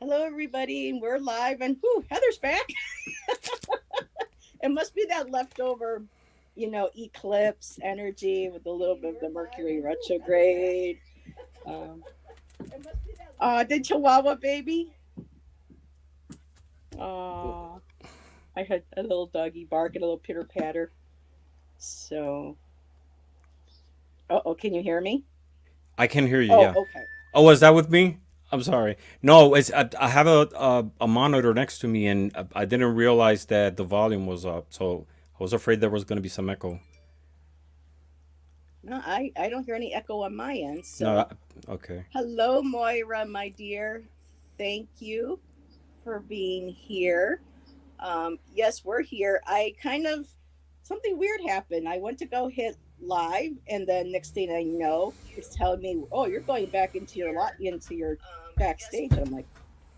Hello, everybody. We're live, and whoo, Heather's back. It must be that leftover, eclipse energy with a little bit of the Mercury retrograde. Um, the Chihuahua baby. Oh, I had a little doggy bark and a little pitter patter. So, oh, can you hear me? I can hear you. Oh, Yeah. okay. Oh, is that with me? I'm sorry. No, it's I have a monitor next to me, and I didn't realize that the volume was up. So I was afraid there was going to be some echo. No, I don't hear any echo on my end. No. So, Okay. hello, Moira, my dear. Thank you for being here. Yes, we're here. I kind of something weird happened. I went to go hit live, and then next thing I know, it's telling me, "Oh, you're going back into your lot into your backstage." And I'm like,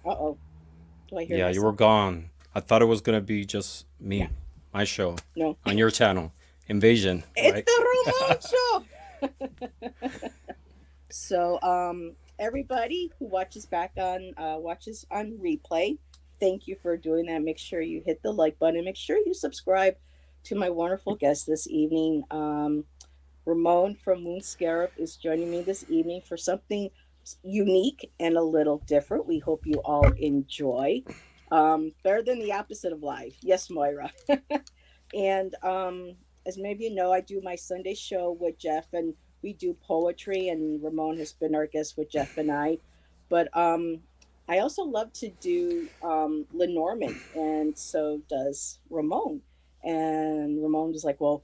"Uh oh, do I hear Yeah, you were myself?" gone. I thought it was going to be just Yeah, me, my show, no, on your channel, Invasion, it's right? the Ramon show. So, everybody who watches on replay, thank you for doing that. Make sure you hit the like button. Make sure you subscribe to my wonderful guest this evening. Ramon from Moon Scarab is joining me this evening for something unique and a little different. We hope you all enjoy. Better than the opposite of live. Yes, Moira. And as many of you know, I do my Sunday show with Jeff, and we do poetry. And Ramon has been our guest with Jeff and I. But I also love to do Lenormand, and so does Ramon. And Ramon was like, "Well,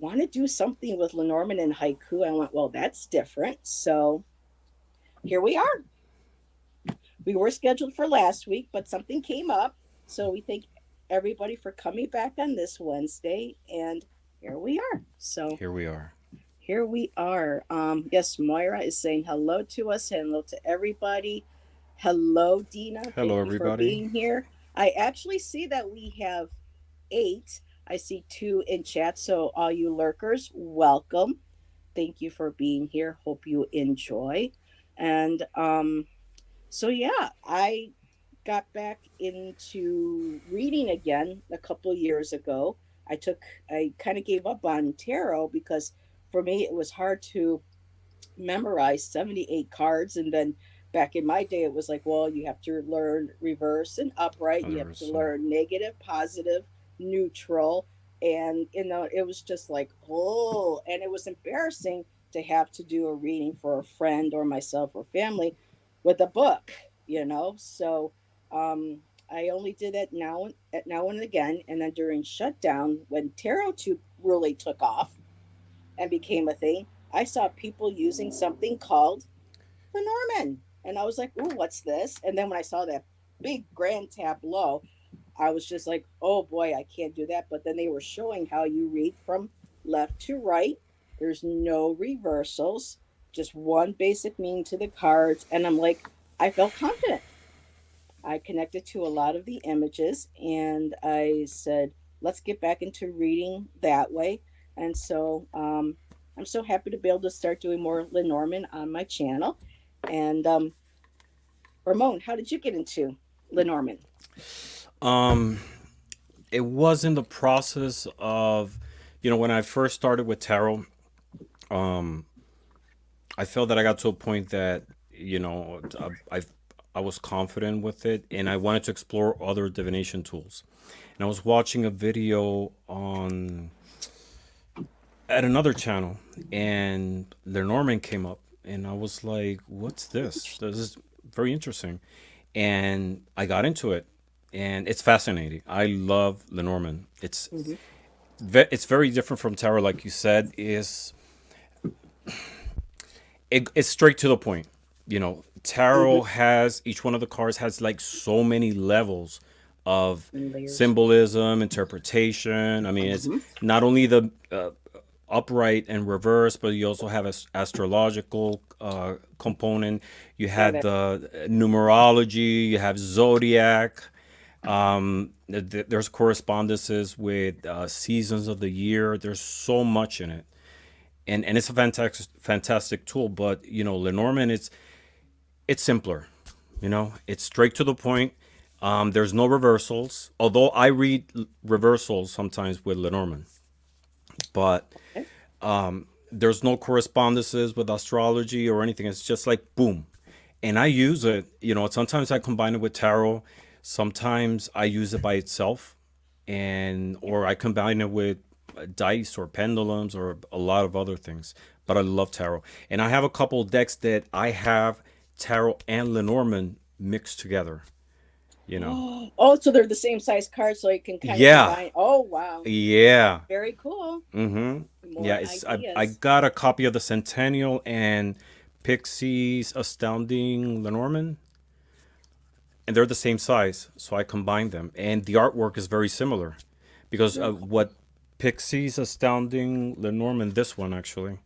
want to do something with Lenormand and haiku?" I went, "Well, that's different." So here we are. We were scheduled for last week, but something came up. So we thank everybody for coming back on this Wednesday, and here we are. So Here we are. here we are. Yes, Moira is saying hello to us. Hello to everybody. Hello, Dina. Hello, Thank you for everybody. being here. I actually see that we have eight. I see two in chat. So, all you lurkers, welcome. Thank you for being here. Hope you enjoy. And so, yeah, I got back into reading again a couple years ago. I kind of gave up on tarot because for me it was hard to memorize 78 cards. And then back in my day, it was like, well, you have to learn reverse and upright, Oh, you there have to was. learn negative, positive, neutral. And, it was just like, oh, and it was embarrassing to have to do a reading for a friend or myself or family with a book, So, I only did that now and again. And then during shutdown, when tarot tube really took off, and became a thing, I saw people using something called the Norman. And I was like, ooh, what's this? And then when I saw that big grand tableau, I was just like, oh boy, I can't do that. But then they were showing how you read from left to right. There's no reversals, just one basic meaning to the cards. And I'm like, I felt confident. I connected to a lot of the images, and I said, let's get back into reading that way. And so I'm so happy to be able to start doing more Lenormand on my channel. And Ramon, how did you get into Lenormand? Um, it was in the process of, when I first started with tarot. Um, I felt that I got to a point that I was confident with it, and I wanted to explore other divination tools. And I was watching a video on at another channel, and Lenormand came up, and I was like, "What's this? This is very interesting," and I got into it, and it's fascinating. I love Lenormand. Mm-hmm. It's very different from tarot, like you said. It's straight to the point. Mm-hmm. Tarot has each one of the cards has like so many levels of And layers. symbolism, interpretation. I mean, it's Mm-hmm. not only the upright and reverse, but you also have an astrological component. You Yeah, had that the numerology. You have zodiac. There's correspondences with seasons of the year. There's so much in it, and it's a fantastic tool. But Lenormand, it's simpler. It's straight to the point. There's no reversals, although I read reversals sometimes with Lenormand, but Okay. there's no correspondences with astrology or anything. It's just like boom. And I use it, sometimes I combine it with tarot. Sometimes I use it by itself, and Yeah. or I combine it with dice or pendulums or a lot of other things. But I love tarot. And I have a couple of decks that I have tarot and Lenormand mixed together, you know. Oh, so they're the same size cards, so you can kind of Yeah. combine. Oh, wow. Yeah. Very cool. Mm-hmm. Yeah, More I ideas. got a copy of the Centennial and Pixie's Astounding Lenormand, and they're the same size, so I combined them, and the artwork is very similar, because Very cool. what Pixie's Astounding Lenormand, this one actually,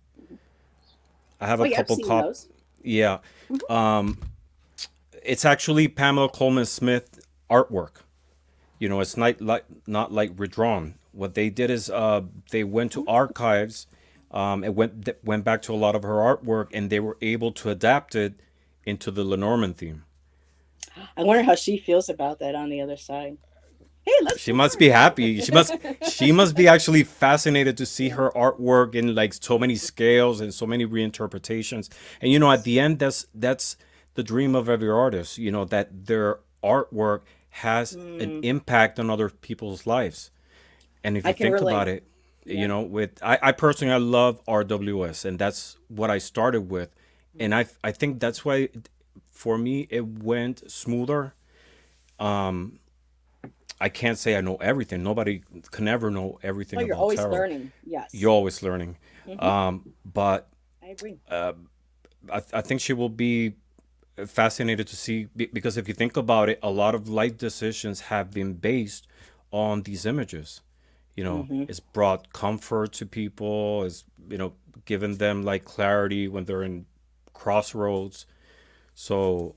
I have Oh, a yeah, I've couple seen cop. those. Yeah, Mhm. it's actually Pamela Coleman Smith artwork. It's not like redrawn. What they did is they went to archives, and went back to a lot of her artwork, and they were able to adapt it into the Lenormand theme. I wonder how she feels about that on the other side. Hey, let's She must be merge. happy. She must be actually fascinated to see her artwork in like so many scales and so many reinterpretations. And at Yes. the end, that's the dream of every artist. That their artwork has an Mm, impact on other people's lives. And if I you can think about relate. it, Yeah. with I personally I love RWS, and that's what I started with, and I think that's why for me it went smoother. I can't say I know everything. Nobody can ever know everything Well, you're about always tarot. learning. You're Yes. always learning. Hmm. But I agree. I think she will be fascinated to see, because if you think about it, a lot of life decisions have been based on these images. Hmm. It's brought comfort to people, is given them like clarity when they're in crossroads. So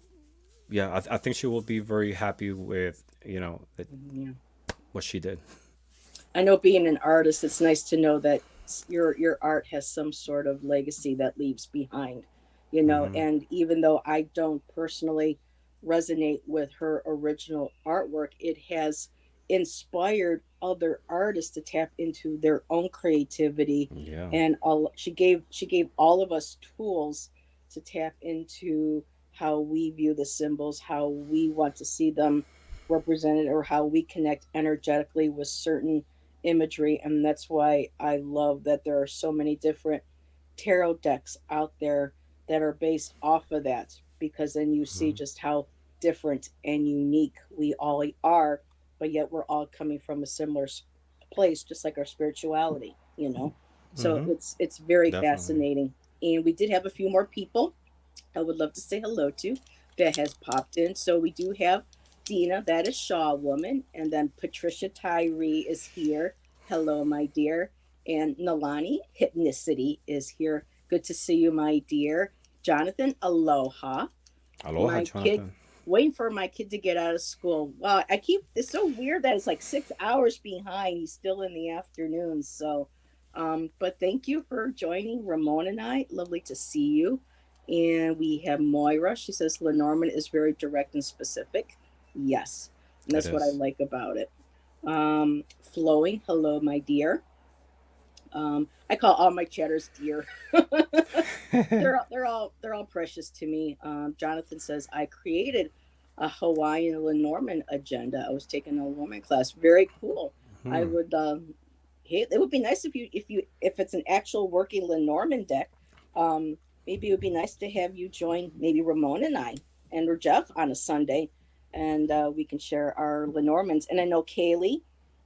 yeah, I think she will be very happy with Yeah. what she did. I know being an artist, it's nice to know that your art has some sort of legacy that leaves behind, and even though I don't personally resonate with her original artwork, it has inspired other artists to tap into their own creativity, Yeah. and she gave all of us tools to tap into how we view the symbols, how we want to see them represented, or how we connect energetically with certain imagery. And that's why I love that there are so many different tarot decks out there that are based off of that, because then you see just how different and unique we all are, but yet we're all coming from a similar place, just like our spirituality. So Mm-hmm. it's very Definitely. fascinating. And we did have a few more people I would love to say hello to that has popped in. So we do have Dina, that is Shaw Woman, and then Patricia Tyree is here. Hello, my dear. And Nalani Hypnicity is here. Good to see you, my dear. Jonathan, aloha. Aloha, My kid, Jonathan. waiting for my kid to get out of school. Wow, it's so weird that it's like 6 hours behind. He's still in the afternoon. So, but thank you for joining Ramon and I. Lovely to see you. And we have Moira. She says Lenormand is very direct and specific. Yes, and It that's what I is. like about it. Flowing. Hello, my dear. I call all my chatters dear. They're all precious to me. Jonathan says I created a Hawaiian Lenormand agenda. I was taking a woman class. Very cool. I Hmm. would. Hey, it would be nice if it's an actual working Lenormand deck. Um, maybe it would be nice to have you join maybe Ramon and I and or Jeff on a Sunday, and we can share our Lenormands. And I know Kaylee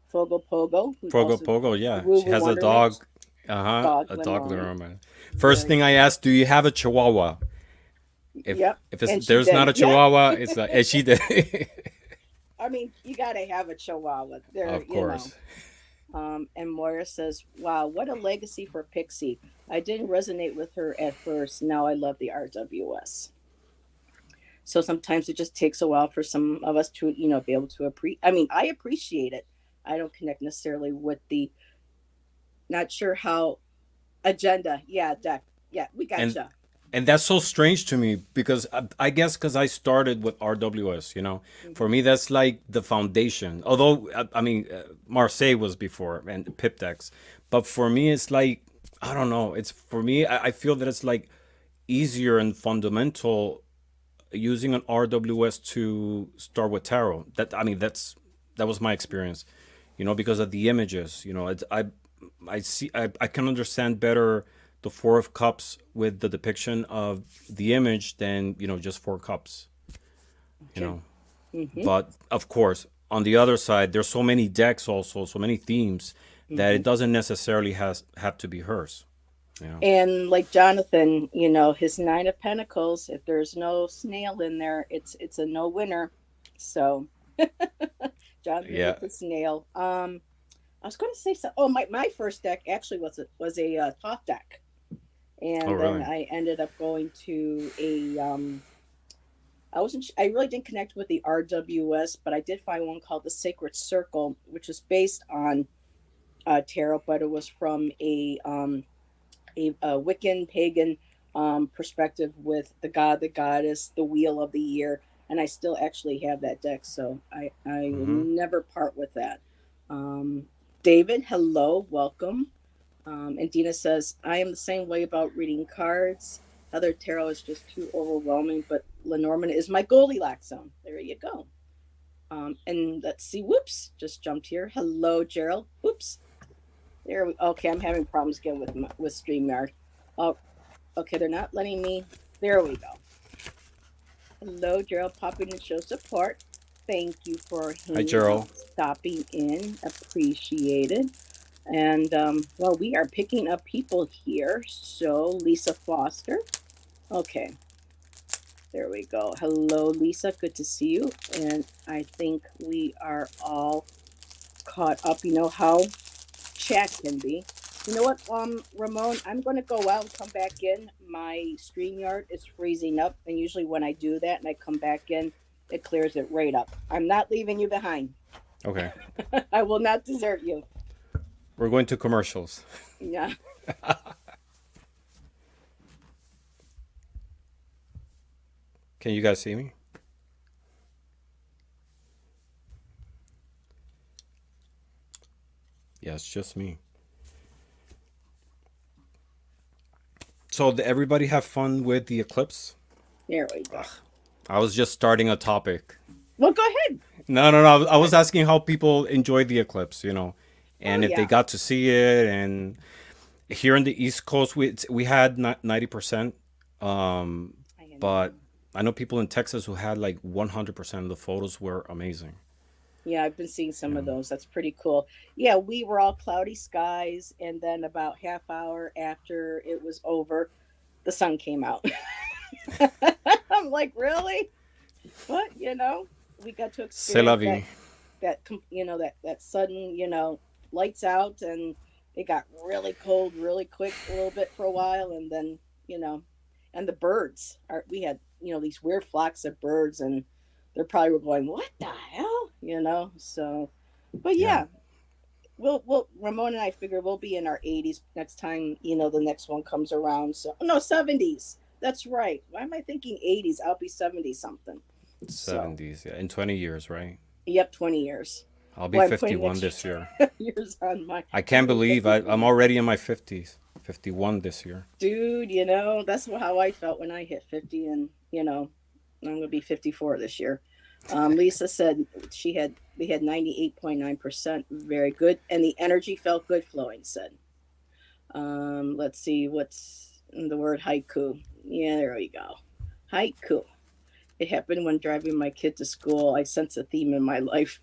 Fogo Pogo, who Pogo also Pogo, yeah. Woo She Woo has a Wonderland dog. Uh huh. dog A dog Lenormand. lure, man. First Very thing I cool. asked, do you have a Chihuahua? If it's And she there's not did. a Yep. Chihuahua, it's like, and she did. I mean, you got to have a Chihuahua. There, Of course. And Moira says, "Wow, what a legacy for Pixie. I didn't resonate with her at first. Now I love the RWS." So sometimes it just takes a while for some of us to, be able to appreciate. I mean, I appreciate it. I don't connect necessarily with the. Not sure how agenda. Yeah, deck. Yeah, we And gotcha. And that's so strange to me because I guess because I started with RWS, for Hmm. me that's like the foundation. Although I mean, Marseille was before and Pipdex, but for me it's like I don't know. It's for me I feel that it's like easier and fundamental using an RWS to start with tarot. That I mean that was my experience, because of the images. I see I can understand better the Four of Cups with the depiction of the image than just four cups. You Okay. know, Hmm. but of course on the other side there's so many decks also so many themes that Hmm. it doesn't necessarily has have to be hers. You know. And like Jonathan, his Nine of Pentacles, if there's no snail in there, it's a no winner. So Jonathan Yeah. with the snail. I was going to say so. Oh, my first deck actually was a Thoth deck, Oh and then really? I ended up going to a. I wasn't. I really didn't connect with the RWS, but I did find one called the Sacred Circle, which is based on tarot, but it was from a Wiccan pagan perspective with the god, the goddess, the wheel of the year, and I still actually have that deck, so I will Mm-hmm. never part with that. Um, David, hello, welcome. And Dina says I am the same way about reading cards. Other tarot is just too overwhelming, but Lenormand is my Goldilocks zone. There you go. And let's see. Whoops, just jumped here. Hello, Gerald. Whoops. There we. Okay, I'm having problems again with Streamyard. Oh, okay, they're not letting me. There we go. Hello, Gerald, popping to show support. Thank you for Hi hanging out, Gerald. stopping in. Appreciated. And well, we are picking up people here. So, Lisa Foster. Okay, there we go. Hello, Lisa. Good to see you. And I think we are all caught up. You know how chat can be. You know what, Ramon? I'm going to go out and come back in. My StreamYard is freezing up, and usually when I do that and I come back in, it clears it right up. I'm not leaving you behind. Okay, I will not desert you. we're going to commercials. Yeah. Can you guys see me? Yeah, it's just me. So did everybody have fun with the eclipse? There we go. I was just starting a topic. Well, go ahead. No. I was asking how people enjoyed the eclipse, Oh and if they yeah. got to see it. And here in the East Coast, we had 90%, um, I know. but I know people in Texas who had like 100% of the photos were amazing. Yeah, I've been seeing some You of know. those. That's pretty cool. Yeah, we were all cloudy skies, and then about half hour after it was over, the sun came out. I'm like, really? But we got to C'est la experience that vie. that sudden lights out, and it got really cold really quick a little bit for a while, and then you know and the birds are we had these weird flocks of birds, and they're probably were going, what the hell, so. But Yeah. yeah, we'll Ramon and I figure we'll be in our 80s next time the next one comes around. So no, 70s, that's right. Why am I thinking 80s? I'll be 70 something. So 70s. Yeah. In 20 years, right? yep, 20 years. I'll be Well, I'm putting 51 extra this year. years on my. I I'm can't gonna be believe I'm 53. already in my 50s. 51 this year. Dude, that's how I felt when I hit 50, and I'm gonna be 54 this year. Lisa said we had 98.9%, very good, and the energy felt good flowing. Said, let's see what's the word haiku. Yeah, there we go. Haiku. It happened when driving my kid to school. I sense a theme in my life.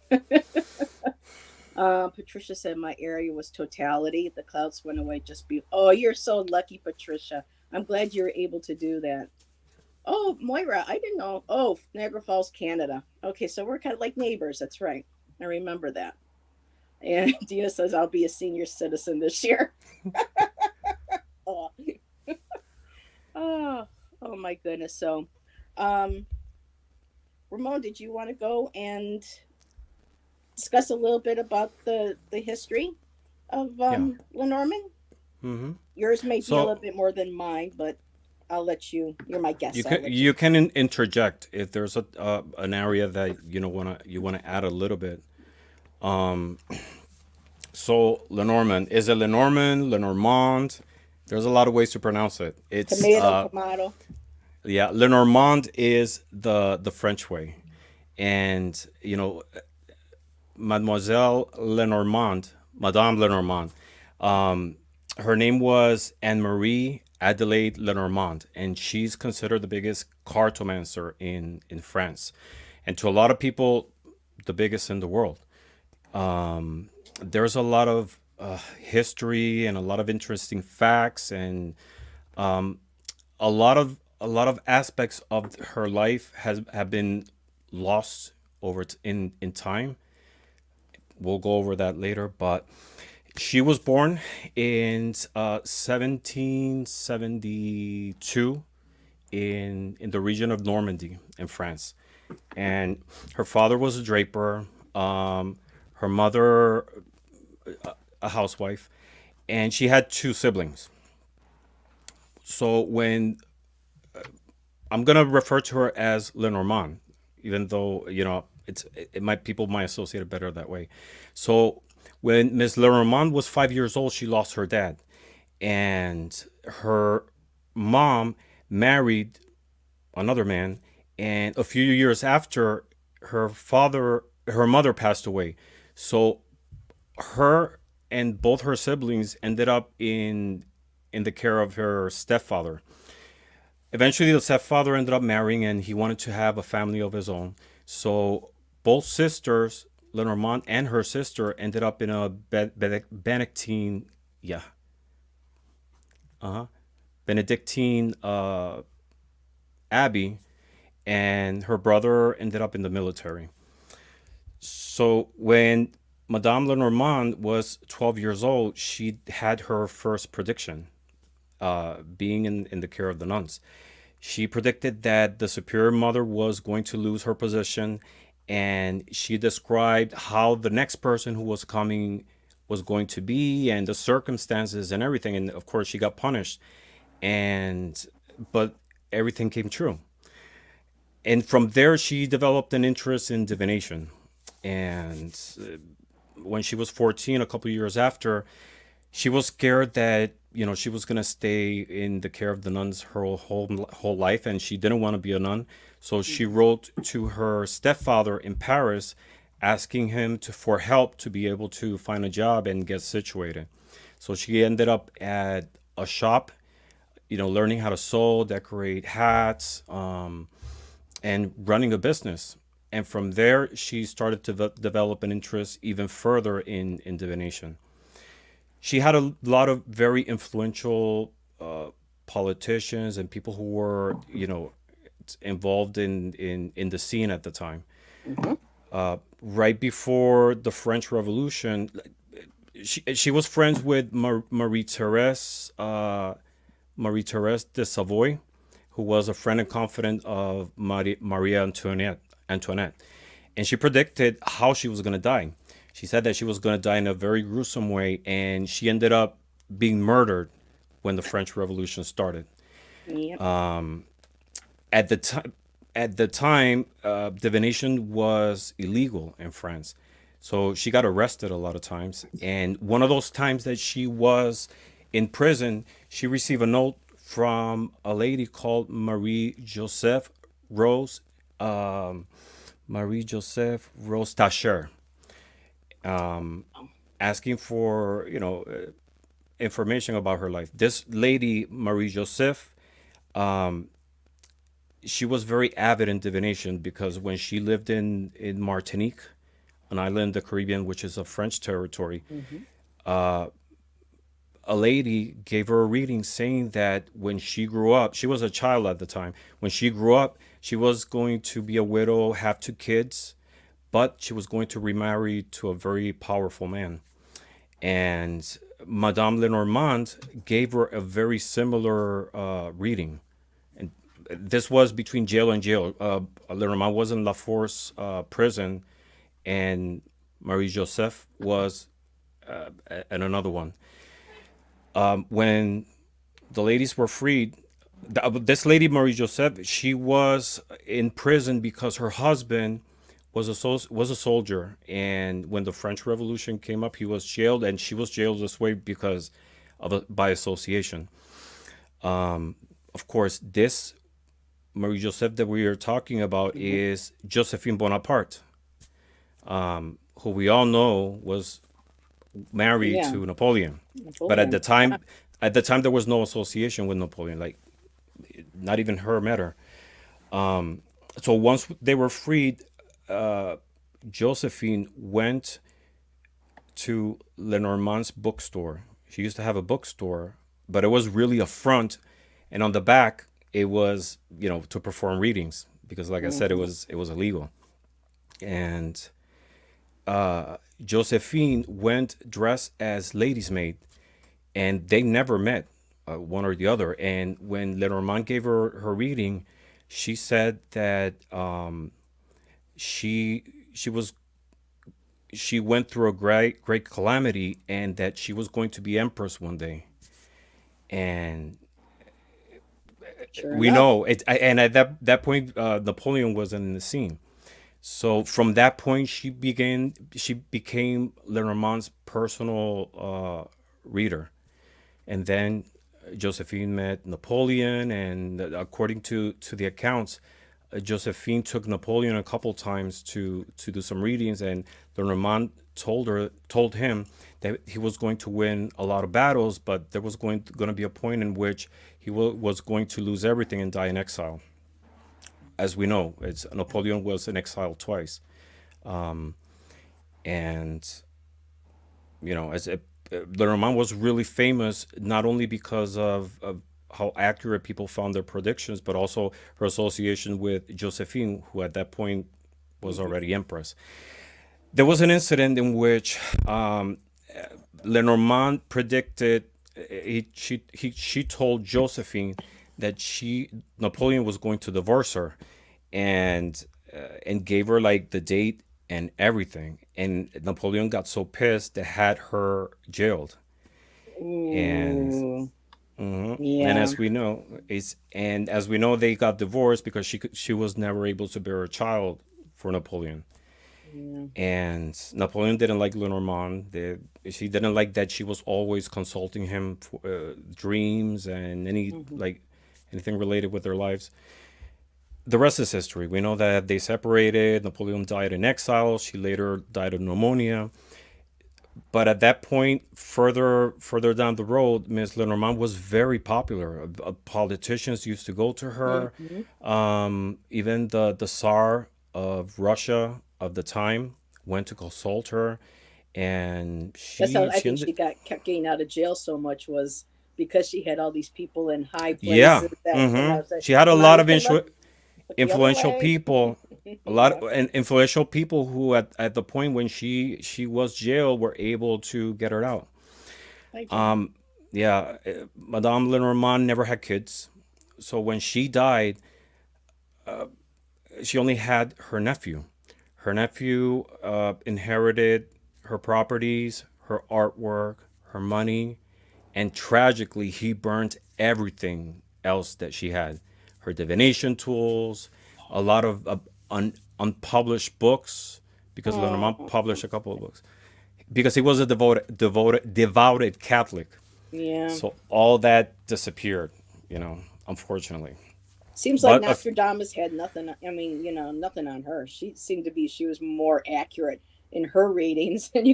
Patricia said my area was totality. The clouds went away just be. Oh, you're so lucky, Patricia. I'm glad you were able to do that. Oh, Moira, I didn't know. Oh, Niagara Falls, Canada. Okay, so we're kind of like neighbors. That's right. I remember that. And Dina says I'll be a senior citizen this year. Oh, oh, oh my goodness. So, um, Ramon, did you want to go and discuss a little bit about the history of Yeah. Lenormand? Mm-hmm. Yours may be a So little bit more than mine, but I'll let you. You're my You guest. I'll can let you. interject if there's a an area that you wanna add a little bit. Um, so Lenormand, is it Lenormand, Lenormand? There's a lot of ways to pronounce it. It's Tomato, tomato. yeah, Lenormand is the French way, and Mademoiselle Lenormand, Madame Lenormand. Um, Her name was Anne Marie Adelaide Lenormand, and she's considered the biggest cartomancer in France, and to a lot of people, the biggest in the world. There's a lot of history and a lot of interesting facts, and a lot of aspects of her life has have been lost in time. We'll go over that later, but she was born in 1772 in the region of Normandy in France, and her father was a draper, her mother a housewife, and she had two siblings. So when I'm gonna refer to her as Lenormand, even though it might people might associate it better that way. So when Miss Lenormand was 5 years old, she lost her dad, and her mom married another man, and a few years after, her mother passed away. So her and both her siblings ended up in the care of her stepfather. Eventually, the stepfather ended up marrying, and he wanted to have a family of his own. So both sisters, Lenormand and her sister, ended up in a Benedictine, yeah, uh-huh, Benedictine abbey, and her brother ended up in the military. So when Madame Lenormand was 12 years old, she had her first prediction, being in the care of the nuns. She predicted that the superior mother was going to lose her position, and she described how the next person who was coming was going to be and the circumstances and everything. And of course, she got punished. And but everything came true. And from there, she developed an interest in divination. And when she was 14, a couple of years after, she was scared that she was going to stay in the care of the nuns her whole life, and she didn't want to be a nun. So she Mhm. wrote to her stepfather in Paris, asking him for help to be able to find a job and get situated. So she ended up at a shop, learning how to sew, decorate hats, and running a business. And from there, she started to develop an interest even further in divination. She had a lot of very influential politicians and people who were, involved in the scene at the time. Mhm. Right before the French Revolution, she was friends with Marie Therese de Savoy, who was a friend and confidant of Maria Antoinette, and she predicted how she was going to die. She said that she was going to die in a very gruesome way, and she ended up being murdered when the French Revolution started. Yep. At the time, divination was illegal in France, so she got arrested a lot of times. And one of those times that she was in prison, she received a note from a lady called Um, Marie Joseph Rose Tacher, asking for information about her life. This lady, Marie Joseph, she was very avid in divination because when she lived in Martinique, an island in the Caribbean, which is a French territory, Mhm. a lady gave her a reading saying that when she grew up, she was a child at the time. When she grew up, she was going to be a widow, have two kids, but she was going to remarry to a very powerful man. And Madame Lenormand gave her a very similar reading. And this was between jail and jail. Lenormand was in La Force prison, and Marie Joseph was in another one. When the ladies were freed, This lady Marie Joseph, she was in prison because her husband was a soldier, and when the French Revolution came up, he was jailed, and she was jailed this way because by association. Of course, this Marie Joseph that we are talking about Hmm. is Josephine Bonaparte, who we all know was married Yeah, to Napoleon. But Napoleon. Yeah. at the time, there was no association with Napoleon. Like, not even her met her. So once they were freed, Josephine went to Lenormand's bookstore. She used to have a bookstore, but it was really a front, and on the back it was, to perform readings because, like I said, Hmm. it was illegal. And Josephine went dressed as lady's maid, and they never met, one or the other. And when Lenormand gave her reading, she said that she she was she went through a great calamity, and that she was going to be empress one day. And Sure we enough. know it. And at that point, Napoleon wasn't in the scene. So from that point, she became Lenormand's personal reader. And then Josephine met Napoleon, and according to the accounts, Josephine took Napoleon a couple times to do some readings, and Lenormand told him that he was going to win a lot of battles, but there was going to be a point in which he was going to lose everything and die in exile. As we know, it's Napoleon was in exile twice, and as Lenormand was really famous not only because of how accurate people found their predictions, but also her association with Josephine, who at that point was Hmm. already empress. There was an incident in which Lenormand predicted. She told Josephine that Napoleon was going to divorce her, and and gave her like the date and everything. And Napoleon got so pissed that had her jailed. And Ooh. and Yeah. as we know, they got divorced because she was never able to bear a child for Napoleon. Yeah. And Napoleon didn't like Lenormand. She didn't like that she was always consulting him for dreams and Hmm. anything related with their lives. The rest is history. We know that they separated. Napoleon died in exile. She later died of pneumonia. But at that point, further down the road, Ms. Lenormand was very popular. Politicians used to go to her. Hmm. Even the Tsar of Russia of the time went to consult her, and That's how I she think ended. she got kept getting out of jail so much was because she had all these people in high Yeah. places that said, She had a "Come on, lot you of can look the other influential way." people, a lot Yeah. and influential people who at the point when she was jailed were able to get her out. Hi, John. Yeah, Madame Lenormand never had kids, so when she died, she only had her nephew. Her nephew inherited her properties, her artwork, her money, and tragically, he burned everything else that she had, her divination tools, a lot of unpublished books, because Lenormand Oh, published a couple of books. Because he was a devoted Catholic, yeah. so all that disappeared, unfortunately. Seems like But Nostradamus had nothing. I mean, nothing on her. She seemed to be. She was more accurate in her readings, and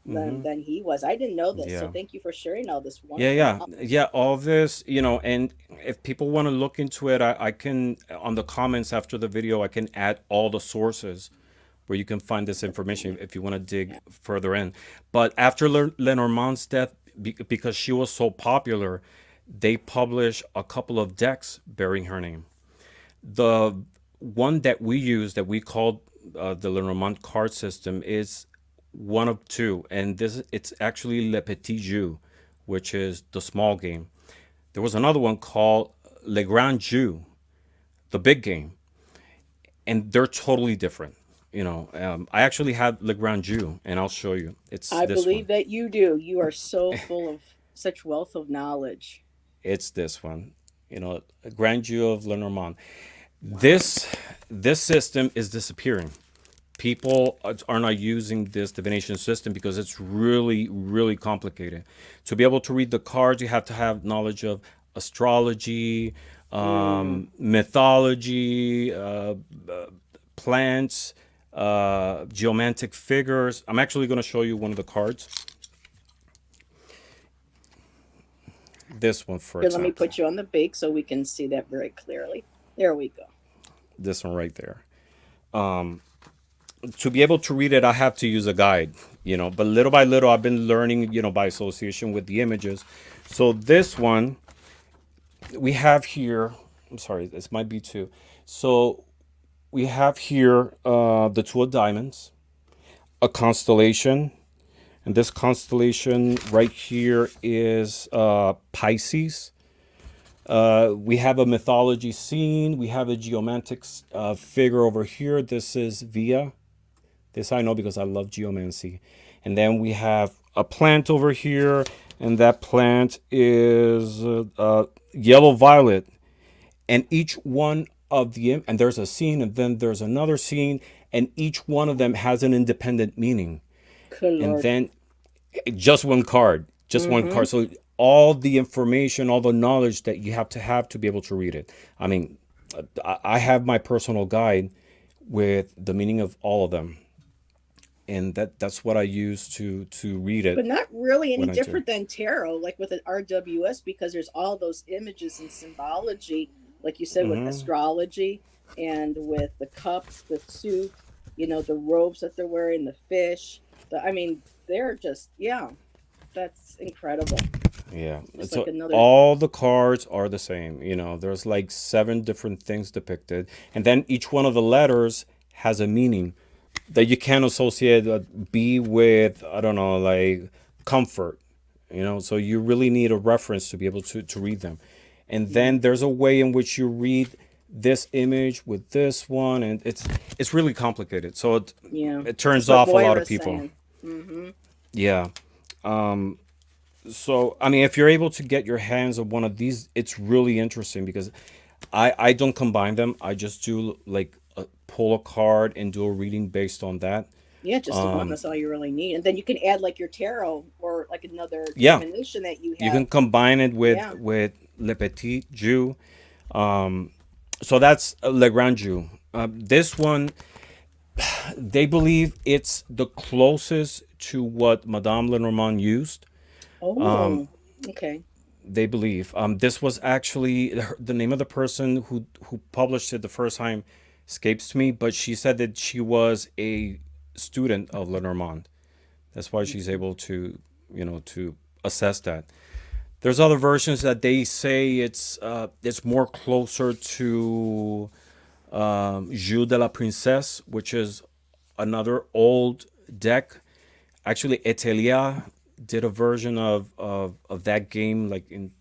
than he was. I didn't know this, so yeah, thank you for sharing all this yeah, wonderful yeah, knowledge. yeah. All this, and if people want to look into it, I can, on the comments after the video, I can add all the sources where you can find this information if you want to dig Yeah. further in. But after Lenormand's death, because she was so popular, they published a couple of decks bearing her name. The one that we use, that we called the Lenormand card system, is one of two, and it's actually Le Petit Jeu, which is the small game. There was another one called Le Grand Jeu, the big game, and they're totally different. I actually have Le Grand Jeu, and I'll show you. It's I this one. believe that you do. You are so full of such wealth of knowledge. It's this one. You know, Grand Jewel of Lenormand. This system is disappearing. People are not using this divination system because it's really complicated. To be able to read the cards, you have to have knowledge of astrology, Mm. mythology, plants, geomantic figures. I'm actually going to show you one of the cards. This one, for Here, let me example. put you on the bake so we can see that very clearly. There we go. This one right there. To be able to read it, I have to use a guide, but little by little, I've been learning, by association with the images. So this one we have here, I'm sorry, this might be two. So we have here the two of diamonds, a constellation, and this constellation right here is Pisces. We have a mythology scene. We have a geomantic figure over here. This is Via. This I know because I love geomancy. And then we have a plant over here, and that plant is yellow violet. And each one of and there's a scene, and then there's another scene, and each one of them has an independent meaning. Good And Lord. then just one card, just one Mm-hmm. card. So all the information, all the knowledge that you have to be able to read it. I mean, I have my personal guide with the meaning of all of them, and that's what I use to read it But not really any when I do. different than tarot, like with an RWS, because there's all those images and symbology, like you said, with Hmm. astrology and with the cups, the suit, the robes that they're wearing, the fish. I mean, they're just, yeah, that's incredible. Yeah. Just like So another, all the cards are the same. There's like seven different things depicted, and then each one of the letters has a meaning that you can associate B with, I don't know, like comfort. So you really need a reference to be able to read them. And yeah, then there's a way in which you read this image with this one, and it's really complicated. So yeah. it That's turns what off a lot of Moira's people. saying. Mm-hmm. Yeah. So I mean, if you're able to get your hands on one of these, it's really interesting because I don't combine them. I just do like pull a card and do a reading based on that. Yeah, just the one. That's all you really need, and then you can add like your tarot or like another Yeah, divination that you you have. can combine it with Yeah. Le Petit Jew. So that's Le Grand Jew. This one, they believe it's the closest to what Madame Lenormand used. Oh, okay. They believe this was actually the name of the person who published it the first time escapes me, but she said that she was a student of Lenormand. That's why she's able to assess that. There's other versions that they say it's more closer to Jeu de la Princesse, which is another old deck. Actually, Etelia did a version of that game like in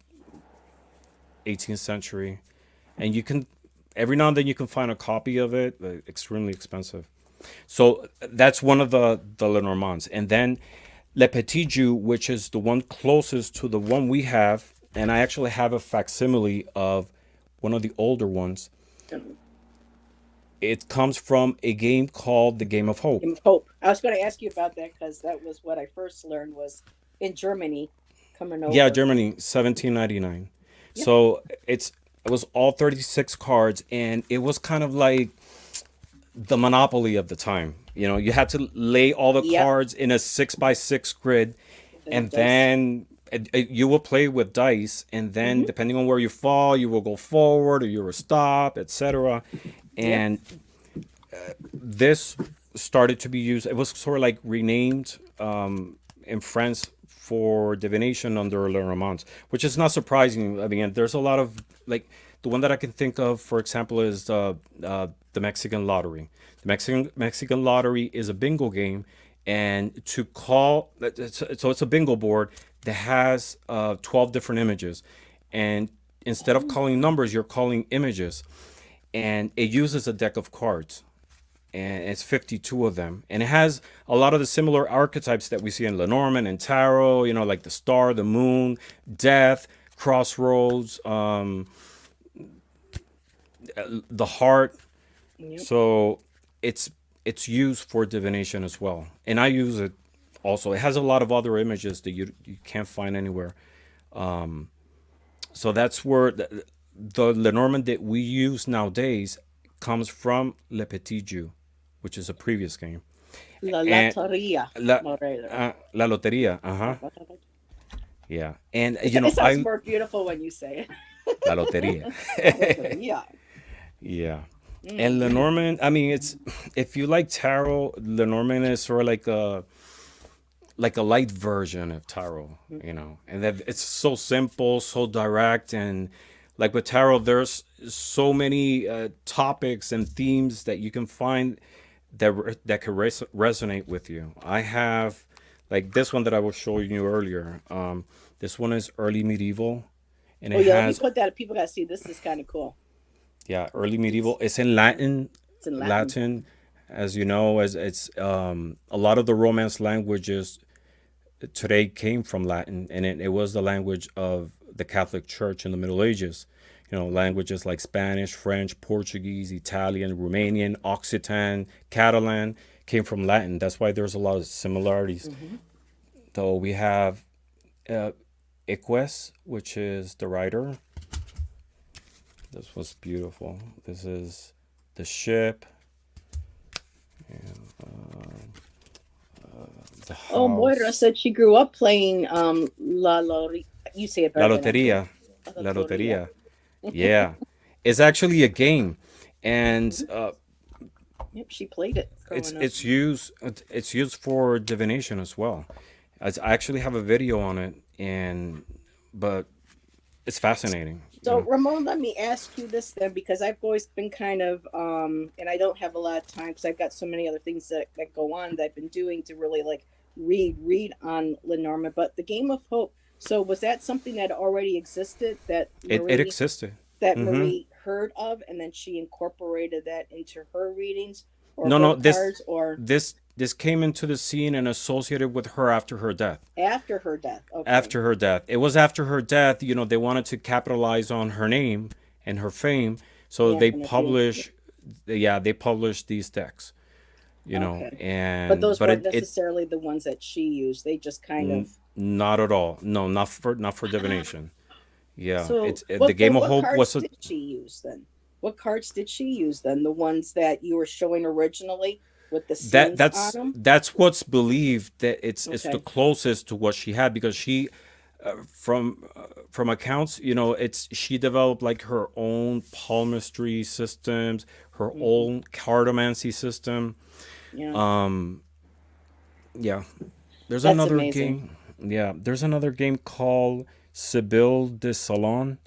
18th century, and you can every now and then you can find a copy of it, extremely expensive. So that's one of the Lenormands, and then Le Petit Jew, which is the one closest to the one we have, and I actually have a facsimile of one of the older ones. Game It comes from a game called the Game of Hope. of Hope. I was going to ask you about that because that was what I first learned was in Germany coming Yeah, over. Germany, 1799. Yep. So it was all 36 cards, and it was kind of like the monopoly of the time. You had to lay all the Yep. cards in a 6 by 6 grid, Then the and dice. then you will play with dice, and then Mm-hmm. depending on where you fall, you will go forward or you will stop, etc. Yep. And this started to be used. It was sort of like renamed in France for divination under Lenormand, which is not surprising. I mean, there's a lot of like the one that I can think of, for example, is the Mexican lottery. The Mexican lottery is a bingo game, and so it's a bingo board that has 12 different images, and instead of Oh. calling numbers, you're calling images, and it uses a deck of cards, and it's 52 of them, and it has a lot of the similar archetypes that we see in Lenormand and tarot, like the star, the moon, death, crossroads, the heart. Yep. So it's it's used for divination as well, and I use it also. It has a lot of other images that you can't find anywhere. So that's where the Lenormand that we use nowadays comes from Le Petit Jeu, which is a previous game, La and Lotteria, la Moreira. La Loteria. Uh huh. Yeah, and It sounds more beautiful when you say it. La Loteria. Lotteria. Yeah. And Mm-hmm. Lenormand, I mean, it's if you like tarot, Lenormand is sort of like a light version of tarot, and that it's so simple, so direct, and like with tarot, there's so many topics and themes that you can find that could resonate with you. I have like this one that I was showing you earlier. This one is early medieval, and Oh it yeah, let me has put that. People gotta see this. Is kind of cool. yeah, early medieval. It's It's in Latin. it's in Latin. Latin, as you know, as it's a lot of the Romance languages today came from Latin, and it was the language of the Catholic Church in the Middle Ages. Languages like Spanish, French, Portuguese, Italian, Romanian, Occitan, Catalan came from Latin. That's why there's a lot of similarities. Mm-hmm. So we have uh, Equus, which is the writer. This was beautiful. This is the ship, and the Oh, Moira house. said she grew up playing La Lori. You say it La better than I do. Loteria. La La Lotteria. Loteria. Yeah. It's actually a game. And Mhm. Yep, she played it it's growing up. it's used it's used for divination as well. I actually have a video on it, and but it's fascinating, So, Ramon, let me ask you this then, because I've always been kind of, and I don't have a lot of time because I've got so many other things that go on that I've been doing to really like read on Lenormand. But the Game of Hope. So, was that something that already existed it existed. that Hmm. Marie heard of, and then she incorporated that into her readings or No, her no, this cards, or this this came into the scene and associated with her after her death. after her death? Okay, After her death. It was after her death, they wanted to capitalize on her name and her fame, so yeah, they and if you, publish yeah, they publish these decks, okay, but and those but weren't it necessarily the ones that she used. They just kind of. not at all. No, not for divination. Yeah, So it's the Game of what Hope cards was a did she use then? What cards did she use then? The ones that you were showing originally with the that scenes on that's them? that's what's believed that it's the Okay. closest to what she had because she from accounts, it's she developed like her own palmistry systems, her Hmm. own cartomancy system. Yeah. Um, yeah, there's That's another amazing. game. Yeah, there's another game called Sibylle de Salon,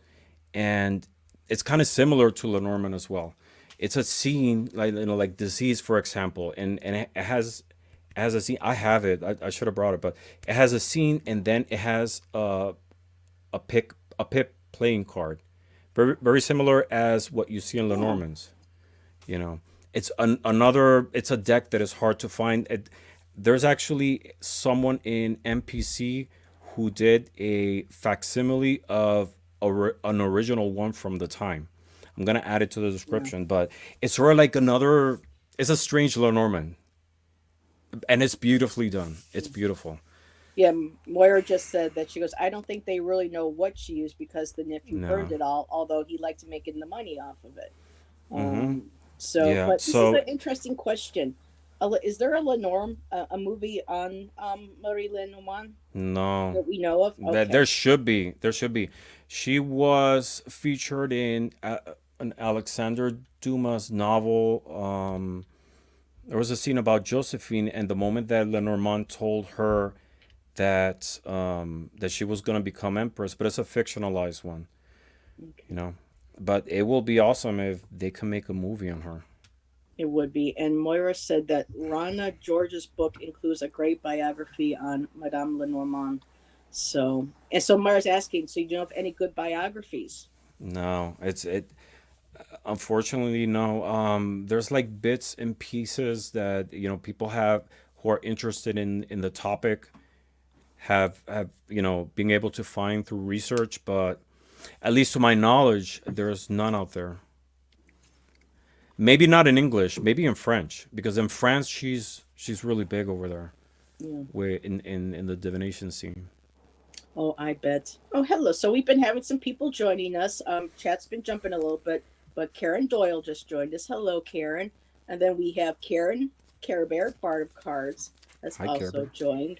and it's kind of similar to Lenormand as well. It's a scene like disease, for example, and it has a scene. I have it. I should have brought it, but it has a scene, and then it has a pip playing card, very very similar as what you see in Oh, Lenormand's. You know, another. It's a deck that is hard to find. There's actually someone in MPC who did a facsimile of an original one from the time. I'm gonna add it to the yeah. description, but it's sort of like another. It's a strange Lenormand, and it's beautifully done. It's beautiful. Yeah, Moira just said that she goes, I don't think they really know what she used because the nephew burned No. it all, although he liked to making the money off of it. Mm-hmm. So, Yeah. but this is So an interesting question. Is there a Lenormand, a movie on Marie Lenormand no. that we know of? That there Okay. should be. There should be. She was featured in an Alexander Dumas novel. There was a scene about Josephine, and the moment that Lenormand told her that she was going to become empress, but it's a fictionalized one, you Okay. know. But it will be awesome if they can make a movie on her. It would be. And Moira said that Rana George's book includes a great biography on Madame Lenormand. So, and so Moira's asking, so you know of any good biographies? No, it. Unfortunately, no. There's like bits and pieces that people have who are interested in the topic have being able to find through research, but at least to my knowledge, there's none out there. Maybe not in English, maybe in French, because in France she's really big over there, Yeah. where in the divination scene. Oh, I bet. Oh, hello. So we've been having some people joining us. Chat's been jumping a little bit, but Karen Doyle just joined us. Hello, Karen. And then we have Karen Care Bear, Bard of Cards, has Hi, Care also Bear. joined.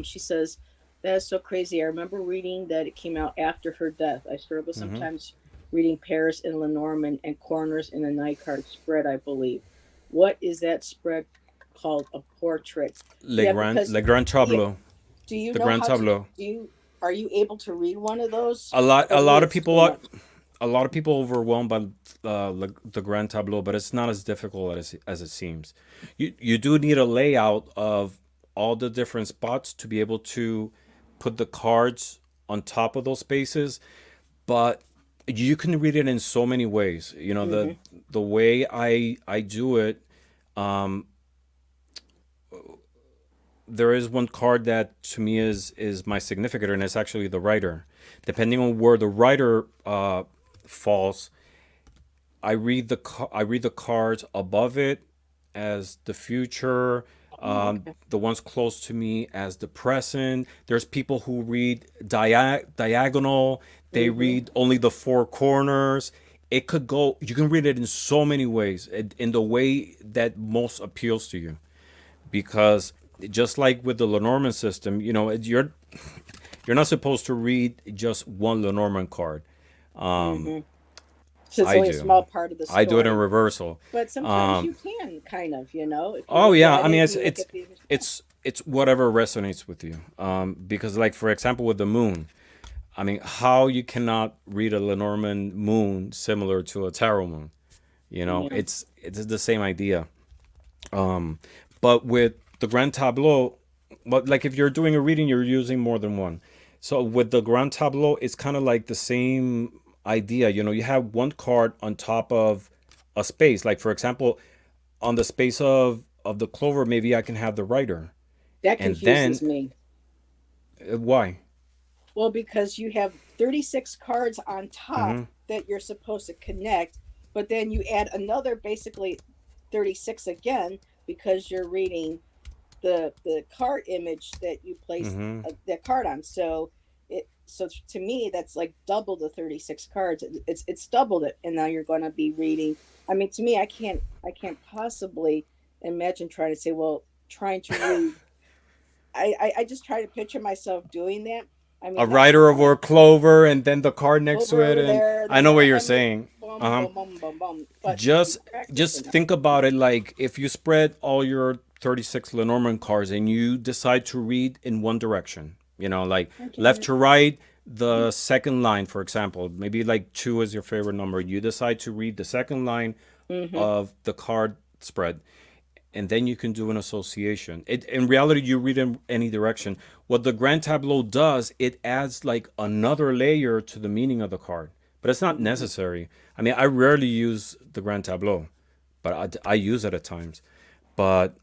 She says, that is so crazy. I remember reading that it came out after her death. I struggle Mm-hmm. sometimes reading Paris and Lenormand and corners in a night card spread, I believe. What is that spread called? A portrait. Yeah, because Le Grand yeah, Tableau. do you The know Grand how to Tableau. do you are you able to read one of those? A For me lot of it's people too much. a lot of people overwhelmed by the Grand Tableau, but it's not as difficult as it seems. You do need a layout of all the different spots to be able to put the cards on top of those spaces, but you can read it in so many ways. You know, Hmm. the way I do it, there is one card that to me is my significant, and it's actually the writer. Depending on where the writer falls, I read the cards above it as the future. Oh, okay. The ones close to me as the present. There's people who read diagonal. They Hmm. read only the four corners. It could go. You can read it in so many ways, in the way that most appeals to you. Because just like with the Lenormand system, you know, you're not supposed to read just one Lenormand card. Hmm. So it's I only a do. small part of the I do it in story. reversal. But sometimes you can kind of, if you Oh look yeah, at I mean it and you look at the yeah. it's whatever resonates with you. Because like for example with the moon, I mean how you cannot read a Lenormand moon similar to a tarot moon. You know, Yeah. it's the same idea. But with the Grand Tableau, but like if you're doing a reading, you're using more than one. So with the Grand Tableau, it's kind of like the same idea. You know, you have one card on top of a space. Like for example, on the space of the clover, maybe I can have the writer, That and then confuses me. why? Well, because you have 36 cards on top Mm-hmm. that you're supposed to connect, but then you add another basically 36 again because you're reading the card image that you place Mm-hmm. that card on. So to me that's like double the 36 cards. It's doubled it, and now you're going to be reading. I mean, to me, I can't possibly imagine trying to say, well, trying to read. I just try to picture myself doing that. I A mean, not writer of or clover, and then the card next to it, over and there, I then know what the you're onion, saying. boom, Uh huh. boom, boom, boom, boom. But just practicing just them. think about it like if you spread all your 36 Lenormand cards and you decide to read in one direction, you know, like Hi, left Janet. to right, the second line, for example, maybe like two is your favorite number. You decide to read the second line Mm-hmm. of the card spread, and then you can do an association. In reality, you read in any direction. What the Grand Tableau does, it adds like another layer to the meaning of the card, but it's not Mm-hmm. necessary. I mean, I rarely use the Grand Tableau, but I use it at times. But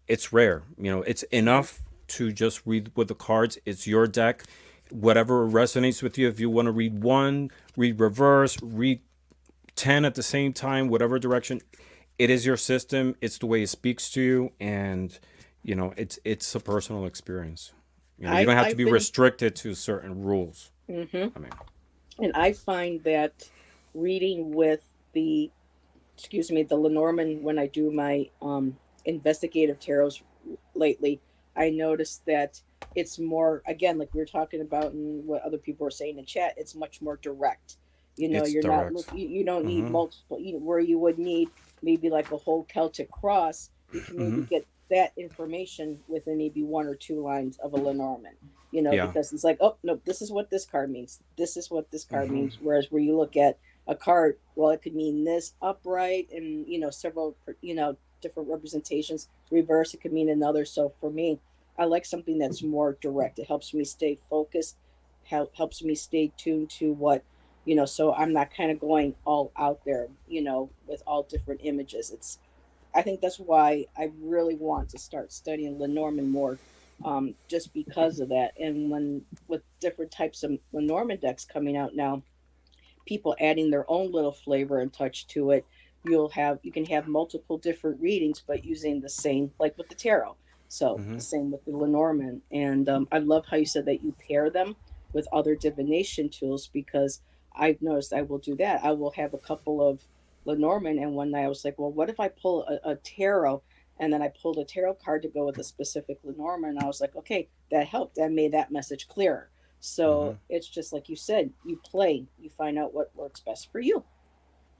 it's rare. You know, it's Mm-hmm. enough to just read with the cards. It's your deck. Whatever resonates with you. If you want to read one, read reverse, read 10 at the same time, whatever direction, it is your system. It's the way it speaks to you. And, you know, it's a personal experience. You know, you don't have to I've be been. restricted to certain rules. Mm-hmm. I mean, And I find that reading with the, excuse me, the Lenormand, when I do my investigative tarots lately, I noticed that it's more, again, like we were talking about and what other people were saying in chat, it's much more direct. it's You're not direct. you don't need Mm-hmm. multiple, where you would need maybe like a whole Celtic cross. You can maybe Mm-hmm. get that information within maybe one or two lines of a Lenormand, Yeah. because it's like, oh no, this is what this card means, this is what this card Mm-hmm. means. Whereas where you look at a card, well, it could mean this upright, and several different representations. Reverse, it could mean another. So for me, I like something that's more direct. It helps me stay focused, helps me stay tuned to what, so I'm not kind of going all out there, with all different images. I think that's why I really want to start studying Lenormand more, just because of that. And when with different types of Lenormand decks coming out now, people adding their own little flavor and touch to it. you can have multiple different readings, but using the same, like with the tarot. So the Hmm. same with the Lenormand. And I love how you said that you pair them with other divination tools, because I've noticed I will do that. I will have a couple of Lenormand, and one night I was like, well, what if I pull a tarot? And then I pulled a tarot card to go with a specific Lenormand, and I was like, okay, that helped. That made that message clearer. Hmm. So it's just like you said, you play, you find out what works best for you.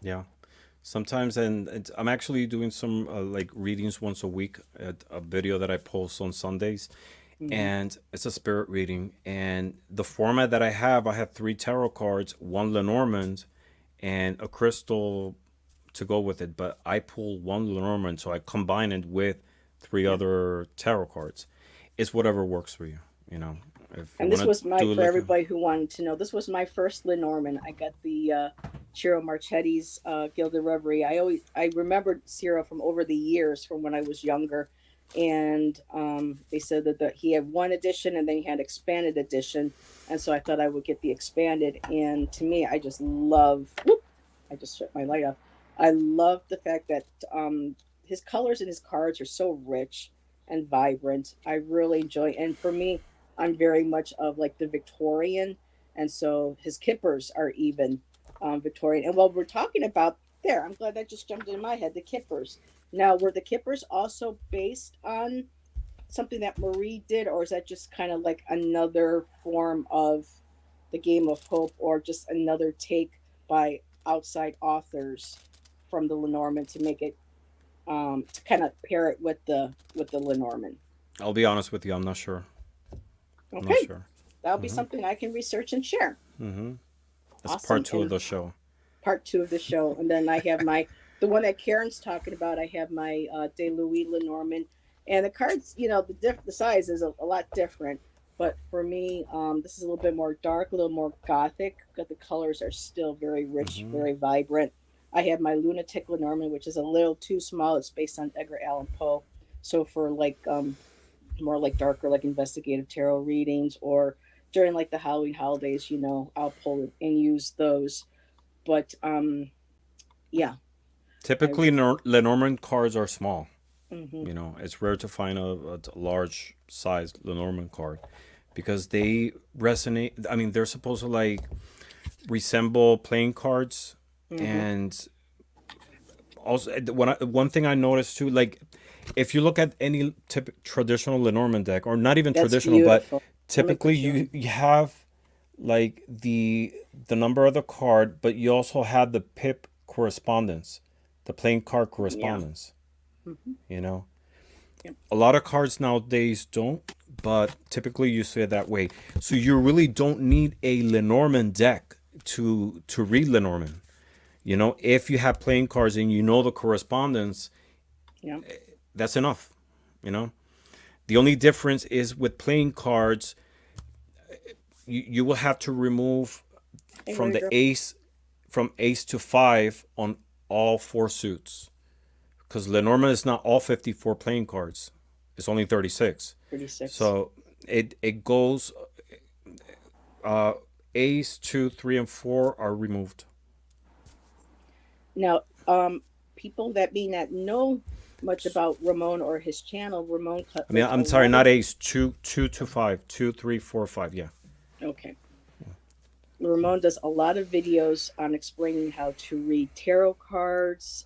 Yeah. Sometimes, and I'm actually doing some like readings once a week at a video that I post on Sundays, Hmm. and it's a spirit reading. And the format that I have three tarot cards, one Lenormand, and a crystal to go with it. But I pull one Lenormand, so I combine it with three Yeah. other tarot cards. It's whatever works for you. You know, if you And this want to was my, do it for like a, everybody who wanted to know, this was my first Lenormand. I got the Ciro Marchetti's Gilded Reverie. I remembered Ciro from over the years from when I was younger, and they said that he had one edition and then he had expanded edition, and so I thought I would get the expanded. And to me, I just love. Whoop, I just shut my light off. I love the fact that his colors and his cards are so rich and vibrant. I really enjoy, and for me, I'm very much of like the Victorian, and so his kippers are even Victorian. And while we're talking about there, I'm glad that just jumped in my head. The kippers. Now, were the kippers also based on something that Marie did, or is that just kind of like another form of the Game of Hope, or just another take by outside authors from the Lenormand to make it to kind of pair it with the Lenormand? I'll be honest with you, I'm not sure. I'm not Okay, sure. that'll be Hmm. something I can research and share. Hmm. That's part Awesome. two of And the show. part two of the show. And then I have my, the one that Karen's talking about, I have my De Louis Lenormand. And the cards, the size is a lot different. But for me, this is a little bit more dark, a little more gothic, but the colors are still very rich, Hmm. very vibrant. I have my Lunatic Lenormand, which is a little too small. It's based on Edgar Allan Poe. So for like more like darker, like investigative tarot readings, or during like the Halloween holidays, I'll pull and use those. But yeah, I Typically, Lenormand cards are small. mm-hmm. You know, it's rare to find a large sized Lenormand card because they resonate. I mean, they're supposed to like resemble playing cards, Mm-hmm. and also one thing I noticed too, like if you look at any traditional Lenormand deck, or not even That's traditional, but beautiful. Let me typically put you you on. you have like the number of the card, but you also have the pip correspondence, the playing card Yeah. correspondence. Mm-hmm. You know, Yep. a lot of cards nowadays don't, but typically you see it that way. So you really don't need a Lenormand deck to read Lenormand. You know, if you have playing cards and you know the correspondence, Yeah. that's enough. You know, the only difference is with playing cards, you will have to remove Hey, from the Ranger. ace from ace to five on all four suits, because Lenormand is not all 54 playing cards. It's only 36. 36. So it goes uh ace, two, three, and four are removed. Now, people that may not know much about Ramon or his channel, Ramon I mean, does a I'm sorry, lot of. not ace, two to five, two, three, four, five. Yeah. Okay. Ramon does a lot of videos on explaining how to read tarot cards.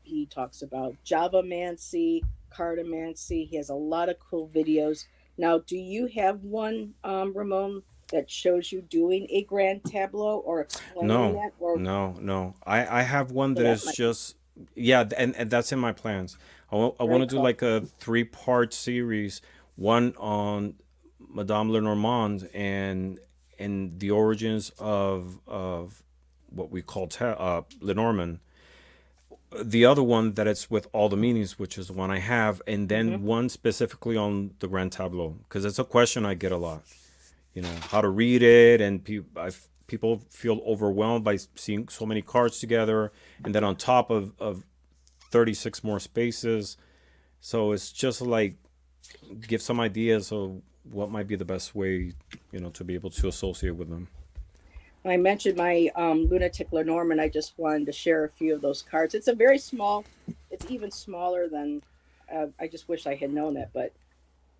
He talks about Javamancy, cartomancy. He has a lot of cool videos. Now, do you have one, Ramon, that shows you doing a grand tableau or explaining No, that? Or no. I have one so that that is might be just, yeah, and that's in my plans. I want very to do cool. like a three-part series, one on Madame Lenormand and the origins of what we call Lenormand. The other one that it's with all the meanings, which is the one I have, and Hmm. then one specifically on the Grand Tableau, because it's a question I get a lot. You know, how to read it, and people feel overwhelmed by seeing so many cards together, and then on top of 36 more spaces. So it's just like give some ideas of what might be the best way, to be able to associate with them. I mentioned my lunatic Lenormand. I just wanted to share a few of those cards. It's a very small. It's even smaller than. I just wish I had known that, but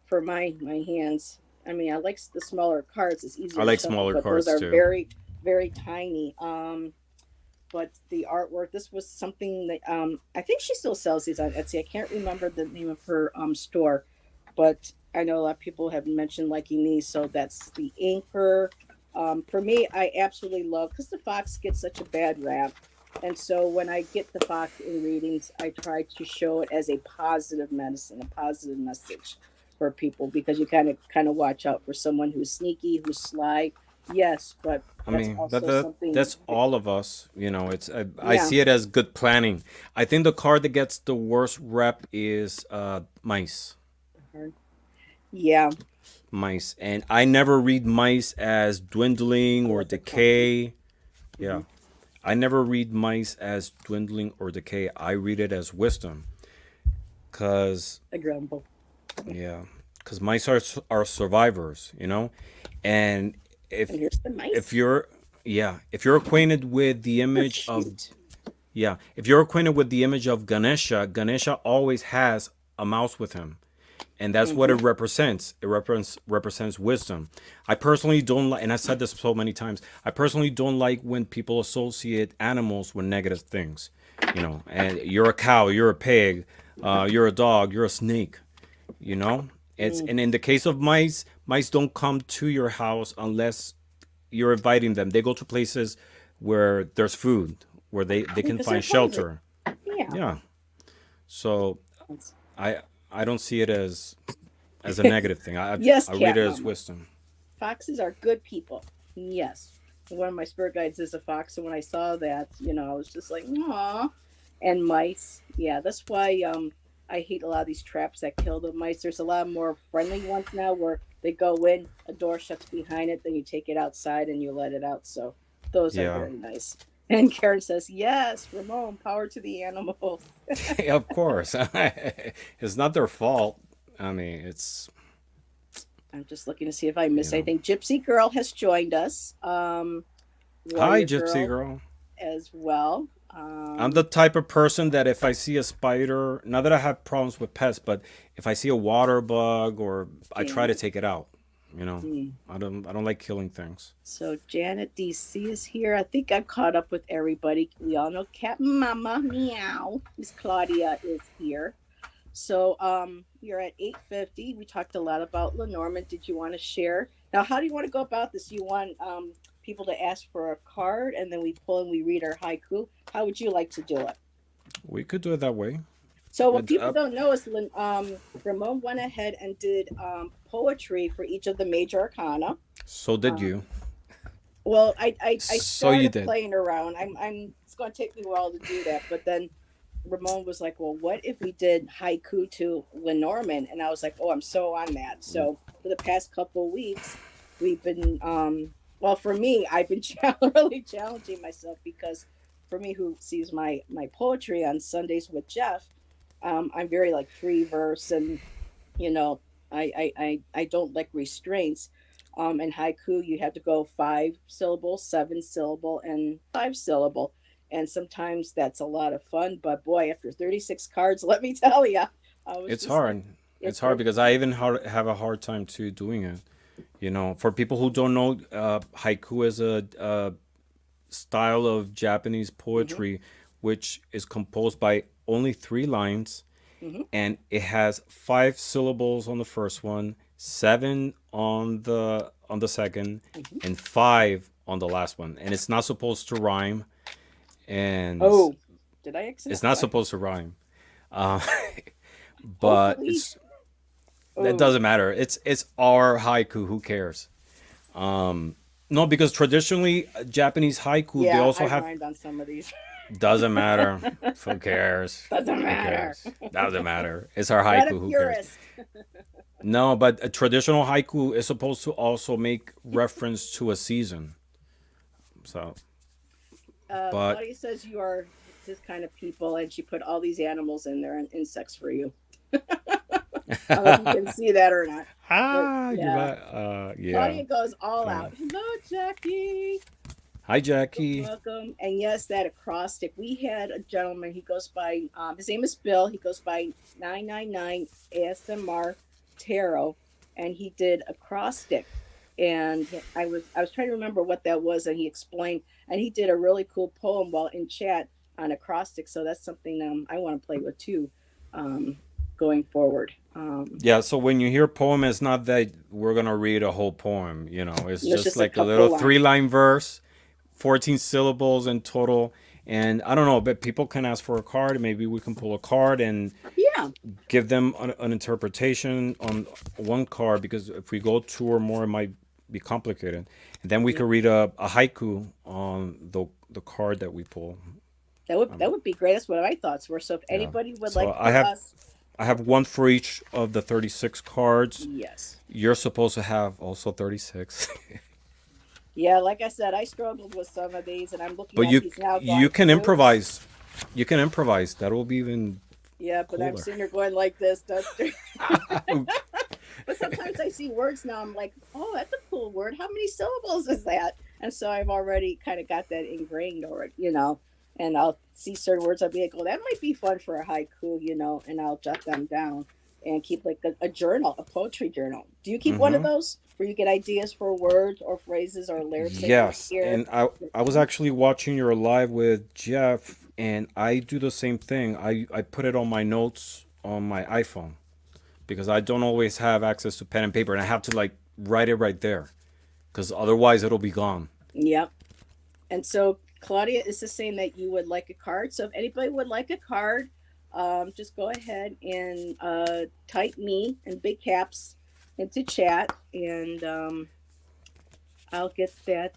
for my hands, I mean, I like the smaller cards. It's I easier to like shuffle, smaller but those cards are too. very tiny. But the artwork. This was something that I think she still sells these on Etsy. I can't remember the name of her store, but I know a lot of people have mentioned liking these. So that's the anchor. For me, I absolutely love because the fox gets such a bad rap, and so when I get the fox in readings, I try to show it as a positive medicine, a positive message for people because you kind of watch out for someone who's sneaky, who's sly. Yes, but I that's mean also something. that's all of us. You know, I Yeah. see it as good planning. I think the card that gets the worst rep is mice. Yeah. Mice, and I never read mice as dwindling I or like the company. decay. Hmm. Yeah, I never read mice as dwindling or decay. I read it as wisdom, cause A grumble. yeah, cause mice are survivors, you know, and And if here's the if mice. you're yeah, if you're acquainted with the They're image of cute. yeah, if you're acquainted with the image of Ganesha, Ganesha always has a mouse with him, and that's what it Hmm. represents. It represents wisdom. I personally don't like, and I said this so many times. I personally don't like when people associate animals with negative things. You know, and you're a cow, you're a pig, you're a dog, you're a snake. You know, it's Mm. and in the case of mice, mice don't come to your house unless you're inviting them. They go to places where there's food, where they can Because they're find hungry. shelter. Yeah. Yeah. So That's- I I don't see it as a negative thing. yes, I read cat it as mama. wisdom. Foxes are good people. Yes. One of my spirit guides is a fox, and when I saw that, I was just like, "Aw." And mice, yeah, that's why I hate a lot of these traps that kill the mice. There's a lot more friendly ones now where they go in, a door shuts behind it, then you take it outside and you let it out. So those are Yeah, very nice. And Karen says, "Yes, Ramon, power to the animals." of course. It's not their fault. I mean, it's I'm just looking to see if I you missed know. anything. Gypsy Girl has joined us. Hi, Warrior Gypsy Girl girl. as well. I'm the type of person that if I see a spider, not that I have problems with pests, but if I see a water bug or I try to Janet. take it out. You know, Hmm. I don't like killing things. So Janet DC is here. I think I'm caught up with everybody. We all know Cat Mama Meow. Miss Claudia is here. So you're at 8:50. We talked a lot about Lenormand. Did you want to share? Now, how do you want to go about this? You want people to ask for a card and then we pull and we read our haiku? How would you like to do it? We could do it that way. So what It's people up. don't know is Ramon went ahead and did poetry for each of the major arcana. So did Um, you. well, I So you started did. playing around. I'm it's going to take me a while to do that, but then Ramon was like, "Well, what if we did haiku to Lenormand?" And I was like, "Oh, I'm so on that." So for the past couple of weeks, we've been well, for me, I've been really challenging myself because for me, who sees my poetry on Sundays with Jeff, I'm very like free verse, and you know, I don't like restraints. In haiku, you have to go 5 syllable, 7 syllable, and 5 syllable. And sometimes that's a lot of fun. But boy, after 36 cards, let me tell you, I was It's just like, hard. It's it's hard very because I even have a hard time too doing it. You know, for people who don't know, haiku is a style of Japanese mm-hmm, poetry which is composed by only 3 lines, mm-hmm, and it has 5 syllables on the first one, seven on the second, mm-hmm. and five on the last one. And it's not supposed to rhyme, and Oh, did I accident? it's not What? supposed to rhyme. Uh, but Hopefully. it's that Oh, doesn't matter. It's our haiku. Who cares? No, because traditionally Japanese haiku they yeah, also I have. rhymed on some of these. Doesn't matter. Who cares? Doesn't Who matter. cares? Doesn't matter. It's our Not a haiku. Who cares? purist. No, but a traditional haiku is supposed to also make reference to a season. So, but Claudia says you are this kind of people, and she put all these animals in there and insects for you. I don't know if you can see that or not, but you yeah, right. Yeah. Claudia goes all Uh, out. Hello, Jackie. Hi, You're Jackie. welcome. And yes, that acrostic. We had a gentleman. He goes by. His name is Bill. He goes by 999 ASMR Tarot, and he did acrostic. And I was trying to remember what that was, and he explained. And he did a really cool poem while in chat on acrostic. So that's something I want to play with too, um, going forward. Yeah, so when you hear poem, it's not that we're gonna read a whole poem, it's It's just just a like a little couple three lines. line verse, 14 syllables in total. And I don't know, but people can ask for a card. Maybe we can pull a card and Yeah, give them an interpretation on one card, because if we go two or more, it might be complicated. And then we yeah. could read a haiku on the card that we pull. That would be great. That's what my thoughts were. So if Yeah. anybody would So like for us, I have one for each of the 36 cards. yes. You're supposed to have also 36. Yeah, like I said, I struggled with some of these, and I'm looking But at these now, you going, can "Oops." improvise. You can improvise. That will be even Yeah, but I'm cooler. sitting there going like this. But sometimes I see words now. I'm like, "Oh, that's a cool word. How many syllables is that?" And so I've already kind of got that ingrained already. And I'll see certain words. I'll be like, "Oh, that might be fun for a haiku," and I'll jot them down and keep like a journal, a poetry journal. Do you keep one of Hmm. those where you get ideas for words or phrases or lyrics that you want to Yes, hear? and I was actually watching your live with Jeff, and I do the same thing. I put it on my notes on my iPhone because I don't always have access to pen and paper, and I have to like write it right there because otherwise it'll be gone. Yep. And so Claudia is just saying that you would like a card. So if anybody would like a card, just go ahead and type me in big caps into chat, and I'll get that.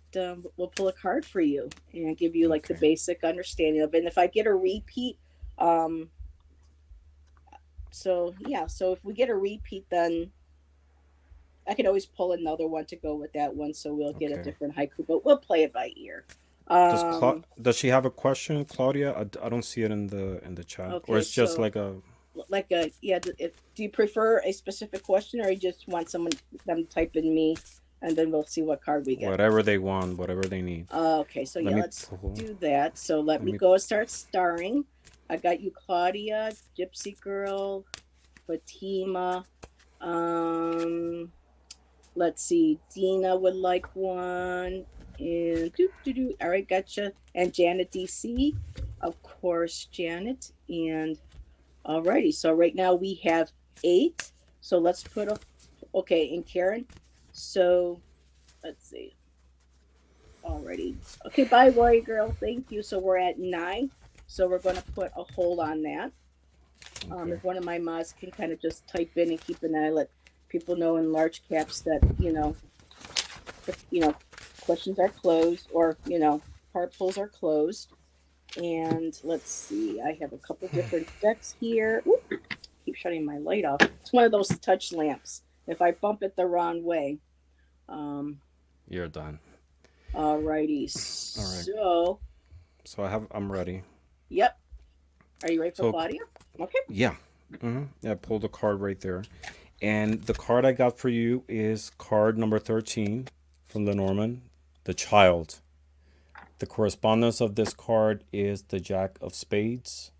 We'll pull a card for you and give you like the Okay. basic understanding of it. And if I get a repeat, um, so yeah, so if we get a repeat, then I can always pull another one to go with that one. So we'll get a Okay. different haiku, but we'll play it by ear. Um, Does she have a question, Claudia? I don't see it in the chat, or okay, it's just so like a like a yeah, do you prefer a specific question, or you just want someone them type in me, and then we'll see what card we get? whatever they want, whatever they need. Okay, so Let yeah, me let's pull. do that. So let Let me me. go and start starring. I got you, Claudia, Gypsy Girl, Fatima. um let's see, Dina would like one, and all right, gotcha. And Janet DC, of course, Janet. And alrighty, so right now we have eight. So let's put a okay, and Karen. So let's see. Alrighty. Okay, bye, Warrior Girl. Thank you. So we're at nine. So we're going to put a hold on that. Okay. If one of my mods can kind of just type in and keep an eye, let people know in large caps that if questions are closed, or card pulls are closed. And let's see, I have a couple different decks here. Oop, keep shutting my light off. It's one of those touch lamps. If I bump it the wrong way. Um, You're done. Alrighty. All right. So, So I'm ready. yep. Are you ready for So Claudia? Okay. yeah. Yeah, pull the card right there. And the card I got for you is card number 13 from Lenormand, the child. The correspondence of this card is the Jack of Spades.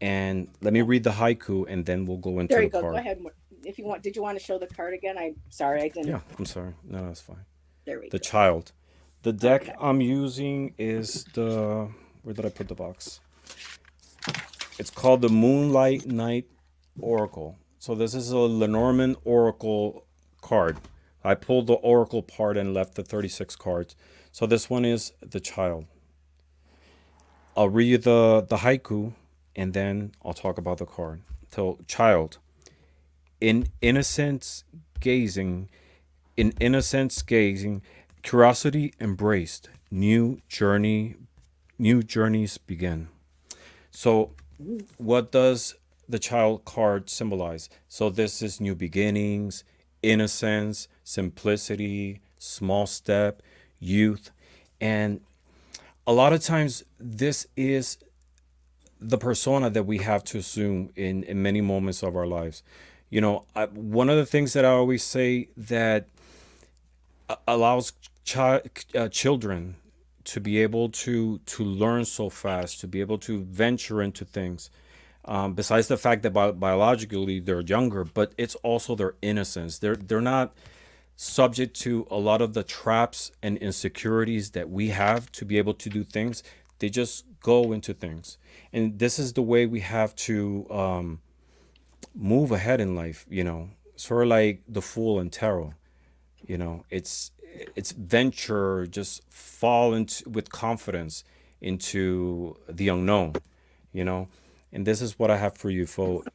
And let me Oh, read the haiku and then we'll go into there you the go. Go card. ahead. If you want, did you want to show the card again? I'm sorry, I didn't. Yeah, I'm sorry. No, that's fine. There we The go. child. The deck Okay. I'm using is the. Where did I put the box? It's called the Moonlight Night Oracle. So this is a Lenormand Oracle card. I pulled the Oracle part and left the 36 cards. So this one is the child. I'll read the haiku and then I'll talk about the card. So child, in innocence gazing, in innocence gazing, curiosity embraced, new journeys begin. So Ooh. what does the child card symbolize? So this is new beginnings, innocence, simplicity, small step, youth. And a lot of times this is the persona that we have to assume in many moments of our lives. One of the things that I always say that allows children to be able to learn so fast, to be able to venture into things. Besides the fact that biologically they're younger, but it's also their innocence. They're not subject to a lot of the traps and insecurities that we have to be able to do things. They just go into things, and this is the way we have to move ahead in life. Sort of like the fool and tarot. It's venture, just fall into with confidence into the unknown. you know and this is what I have for you, folks.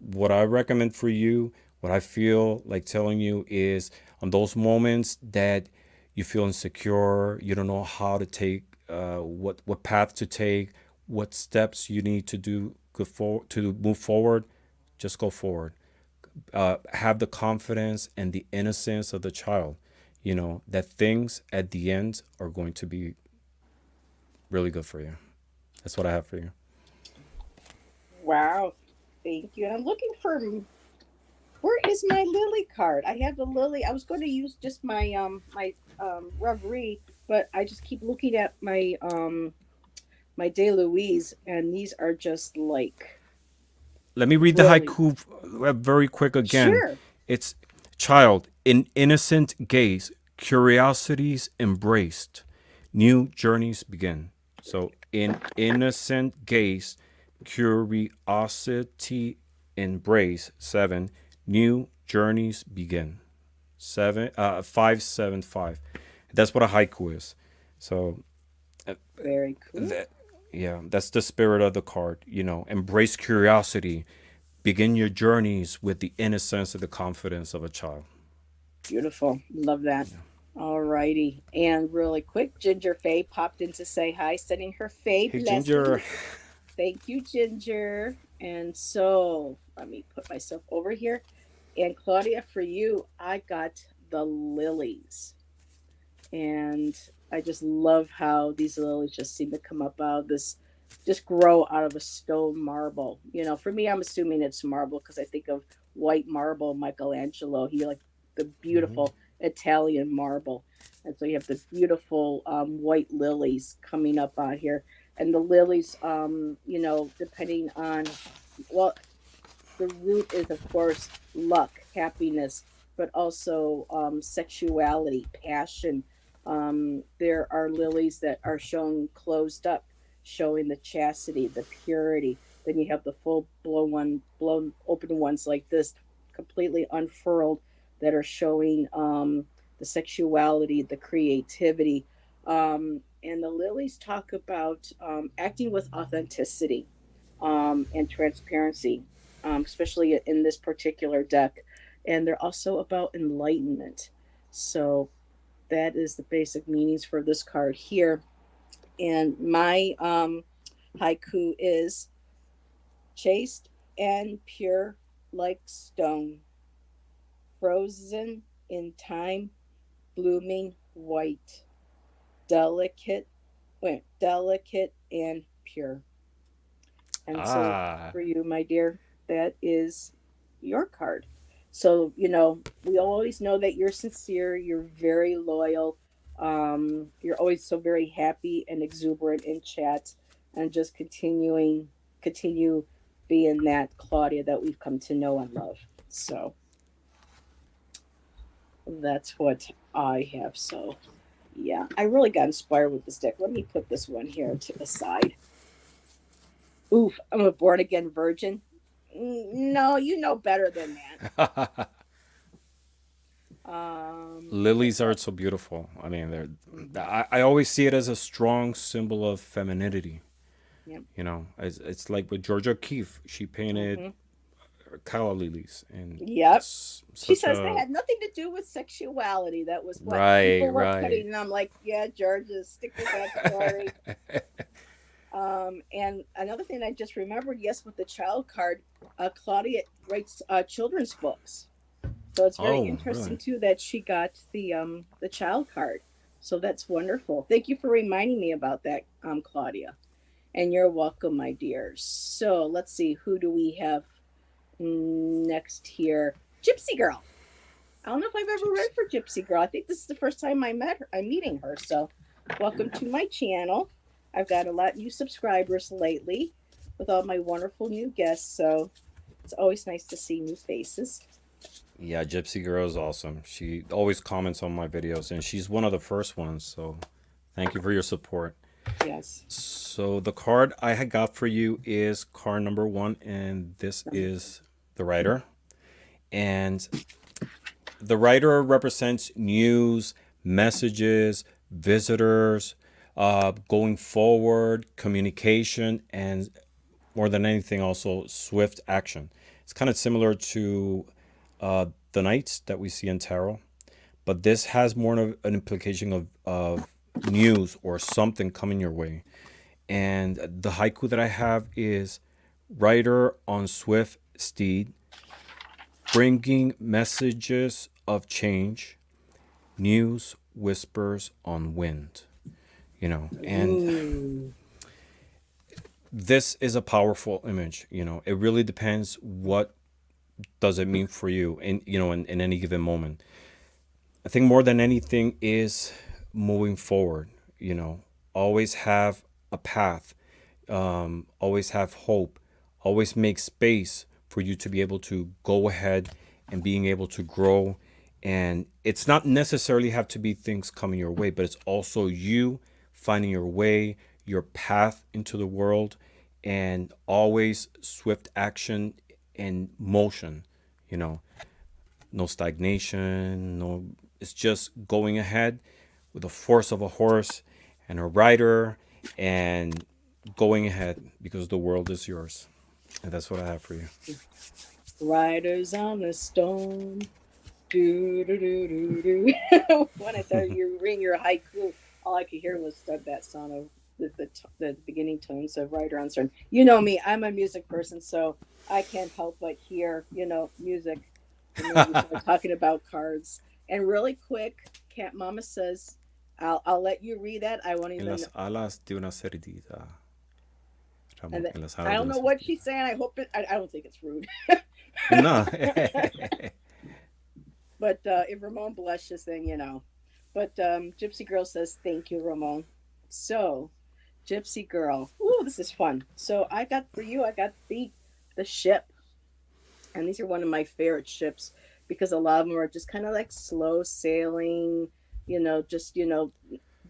What I recommend for you, what I feel like telling you is, on those moments that you feel insecure, you don't know how to take, what path to take, what steps you need to do to move forward, just go forward. Have the confidence and the innocence of the child, that things at the end are going to be really good for you. That's what I have for you. Wow. Thank you. And I'm looking for, where is my lily card? I have the lily. I was going to use just my reverie, but I just keep looking at my Day Louise, and these are just like Let me read the really haiku very quick again. sure. It's, child, in innocent gaze, curiosities embraced, new journeys begin. So, in innocent gaze, curiosity embrace, 7, new journeys begin. 575. That's what a haiku is. So, Very cool. that, yeah, that's the spirit of the card. Embrace curiosity. Begin your journeys with the innocence and the confidence of a child. Beautiful. Love that. All righty. And really quick, Ginger Faye popped in to say hi, sending her Faye Hey, Ginger. blessings. Thank you, Ginger. And so let me put myself over here. And Claudia, for you, I got the lilies. And I just love how these lilies just seem to come up out of this, just grow out of a stone marble. For me, I'm assuming it's marble because I think of white marble, Michelangelo. He like the Hmm. beautiful Italian marble. And so you have the beautiful white lilies coming up out here. And the lilies, depending on, well, the root is, of course, luck, happiness, but also sexuality, passion. There are lilies that are shown closed up, showing the chastity, the purity. Then you have the full blown open ones like this, completely unfurled, that are showing the sexuality, the creativity. And the lilies talk about acting with authenticity and transparency, especially in this particular deck. And they're also about enlightenment. So that is the basic meanings for this card here. And my haiku is chaste and pure like stone, frozen in time, blooming white, delicate, delicate and pure. And so Ah, for you, my dear, that is your card. So, we always know that you're sincere, you're very loyal, you're always so very happy and exuberant in chat, and just continue being that Claudia that we've come to know and love. So that's what I have. So yeah, I really got inspired with this deck. Let me put this one here to the side. Oof, I'm a born again virgin. No, you know better than that. What lilies are else? so beautiful. I mean, Mm-hmm. I always see it as a strong symbol of femininity. Yep. It's like with Georgia O'Keeffe. She painted Mm-hmm. calla lilies, and Yep. it's She such says they a had nothing to do with sexuality. That was what right, people were right. putting. And I'm like, yeah, Georgia, stick with that story. And another thing I just remembered, yes, with the child card, Claudia writes children's books. So it's very Oh, interesting really? too that she got the child card. So that's wonderful. Thank you for reminding me about that, Claudia. And you're welcome, my dear. So let's see, who do we have next here? Gypsy Girl. I don't know if I've ever read Gypsy. for Gypsy Girl. I think this is the first time I met her. I'm meeting her. So Welcome to my channel. I've got a lot new subscribers lately with all my wonderful new guests, so it's always nice to see new faces. Yeah, Gypsy Girl is awesome. She always comments on my videos, and she's one of the first ones. So thank you for your support. Yes. So the card I had got for you is card number one, and this is the writer. And the writer represents news, messages, visitors, going forward, communication, and more than anything, also swift action. It's kind of similar to the knights that we see in tarot, but this has more of an implication of news or something coming your way. And the haiku that I have is rider on swift steed, bringing messages of change, news whispers on wind. And Ooh. this is a powerful image. It really depends what does it mean for you in any given moment. I think more than anything is moving forward. Always have a path, always have hope, always make space for you to be able to go ahead and being able to grow. And it's not necessarily have to be things coming your way, but it's also you finding your way, your path into the world, and always swift action and motion. You know, no stagnation, no, it's just going ahead with the force of a horse and a rider and going ahead because the world is yours. And that's what I have for you. Riders on the stone. Do do do do do. When I started you reading your haiku, all I could hear was that song of the beginning tones of Rider on Stone. You know me, I'm a music person, so I can't help but hear music the minute you start talking about cards. And really quick, Cat Mama says, I'll let you read that. I won't En even. las alas de una cerdita, And Ramón, en las alas I de don't una know what cerdita. she's saying. I hope it. I don't think it's rude. No. But if Ramon blushes, then you know. But Gypsy Girl says, "Thank you, Ramon." So, Gypsy Girl, ooh, this is fun. So I got for you. I got the ship, and these are one of my favorite ships because a lot of them are just kind of like slow sailing. Just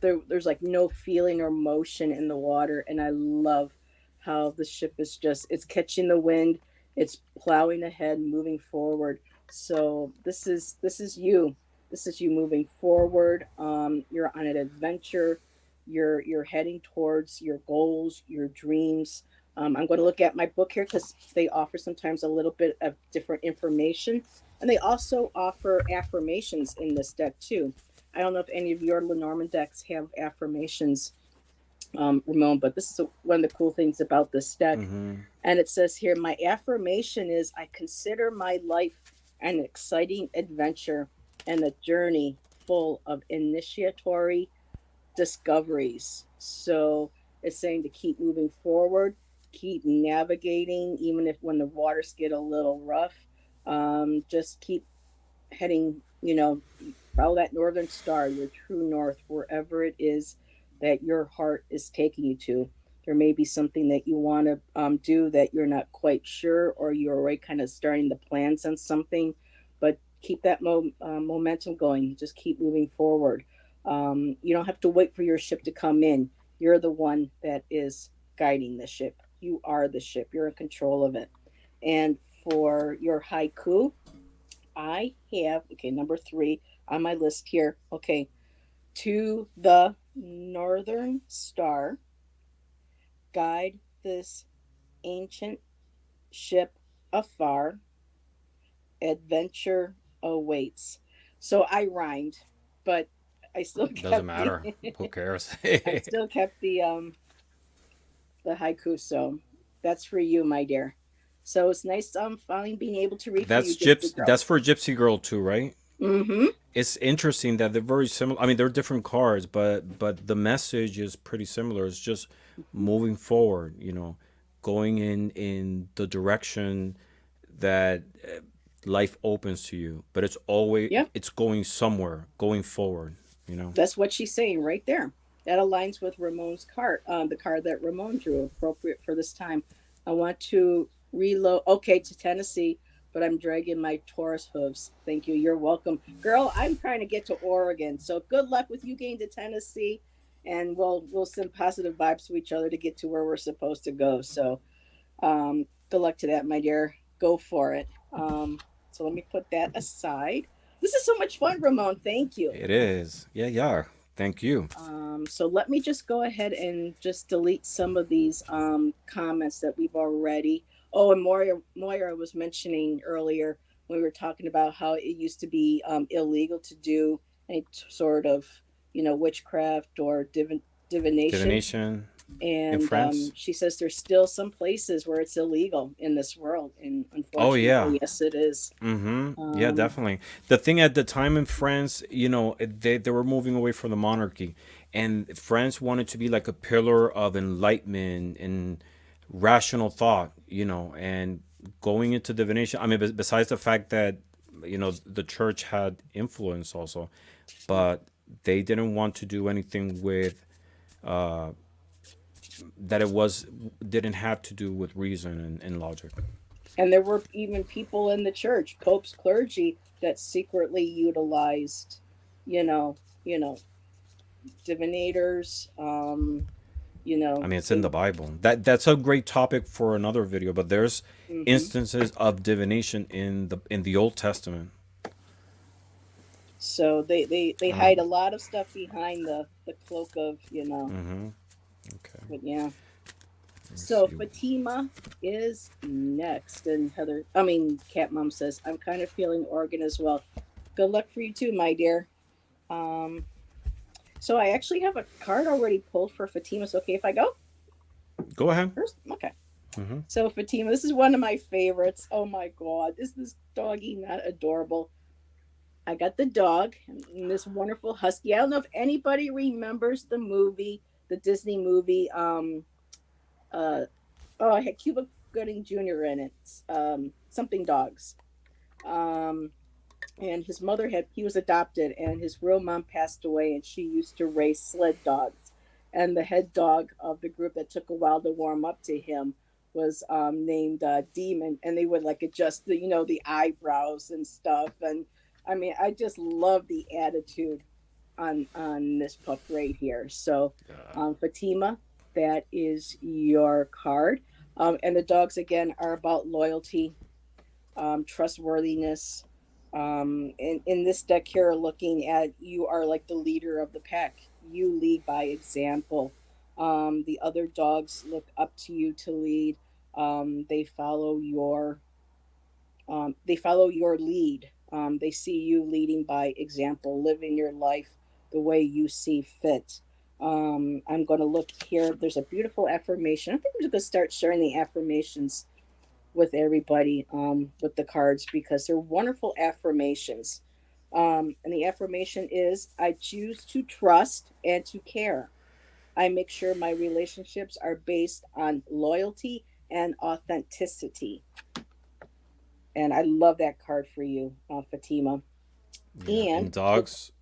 there's like no feeling or motion in the water, and I love how the ship is just it's catching the wind, it's plowing ahead, moving forward. So this is you. This is you moving forward. You're on an adventure. You're heading towards your goals, your dreams. I'm going to look at my book here because they offer sometimes a little bit of different information, and they also offer affirmations in this deck too. I don't know if any of your Lenormand decks have affirmations, Ramon, but this is one of the cool things about this deck. Mm-hmm. And it says here, my affirmation is I consider my life an exciting adventure and a journey full of initiatory discoveries. So it's saying to keep moving forward, keep navigating, even if when the waters get a little rough, just keep heading, follow that northern star, your true north, wherever it is that your heart is taking you to. There may be something that you want to do that you're not quite sure, or you're already kind of starting the plans on something, but keep that momentum going. Just keep moving forward. You don't have to wait for your ship to come in. You're the one that is guiding the ship. You are the ship. You're in control of it. And for your haiku, I have, okay, number three on my list here. Okay, to the northern star, guide this ancient ship afar, adventure awaits. So I rhymed, but I still Doesn't kept the matter. Who cares? I still kept the haiku. So that's for you, my dear. So it's nice finally being able to read for you, Gypsy Girl. That's for Gypsy Girl too, right? Mm-hmm. It's interesting that they're very similar. I mean, they're different cards, but the message is pretty similar. It's just moving forward, going in the direction that life opens to you. But Yep. it's going somewhere, going forward. That's what she's saying right there. That aligns with Ramon's card, the card that Ramon drew, appropriate for this time. I want to reload. Okay, to Tennessee, but I'm dragging my Taurus hooves. Thank you. You're welcome, girl. I'm trying to get to Oregon, so good luck with you getting to Tennessee, and we'll send positive vibes to each other to get to where we're supposed to go. So, good luck to that, my dear. Go for it. So let me put that aside. This is so much fun, Ramon. Thank you. It is. Yeah, yeah. Thank you. So let me just go ahead and just delete some of these comments that we've already. Oh, and Moira was mentioning earlier when we were talking about how it used to be illegal to do any sort of, witchcraft or divination. Divination in And France. she says there's still some places where it's illegal in this world, and Oh yeah. unfortunately, yes, it is. Mm-hmm. Yeah, Um, definitely. The thing at the time in France, they were moving away from the monarchy, and France wanted to be like a pillar of enlightenment and rational thought, and going into divination. I mean, besides the fact that the church had influence also, but they didn't want to do anything with that. It was didn't have to do with reason and logic. And there were even people in the church, popes, clergy, that secretly utilized, you know, you know, divinators. I mean, it's in They. the Bible. That's a great topic for another video. But there's Hmm. instances of divination in the Old Testament. So they hide a Um, lot of stuff behind the cloak of. hmm Okay. But yeah. Let me So see. Fatima is next, and Cat Mom says, "I'm kind of feeling Oregon as well. Good luck for you too, my dear." Um, so I actually have a card already pulled for Fatima. So okay if I go Go ahead. first? Okay. Hmm So Fatima, this is one of my favorites. Oh my god, is this doggy not adorable? I got the dog and this wonderful husky. I don't know if anybody remembers the movie, the Disney movie. Uh, oh, I had Cuba Gooding Jr. in it. Something dogs. Um, and his mother had he was adopted, and his real mom passed away, and she used to raise sled dogs. And the head dog of the group that took a while to warm up to him was named Demon, and they would like adjust the eyebrows and stuff. And I mean, I just love the attitude on this pup right here. So, Fatima, that is your card. And the dogs again are about loyalty, trustworthiness. In this deck here, looking at you are like the leader of the pack. You lead by example. The other dogs look up to you to lead. They follow your lead. They see you leading by example, living your life the way you see fit. I'm going to look here. There's a beautiful affirmation. I think I'm just going to start sharing the affirmations with everybody with the cards because they're wonderful affirmations. And the affirmation is I choose to trust and to care. I make sure my relationships are based on loyalty and authenticity. And I love that card for you, Fatima. Yeah, And and dogs.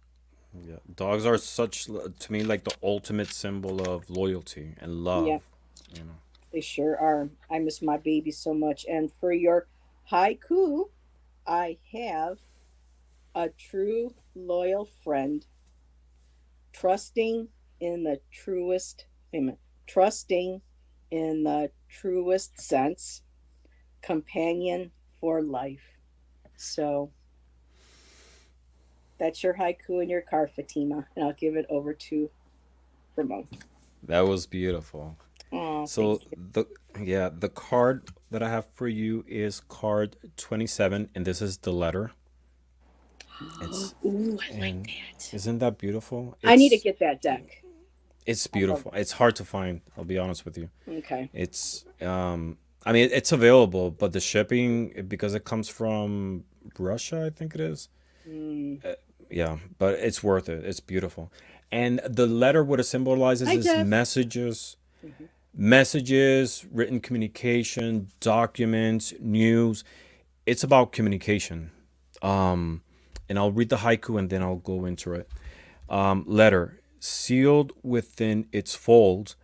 Yeah, dogs are such to me like the ultimate symbol of loyalty and love. yeah, You know. they sure are. I miss my baby so much. And for your haiku, I have a true loyal friend trusting in the truest amen, trusting in the truest sense, companion for life. So that's your haiku and your card, Fatima, and I'll give it over to Ramon. That was beautiful. Oh, thank So you. the card that I have for you is card 27, and this is the letter. It's Ooh, I like and that. isn't that beautiful? I need to get that deck. It's I love beautiful. It's hard to find. I'll be honest with you. it. Okay. It's I mean it's available, but the shipping because it comes from Russia, I think it is. Mm. Yeah, but it's worth it. It's beautiful. And the letter what it symbolizes Hi, is Jeff. Mm-hmm. messages, written communication, documents, news. It's about communication. And I'll read the haiku and then I'll go into it. Letter. sealed within its folds,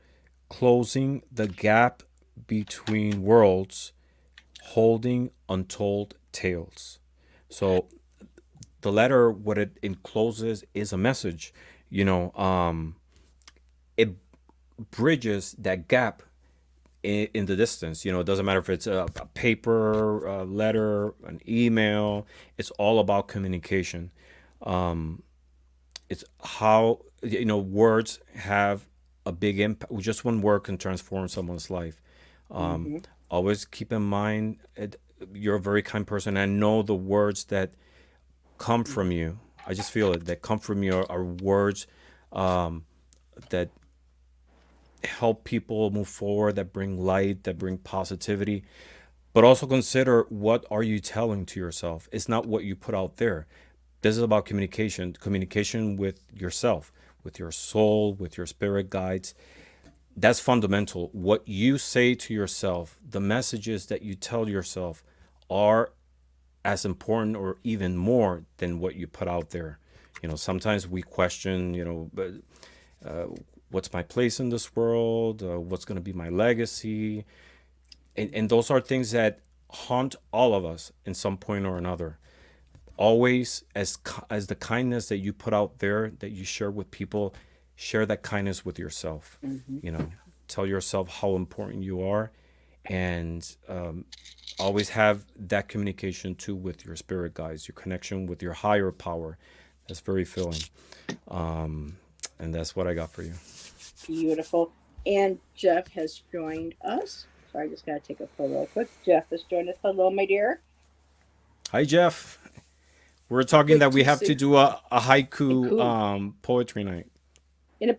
closing the gap between worlds, holding untold tales. So the letter, what it encloses is a message. You know, it bridges that gap in the distance. You know, it doesn't matter if it's a paper, a letter, an email. It's all about communication. It's how, words have a big impact. Just one word can transform someone's life. Um, Mm-hmm. Always keep in mind, you're a very kind person. I know the words that come from you. I just feel it. That come from you are words that help people move forward, that bring light, that bring positivity. But also consider, what are you telling to yourself? It's not what you put out there. This is about communication with yourself, with your soul, with your spirit guides. That's fundamental. What you say to yourself, the messages that you tell yourself, are as important or even more than what you put out there. Sometimes we question, but what's my place in this world? What's going to be my legacy? And those are things that haunt all of us in some point or another. Always, as the kindness that you put out there, that you share with people, share that kindness with yourself. Mm-hmm. You know, tell yourself how important you are, and always have that communication too with your spirit guides, your connection with your higher power. That's very filling. And that's what I got for you. Beautiful. And Jeff has joined us. Sorry, I just got to take a photo real quick. Jeff has joined us. Hello, my dear. Hi, Jeff. We're talking Good that we to have to see. do a haiku Cool. poetry night.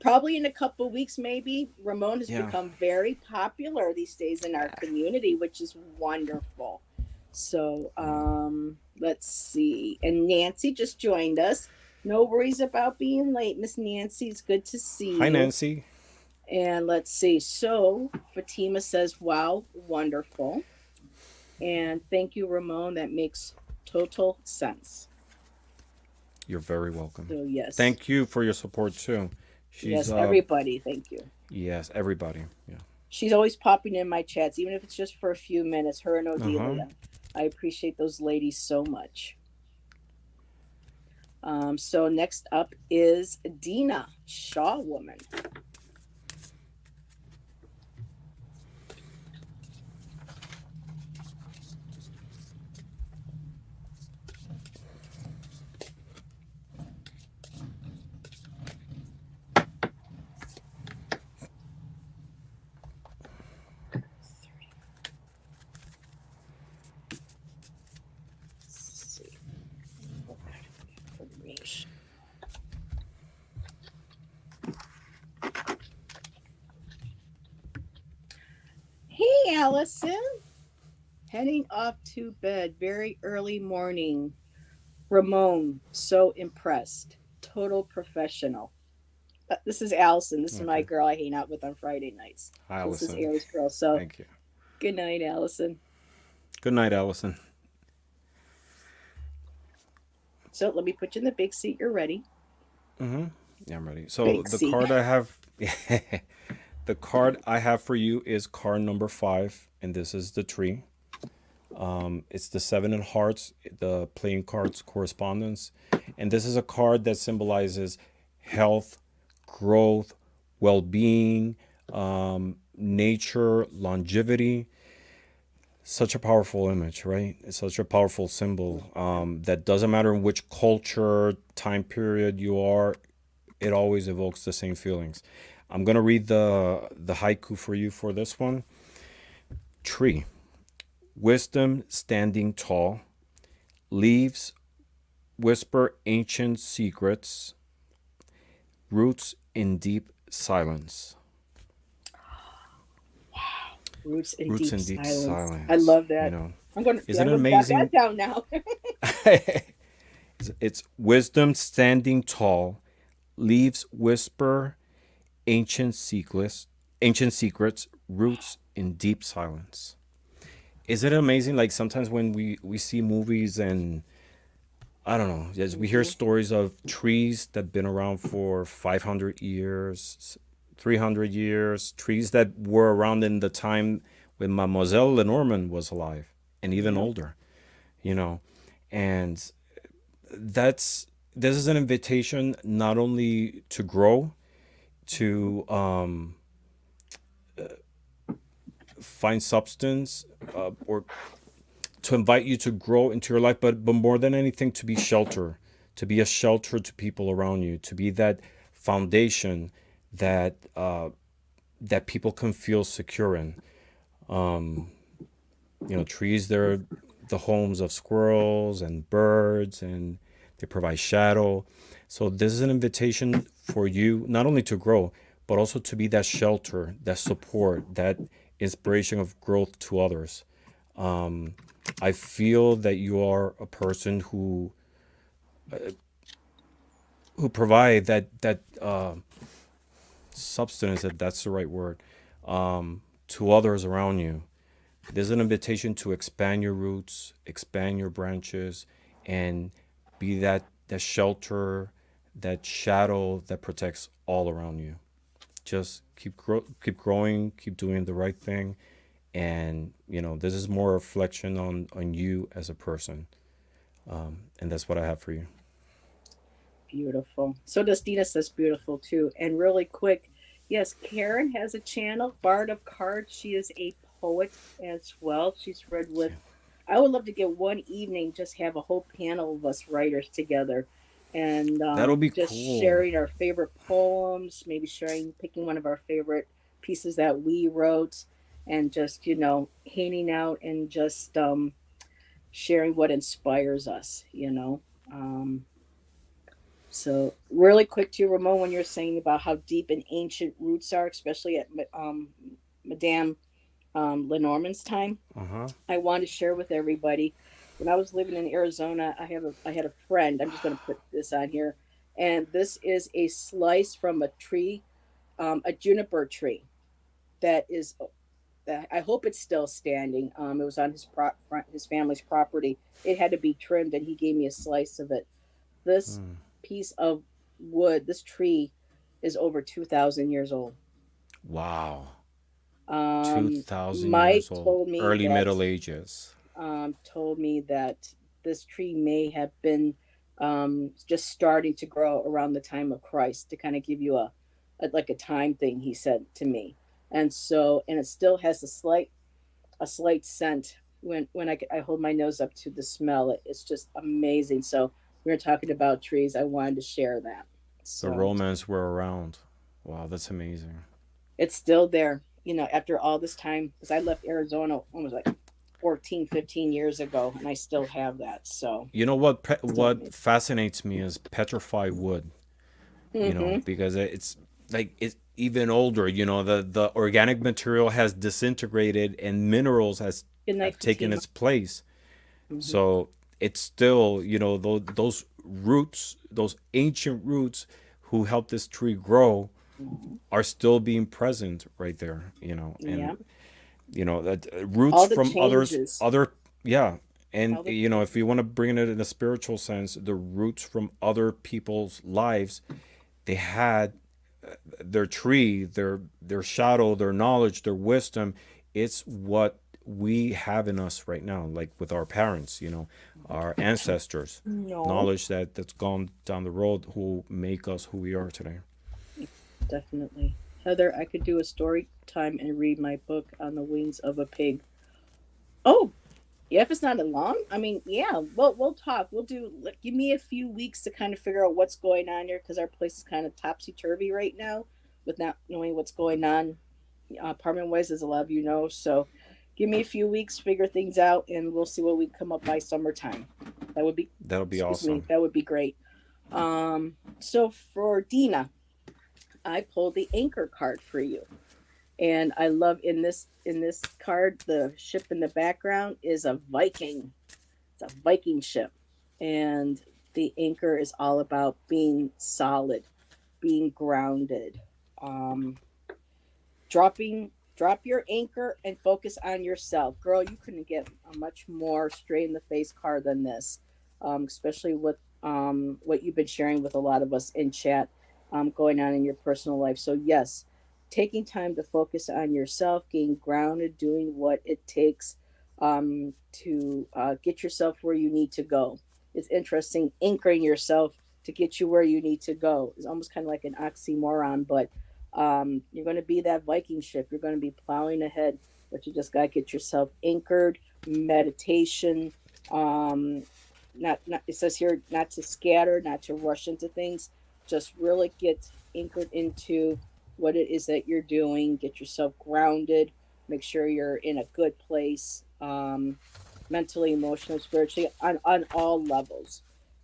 Probably in a couple weeks, maybe. Ramon has Yeah. become very popular these days in our community, which is wonderful. So, let's see. And Nancy just joined us. No worries about being late, Miss Nancy. It's good to see Hi, you. Nancy. And let's see. So, Fatima says, wow, wonderful. And thank you, Ramon. That makes total sense. You're very welcome. So, yes. Thank you for your support too. She's Yes, everybody. Thank you. yes, everybody. Yeah. She's always popping in my chats, even if it's just for a few minutes. Her and Uh-huh. Odelia. I appreciate those ladies so much. So next up is Dina, Shaw Woman. Let's see. Information. Hey, Allison. Heading off to bed very early morning. Ramon, so impressed. Total professional. This is Allison. This is my Okay. girl I hang out with on Friday nights. Hi, This is Allison. Aries girl. So Thank you. good night, Allison. Good night, Allison. So let me put you in the big seat. You're ready. Mm-hmm. Yeah, I'm ready. So Big the seat. card I have, the card I have for you is card number 5, and this is the tree. It's the 7 of hearts, the playing cards correspondence, and this is a card that symbolizes health, growth, well-being, nature, longevity. Such a powerful image, right? It's such a powerful symbol, that doesn't matter in which culture, time period you are, it always evokes the same feelings. I'm gonna read the haiku for you for this one. Tree, wisdom standing tall, leaves whisper ancient secrets, roots in deep silence. Roots in Roots deep in deep silence. I silence. love that. Isn't I'm it gonna jot that amazing? down now. It's wisdom standing tall, leaves whisper ancient secrets, roots in deep silence. Is it amazing? Like sometimes when we see movies and I don't know. Yes, we hear Hmm. stories of trees that been around for 500 years, 300 years, trees that were around in the time when Mademoiselle Lenormand was alive and even Yep. older, you know. And that's this is an invitation not only to grow, Hmm. to find substance, or to invite you to grow into your life, but more than anything, to be shelter, to be a shelter to people around you, to be that foundation that that people can feel secure in. Trees, they're the homes of squirrels and birds, and they provide shadow. So this is an invitation for you not only to grow, but also to be that shelter, that support, that inspiration of growth to others. I feel that you are a person who provide that substance, if that's the right word, to others around you. There's an invitation to expand your roots, expand your branches, and be that shelter, that shadow that protects all around you. Just keep growing, keep doing the right thing, and this is more a reflection on you as a person, and that's what I have for you. Beautiful. So does Dina says beautiful too. And really quick, yes, Karen has a channel, Bard of Cards. She is a poet as well. She's read with. I would love to get one evening, just have a whole panel of us writers together, and That'll be just cool. sharing our favorite poems. Maybe sharing, picking one of our favorite pieces that we wrote, and just hanging out and just sharing what inspires us. So, really quick to Ramon, when you're saying about how deep and ancient roots are, especially at Madame Lenormand's time, Uh huh. I want to share with everybody. When I was living in Arizona, I had a friend. I'm just going to put this on here, and this is a slice from a tree, a juniper tree that is. I hope it's still standing. It was on his family's property. It had to be trimmed, and he gave me a slice of it. This piece of wood, this tree, is over 2,000 years old. Wow. Um, 2,000 years Mike old. Early Middle Ages. told me that this tree may have been just starting to grow around the time of Christ, to kind of give you a like a time thing. He said to me, and it still has a slight scent when I hold my nose up to the smell. It's just amazing. So we were talking about trees. I wanted to share that. The So Romans were around. Wow, that's amazing. it's still there, after all this time, because I left Arizona almost like 14, 15 years ago, and I still have that. So You know what? still What amazing. fascinates me is petrified wood. Mm-hmm. Because it's like it's even older. The organic material has disintegrated and minerals has Good night, have taken Fatima. its place. Mm-hmm. So it's still, those roots, those ancient roots who helped this tree grow Mm-hmm. are still being present right there. And Yeah. that roots All the from changes. other yeah. And All the if you want to bring it in a spiritual sense, the roots from other people's lives, they had their tree, their shadow, their knowledge, their wisdom. It's what we have in us right now, like with our parents, our ancestors, no, knowledge that's gone down the road who make us who we are today. definitely. Heather, I could do a story time and read my book on the wings of a pig. Oh, yeah, if it's not a long, I mean, yeah, we'll talk. Give me a few weeks to kind of figure out what's going on here, because our place is kind of topsy turvy right now with not knowing what's going on apartment wise, as a lot of you know. So give me a few weeks, figure things out, and we'll see what we come up by summertime. That would be, That'll be excuse me, awesome. that would be great. So for Dina, I pulled the anchor card for you. And I love in this card, the ship in the background is a Viking. It's a Viking ship. And the anchor is all about being solid, being grounded. Um, drop your anchor and focus on yourself. Girl, you couldn't get a much more straight in the face card than this. especially with what you've been sharing with a lot of us in chat, going on in your personal life. So, yes, taking time to focus on yourself, getting grounded, doing what it takes to get yourself where you need to go. It's interesting, anchoring yourself to get you where you need to go. It's almost kind of like an oxymoron, but you're going to be that Viking ship. You're going to be plowing ahead, but you just got to get yourself anchored, meditation. Not it says here not to scatter, not to rush into things. Just really get anchored into what it is that you're doing. Get yourself grounded. Make sure you're in a good place, mentally, emotionally, spiritually, on all levels.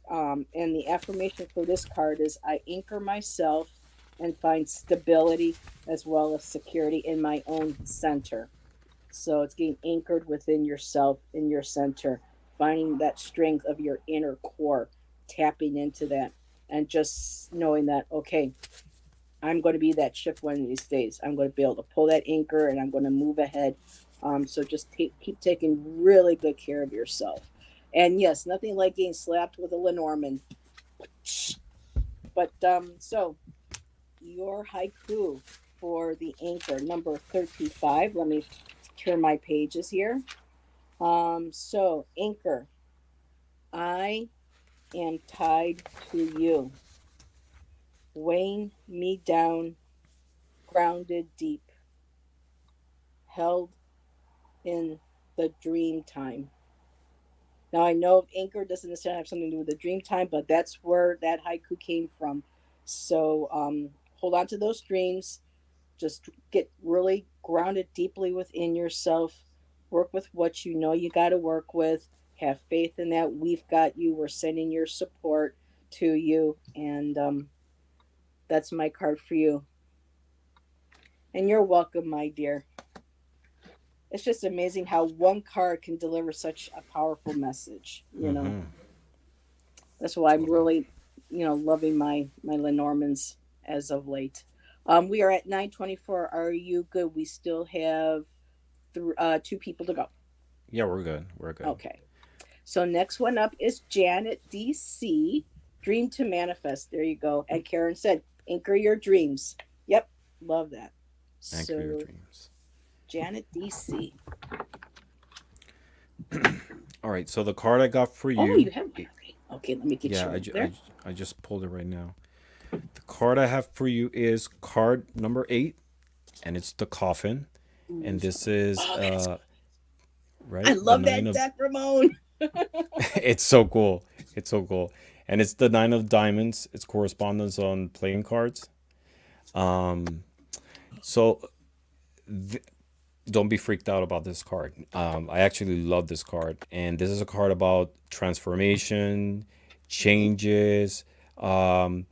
And the affirmation for this card is I anchor myself and find stability as well as security in my own center. So it's getting anchored within yourself, in your center, finding that strength of your inner core, tapping into that, and just knowing that, okay, I'm going to be that ship one of these days. I'm going to be able to pull that anchor and I'm going to move ahead. So just keep taking really good care of yourself. And yes, nothing like getting slapped with a Lenormand. But so your haiku for the anchor, number 35. Let me turn my pages here. So anchor, I am tied to you, weighing me down, grounded deep, held in the dream time. Now I know anchor doesn't necessarily have something to do with the dream time, but that's where that haiku came from. So hold on to those dreams. Just get really grounded deeply within yourself. Work with what you know you got to work with. Have faith in that. We've got you. We're sending your support to you. And that's my card for you. And you're welcome, my dear. It's just amazing how one card can deliver such a powerful message. Mm-hmm. That's why I'm Totally. really, loving my Lenormands as of late. We are at 9:24. Are you good? We still have two people to go. Yeah, we're good. We're good. Okay. So next one up is Janet DC. Dream to manifest. There you go. And Karen said, anchor your dreams. Yep. Love that. Anchor your So dreams. Janet DC. All right. So the card I got for Oh, you, you have one already. Okay, let me get yeah, you over there. I just pulled it right now. The card I have for you is card number 8, and it's the coffin. Ooh, And this is oh, that is. I right, the love nine that of. deck, Ramon. It's so cool. It's so cool. And it's the 9 of diamonds. It's correspondence on playing cards. Um, so th- don't be freaked out about this card. I actually love this card, and this is a card about transformation, changes, um,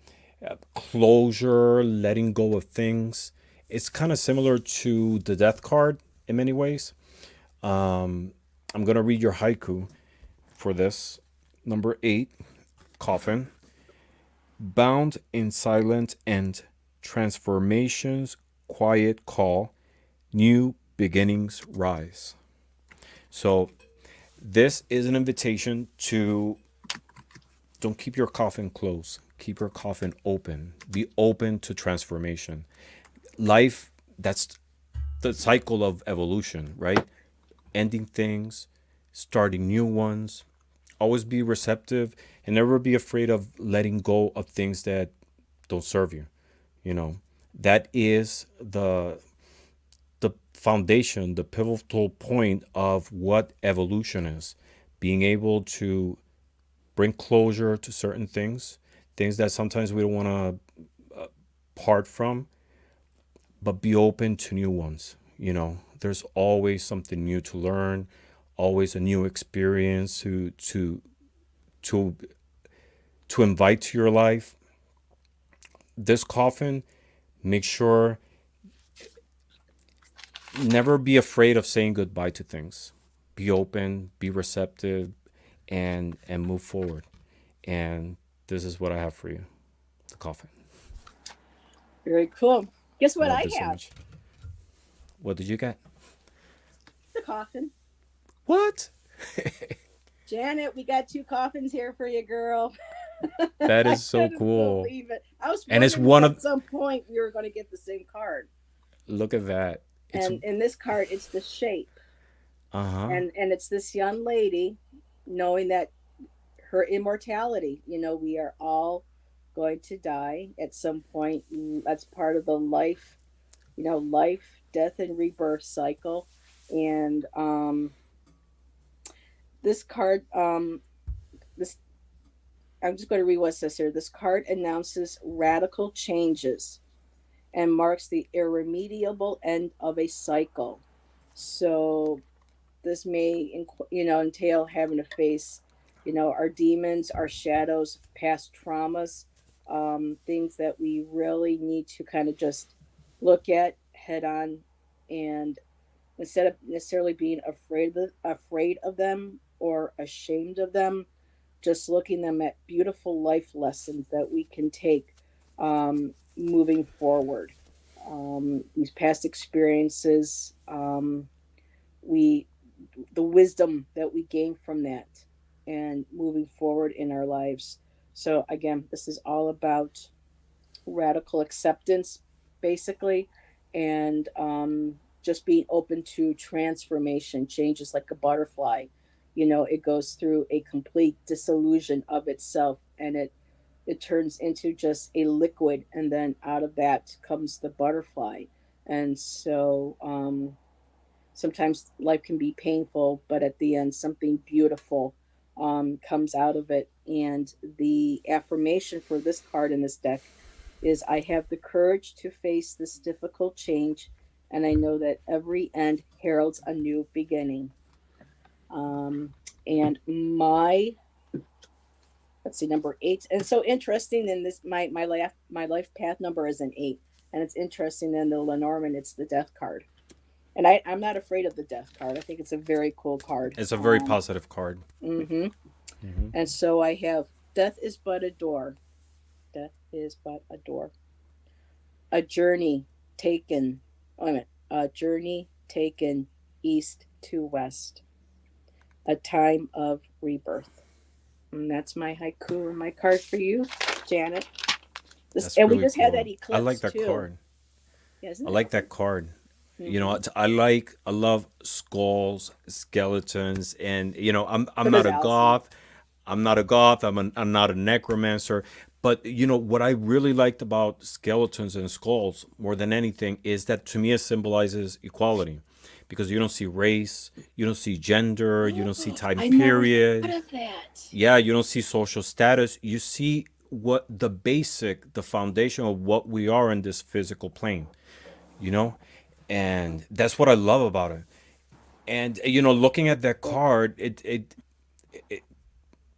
closure, letting go of things. It's kind of similar to the death card in many ways. Um, I'm gonna read your haiku for this. Number 8, coffin, bound in silent end, transformations, quiet call, new beginnings rise. So this is an invitation to don't keep your coffin closed. Keep your coffin open. Be open to transformation. Life, that's the cycle of evolution, right? Ending things, starting new ones. Always be receptive and never be afraid of letting go of things that don't serve you. You know, that is the foundation, the pivotal point of what evolution is. Being able to bring closure to certain things that sometimes we don't want to part from, but be open to new ones. There's always something new to learn, always a new experience to to invite to your life. This coffin, make sure never be afraid of saying goodbye to things. Be open, be receptive, and move forward. And this is what I have for you, the coffin. Very cool. Guess I what love I this have? image. What did you get? The coffin. What? Janet, we got two coffins here for you, girl. That I is so couldn't cool. believe it. I was And it's wondering if one at of, some point we were going to get the same card. look at that. It's, And in this card, it's the shape, uh-huh. and it's this young lady knowing that her immortality. We are all going to die at some point. That's part of the life, life, death, and rebirth cycle. And this card, this I'm just going to read what it says here. This card announces radical changes and marks the irremediable end of a cycle. So this may, entail having to face, our demons, our shadows, past traumas, things that we really need to kind of just look at head on, and instead of necessarily being afraid of them or ashamed of them, just looking them at beautiful life lessons that we can take, moving forward. These past experiences, we the wisdom that we gain from that, and moving forward in our lives. So again, this is all about radical acceptance, basically, and just being open to transformation. Change is like a butterfly. It goes through a complete dissolution of itself, and it turns into just a liquid, and then out of that comes the butterfly. And so sometimes life can be painful, but at the end, something beautiful comes out of it. And the affirmation for this card in this deck is, I have the courage to face this difficult change, and I know that every end heralds a new beginning. And my, let's see, number eight. And so interesting in this, my life path number is an eight. And it's interesting in the Lenormand, it's the death card. And I'm not afraid of the death card. I think it's a very cool card. It's a very positive card. Mm-hmm. Hmm. And so I have, death is but a door. Death is but a door. A journey taken. Oh, wait a minute. A journey taken east to west. A time of rebirth. And that's my haiku and my card for you, Janet. That's And we really just had that cool. I like eclipse that too. card. Yeah, isn't I that like cool? that card. Mm-hmm. I love skulls, skeletons, and I'm So not does a Allison. goth. I'm not a goth. I'm not a necromancer. But what I really liked about skeletons and skulls more than anything is that to me it symbolizes equality, because you don't see race, you don't see gender, you don't see time I never thought period. of that. Yeah, you don't see social status. You see what the foundation of what we are in this physical plane, you know? And that's what I love about it. And looking at that card,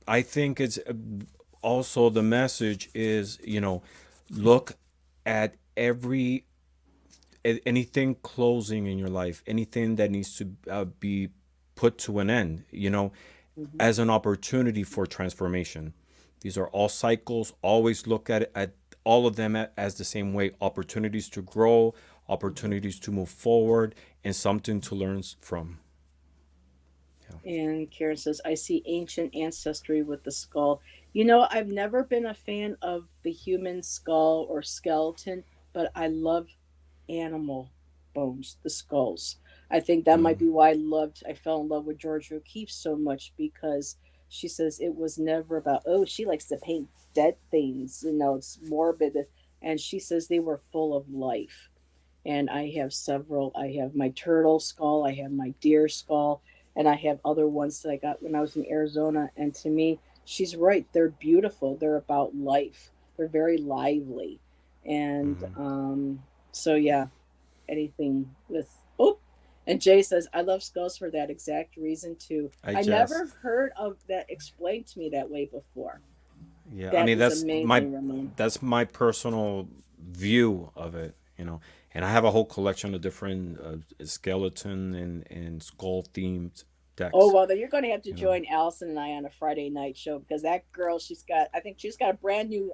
I think it's also the message is, look at anything closing in your life, anything that needs to be put to an end, Mm-hmm. as an opportunity for transformation. These are all cycles. Always look at all of them as the same way: opportunities to grow, opportunities to move forward, and something to learn from. Yeah. And Karen says, I see ancient ancestry with the skull. I've never been a fan of the human skull or skeleton, but I love animal bones, the skulls. I think that might Mm. be why I fell in love with Georgia O'Keeffe so much, because she says it was never about, oh, she likes to paint dead things, it's morbid. And she says they were full of life. And I have several. I have my turtle skull, I have my deer skull, and I have other ones that I got when I was in Arizona. And to me, she's right. They're beautiful. They're about life. They're very lively. And Hmm. so, yeah, anything with, oh, and Jay says, I love skulls for that exact reason, too. I I just, never heard of that explained to me that way before. yeah. I That mean, is amazing, Ramon. that's my personal view of it. And I have a whole collection of different skeleton and skull themed Oh decks. well, then you're going to have to You know. join Allison and I on a Friday night show, because that girl, I think she's got a brand new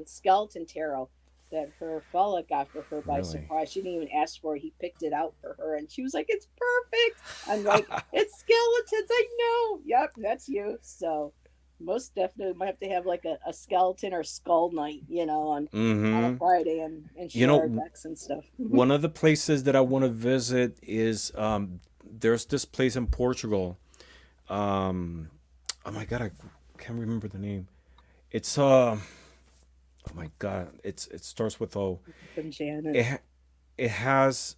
skeleton tarot. that her fella got for her by Really? surprise. She didn't even ask for it. He picked it out for her, and she was like, "It's perfect." I'm like, "It's skeletons." I know. Yep, that's you. So most definitely might have to have like a skeleton or skull night, on a Mm-hmm. Friday and You share our know, decks and stuff. one of the places that I want to visit is there's this place in Portugal. Um, oh my God, I can't remember the name. It's oh my God, it starts with O. From Janet. It it has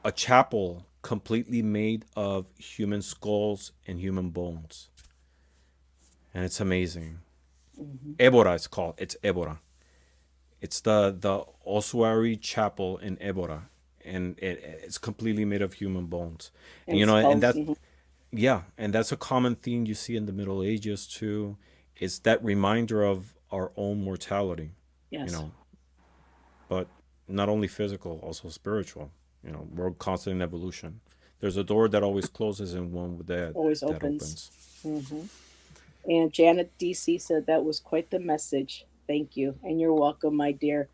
a chapel completely made of human skulls and human bones, and it's amazing. Hmm. Ebora, it's called. It's Ebora. It's the ossuary chapel in Ebora, and it's completely made of human bones. And And and skulls. that Hmm. yeah, and that's a common theme you see in the Middle Ages too. It's that reminder of our own mortality, you Yes. know, but not only physical, also spiritual. We're constantly in evolution. There's a door that always closes and one Always that opens. opens. Hmm. And Janet DC said that was quite the message. Thank you. And you're welcome, my dear.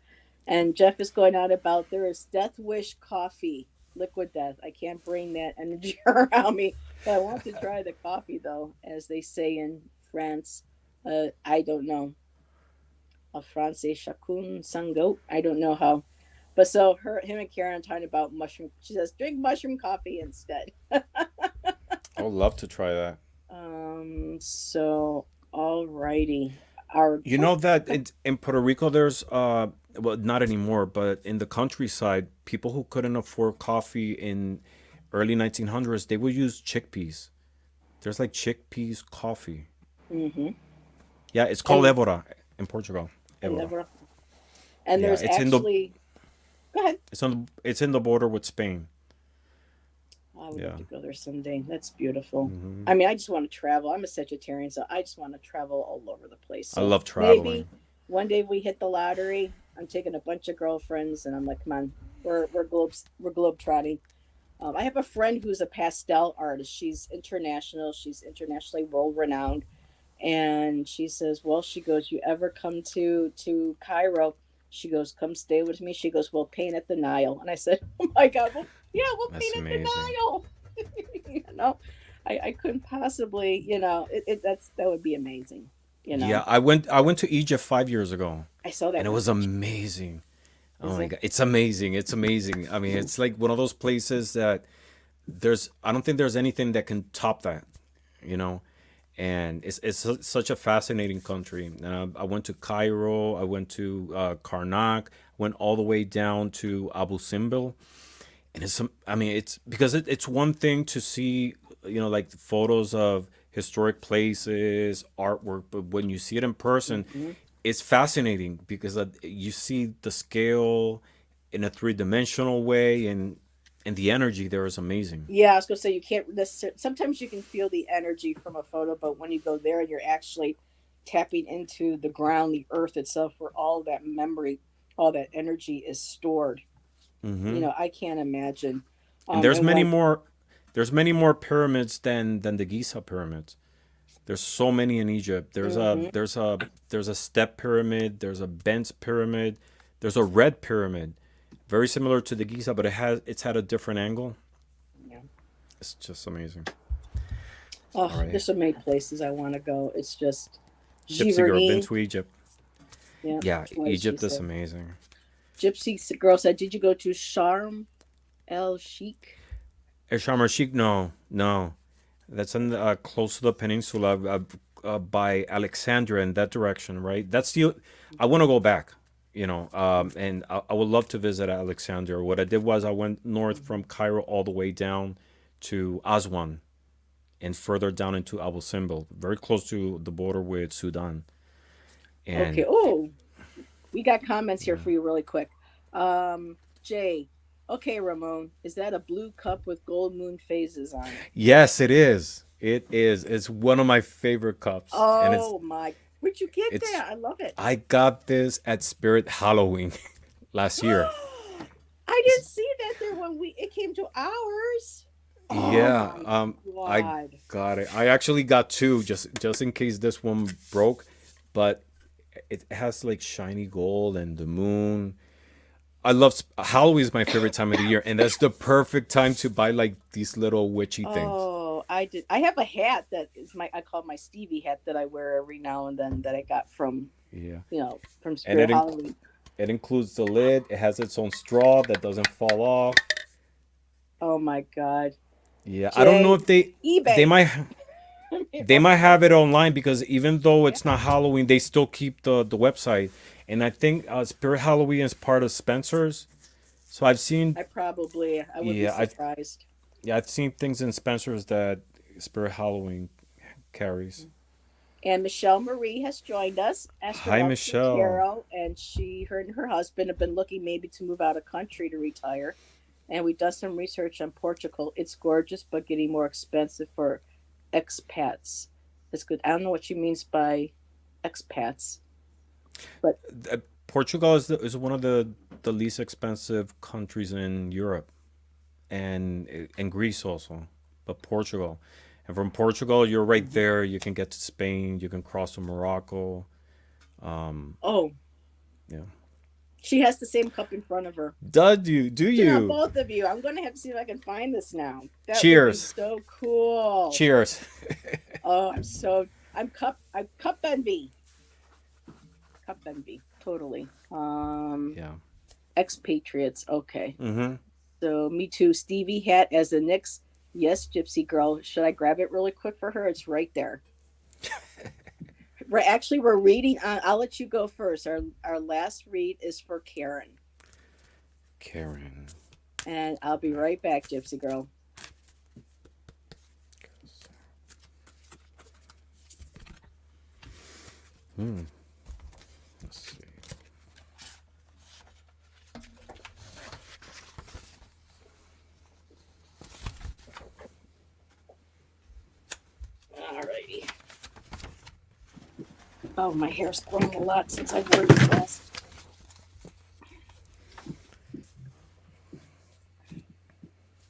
And Jeff is going on about there is Death Wish coffee, liquid death. I can't bring that energy around me, but I want to try the coffee though, as they say in France. I don't know. A Francais chacun sango. I don't know how. But so him and Karen are talking about mushroom. She says, drink mushroom coffee instead. I would love to try that. So alrighty. Our You oh, know that in Puerto Rico, there's well, not anymore, but in the countryside, people who couldn't afford coffee in early 1900s, they would use chickpeas. There's like chickpeas coffee. mm-hmm. Yeah, it's called And Évora in Portugal. and Évora. never and Yeah, there's actually go ahead. it's in the border with Spain. I would love Yeah. to go there someday. That's beautiful. Hmm. I mean, I just want to travel. I'm a Sagittarian, so I just want to travel all over the place. I So love traveling. maybe one day we hit the lottery. I'm taking a bunch of girlfriends, and I'm like, come on, we're globe trotting. I have a friend who's a pastel artist. She's international. She's internationally world renowned, and she says, "Well, she goes, you ever come to Cairo?" She goes, "Come stay with me." She goes, "We'll paint at the Nile." And I said, "Oh my God, well, yeah, we'll That's paint at the amazing. Nile." you know, I couldn't possibly, that would be amazing. You Yeah, know, I went to Egypt 5 years ago, I saw and that it was message. amazing. Oh Is my it? God, it's amazing. It's amazing. I mean, it's like one of those places that I don't think there's anything that can top that, you know. And such a fascinating country. I went to Cairo. I went to Karnak. Went all the way down to Abu Simbel. And I mean, it's because it's one thing to see, like photos of historic places, artwork, but when you see it in person, Hmm. it's fascinating because you see the scale in a three-dimensional way, and the energy there is amazing. Yeah, I was gonna say you can't necessarily. Sometimes you can feel the energy from a photo, but when you go there and you're actually tapping into the ground, the earth itself, where all that memory, all that energy is stored. Hmm. I can't imagine. And there's And many when more. There's many more pyramids than the Giza pyramids. There's so many in Egypt. hmm There's a step pyramid. There's a bent pyramid. There's a red pyramid, very similar to the Giza, but it's had a different angle. yeah. It's just amazing. Oh, All right, there's so many places I want to go. It's just Gypsy girl, been Giverny. to Egypt. Yeah, Yeah, what did she Egypt is say? amazing. Gypsy girl said, "Did you go to Sharm el Sheikh?" Sharm el Sheikh, no, no, that's in close to the peninsula, by Alexandria in that direction, right? I want to go back, and I would love to visit Alexandria. What I did was I went north from Cairo all the way down to Aswan and further down into Abu Simbel, very close to the border with Sudan. Okay. And Oh, we got comments here for you really quick. Jay. Okay, Ramon, is that a blue cup with gold moon phases on it? yes, it is. It is. It's one of my favorite cups, and Oh my! Where'd you get it's. that? I love it. I got this at Spirit Halloween last year. I didn't see that there when we it came to ours. Oh Yeah, my I god! got it. I actually got two just in case this one broke, but it has like shiny gold and the moon. I love Halloween is my favorite time of the year, and that's the perfect time to buy like these little witchy things. Oh, I did. I have a hat that is my I call my Stevie hat that I wear every now and then that I got from Yeah, from and Spirit Halloween. it includes the lid. It has its own straw that doesn't fall off. Oh my God, Yeah, I don't know Jay, if they eBay. might they might have it online because even though Yeah, it's not Halloween, they still keep the website. And I think Spirit Halloween is part of Spencer's. So I've seen I would be yeah, surprised. I've seen things in Spencer's that Spirit Halloween carries. And Michelle Marie has joined us, Hi astrological Michelle. tarot, and her and her husband have been looking maybe to move out of country to retire. And we done some research on Portugal. It's gorgeous, but getting more expensive for expats. It's good. I don't know what she means by expats, but Portugal is one of the least expensive countries in Europe, and Greece also, but Portugal. And from Portugal, you're right there. You can get to Spain. You can cross to Morocco. Um, oh, yeah. she has the same cup in front of her. Do You know, you? both of you. I'm going to have to see if I can find this now. That would be Cheers. so cool. Cheers. Oh, I'm cup envy. Cup envy. Totally. Yeah. Expatriates. Okay. Mm-hmm. So me too. Stevie hat as a Nyx. Yes, Gypsy girl. Should I grab it really quick for her? It's right there. Right. Actually, we're reading. I'll let you go first. Our last read is for Karen, Karen. and I'll be right back, Gypsy girl. Hmm. Let's see. Alrighty. Oh, my hair's grown a lot since I wore this last.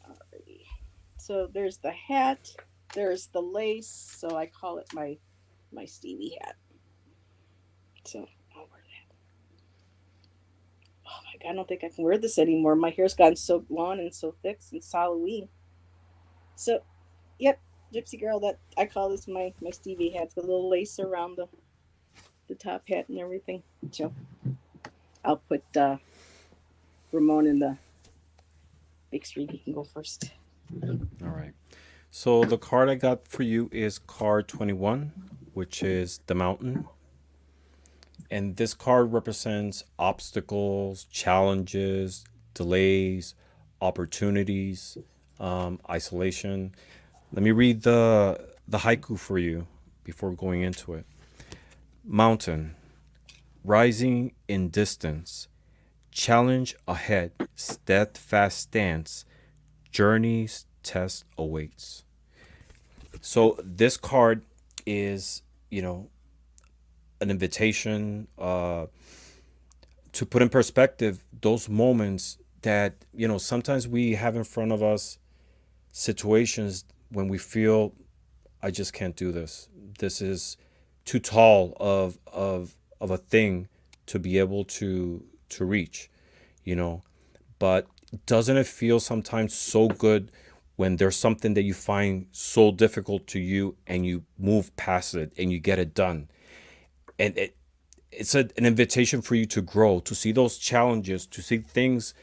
Alrighty. So there's the hat. There's the lace. So I call it my Stevie hat. So I'll wear that. Oh my God, I don't think I can wear this anymore. My hair's gotten so long and so thick since Halloween. So, yep, Gypsy girl. That I call this my Stevie hat. It's got a little lace around the top hat and everything. So I'll put Ramon in the big screen. He can go first. All right. So the card I got for you is card 21, which is the mountain. And this card represents obstacles, challenges, delays, opportunities, isolation. Let me read the haiku for you before going into it. Mountain, rising in distance, challenge ahead, steadfast stance, journey's test awaits. So this card is, an invitation to put in perspective those moments that sometimes we have in front of us, situations when we feel I just can't do this. This is too tall of a thing to be able to reach, you know. But doesn't it feel sometimes so good when there's something that you find so difficult to you and you move past it and you get it done? And it's an invitation for you to grow, to see those challenges, to see things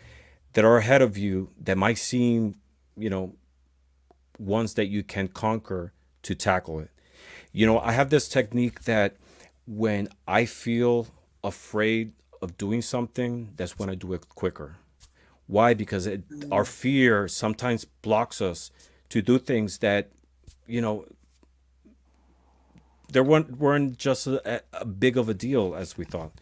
that are ahead of you that might seem, you know, ones that you can conquer, to tackle it. I have this technique that when I feel afraid of doing something, that's when I do it quicker. Why? Because our Mm. fear sometimes blocks us to do things that, you know, there weren't just a big of a deal as we thought.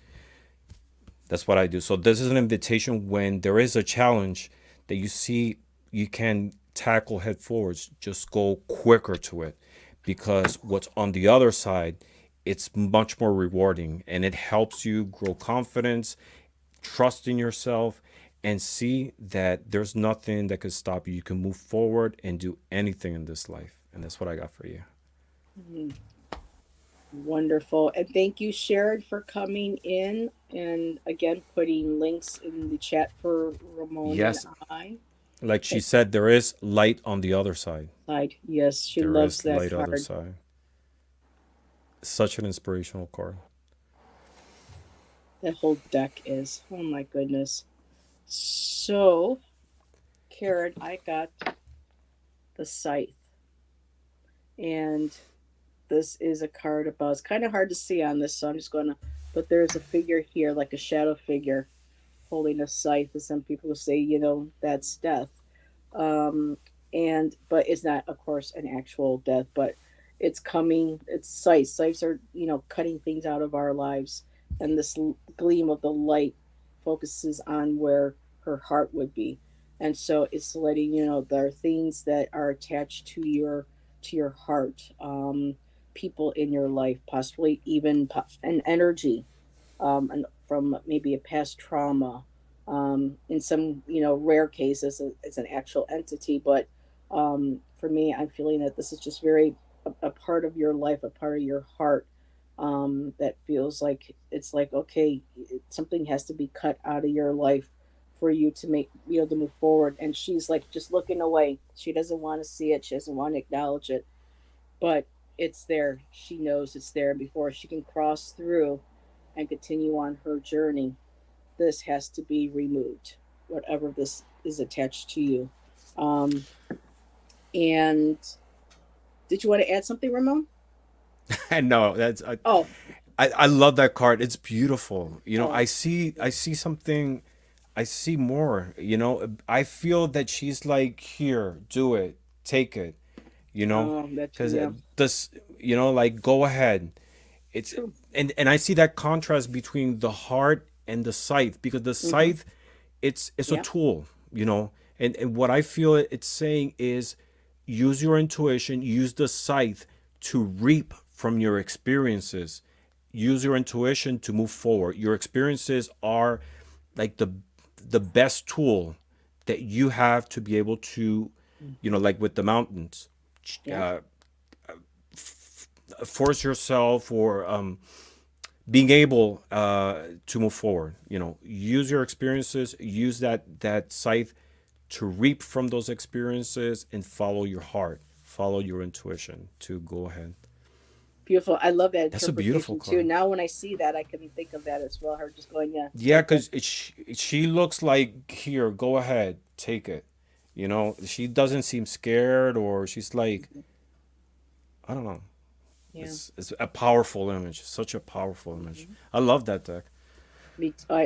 That's what I do. So this is an invitation when there is a challenge that you see you can tackle head forwards, just go quicker to it, because what's on the other side, it's much more rewarding and it helps you grow confidence, trust in yourself, and see that there's nothing that could stop you. You can move forward and do anything in this life. And that's what I got for you. Mm. Wonderful. And thank you, Sharon, for coming in and again putting links in the chat for Ramon and Yes, I. like she And said, there is light on the other side. side, yes, she There loves is that light other card. side. Such an inspirational card. That whole deck is. Oh my goodness. So, Karen, I got the scythe. And this is a card about, it's kind of hard to see on this, so I'm just going to, but there's a figure here, like a shadow figure, holding a scythe. And some people say, that's death. Um, but it's not, of course, an actual death, but it's coming. It's scythes. Scythes are, cutting things out of our lives. And this gleam of the light focuses on where her heart would be. And so it's letting you know there are things that are attached to your heart, people in your life, possibly even an energy, and from maybe a past trauma. In some, rare cases, it's an actual entity. But for me, I'm feeling that this is just very a part of your life, a part of your heart, that feels like it's like, okay, something has to be cut out of your life for you to make, to move forward. And she's like just looking away. She doesn't want to see it. She doesn't want to acknowledge it, but it's there. She knows it's there before she can cross through and continue on her journey. This has to be removed, whatever this is attached to you. Um, and did you want to add something, Ramon? And no, that's Oh, I love that card. It's beautiful. oh, I see something. I see more. I feel that she's like, here, do it, take it. that Because yeah, this, like, go ahead. It's true. and I see that contrast between the heart and the scythe, because the Mm-hmm. scythe, it's a Yeah. tool. And what I feel it's saying is, use your intuition, use the scythe to reap from your experiences, use your intuition to move forward. Your experiences are like the best tool that you have to be able to, like with the mountains, Yeah. uh, force yourself, or being able to move forward. Use your experiences, use that scythe to reap from those experiences, and follow your heart, follow your intuition to go ahead. Beautiful. I love that That's a beautiful interpretation too. card. Now, when I see that, I can think of that as well. Her just going, yeah, Yeah, take it. because she looks like, here, go ahead, take it. She doesn't seem scared, or she's like, I don't know. Yeah. It's a powerful image, such a powerful image. Mm-hmm. I love that deck.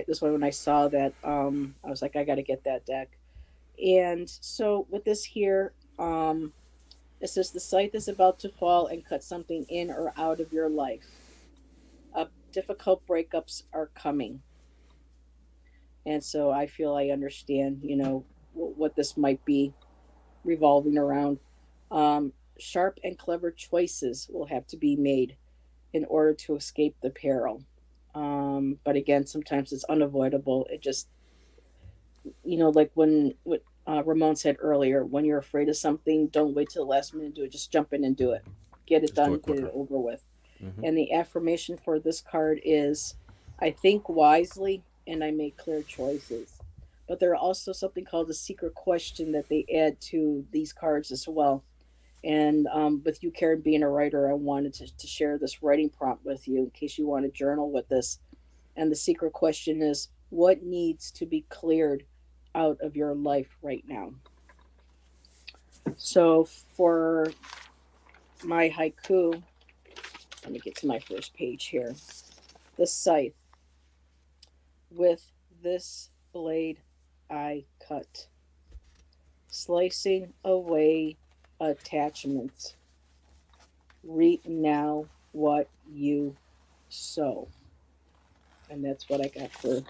This one, when I saw that, I was like, I got to get that deck. And so with this here, it says the scythe is about to fall and cut something in or out of your life. Difficult breakups are coming. And so I feel I understand, what this might be revolving around. Sharp and clever choices will have to be made in order to escape the peril. But again, sometimes it's unavoidable. It just, like when what Ramon said earlier, when you're afraid of something, don't wait till the last minute to do it. Just jump in and do it. Get it Just do done, it get it quicker. over with. Hmm. And the affirmation for this card is, I think wisely and I make clear choices. But there are also something called a secret question that they add to these cards as well. And with you, Karen, being a writer, I wanted to share this writing prompt with you in case you want to journal with this. And the secret question is, what needs to be cleared out of your life right now? So for my haiku, let me get to my first page here. The scythe. With this blade I cut, slicing away attachments. Reap now what you sow. And that's what I got for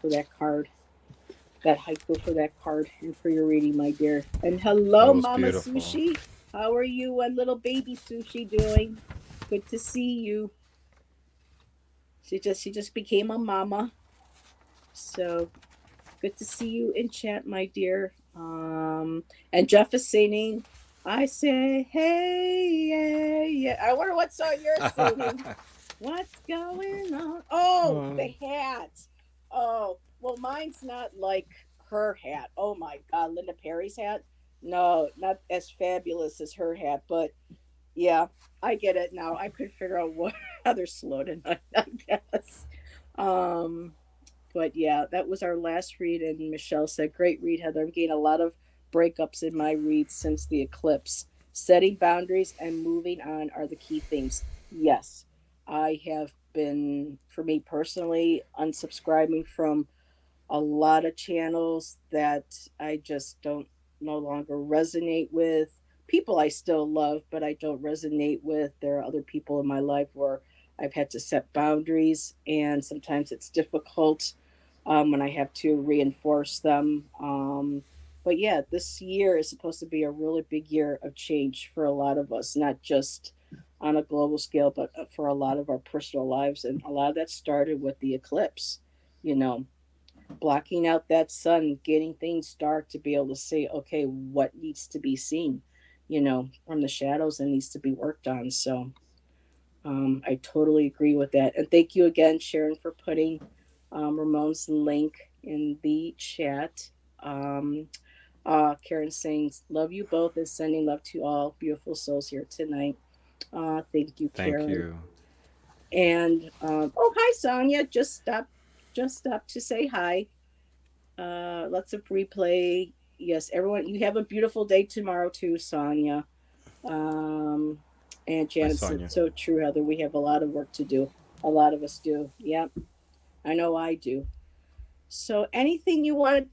that card. That haiku for that card and for your reading, my dear. And That hello, was Mama beautiful. Sushi. How are you and little baby Sushi doing? Good to see you. She just became a mama. So good to see you in chat, my dear. And Jeff is singing, I say, hey, yeah, it. I wonder what song you're singing. What's going on? Oh, Uh, the hat. Oh, well, mine's not like her hat. Oh my God, Linda Perry's hat. No, not as fabulous as her hat, but yeah, I get it now. I could figure out what other slow tonight, I guess. Um, but yeah, that was our last read, and Michelle said, "Great read, Heather. I'm getting a lot of breakups in my reads since the eclipse. Setting boundaries and moving on are the key things." Yes, I have been, for me personally, unsubscribing from a lot of channels that I just don't no longer resonate with. People I still love, but I don't resonate with. There are other people in my life where I've had to set boundaries, and sometimes it's difficult when I have to reinforce them. But yeah, this year is supposed to be a really big year of change for a lot of us, not just on a global scale, but for a lot of our personal lives. And a lot of that started with the eclipse, you know, blocking out that sun, getting things dark to be able to see, okay, what needs to be seen, from the shadows and needs to be worked on. So I totally agree with that. And thank you again, Sharon, for putting Ramon's link in the chat. Um, Karen saying, "Love you both and sending love to all beautiful souls here tonight." Thank you, thank Karen. you. And oh, hi, Sonia. Just stopped to say hi. Lots of replay. Yes, everyone, you have a beautiful day tomorrow too, Sonia. Um, and Bye, Janet said, Sonia. "So true, Heather. We have a lot of work to do. A lot of us do. Yep, I know I do." So, anything you want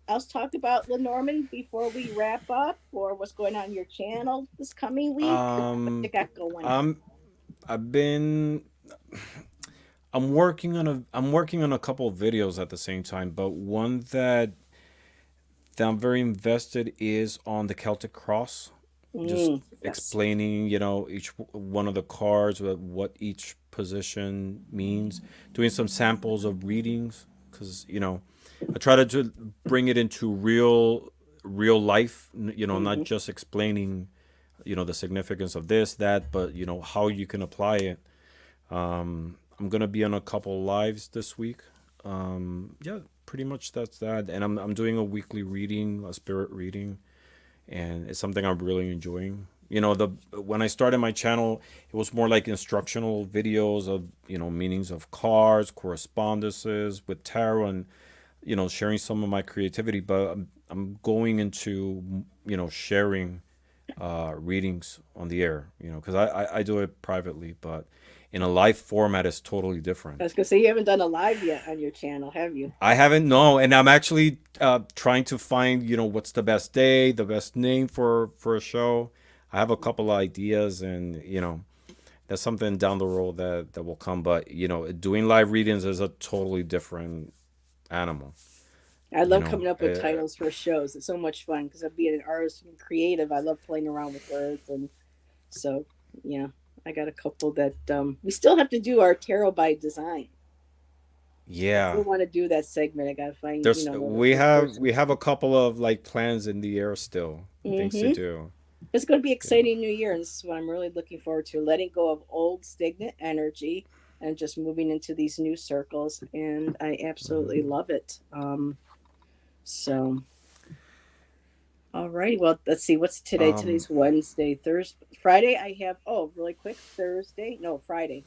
else talk about, Lenormand, before we wrap up, or what's going on your channel this coming week? What you Um, got going? I'm I've been I'm working on a couple of videos at the same time, but one that I'm very invested is on the Celtic cross, just Yes. explaining, each one of the cards, what each position means, doing some samples of readings, because I try to bring it into real life, not Hmm. just explaining, the significance of this, that, but how you can apply it. I'm gonna be on a couple lives this week. Yeah, pretty much that's that. And I'm doing a weekly reading, a spirit reading, and it's something I'm really enjoying. The when I started my channel, it was more like instructional videos of meanings of cards, correspondences with tarot, and sharing some of my creativity. But I'm going into sharing readings on the air, because I do it privately, but in a live format is totally I different. was gonna say you haven't done a live yet on your channel, have you? I haven't no, and I'm actually trying to find what's the best day, the best name for a show. I have a couple of ideas, and that's something down the road that will come. But doing live readings is a totally different animal. I You love know, coming up with uh, titles for shows. It's so much fun because I'm being an artist and creative. I love playing around with words, and so yeah, I got a couple that we still have to do our tarot by design. I yeah. still want to do that segment. I gotta find There's we the have person. we have a couple of like plans in the air still, things to Mm-hmm. do. It's going to be Yeah. exciting new year, and this is what I'm really looking forward to: letting go of old stagnant energy and just moving into these new circles. And I absolutely Mhm. love it. So all right. Well, let's see. What's today? Um, Today's Wednesday. Thursday, Friday. I have. Oh, really quick. Thursday. No, Friday.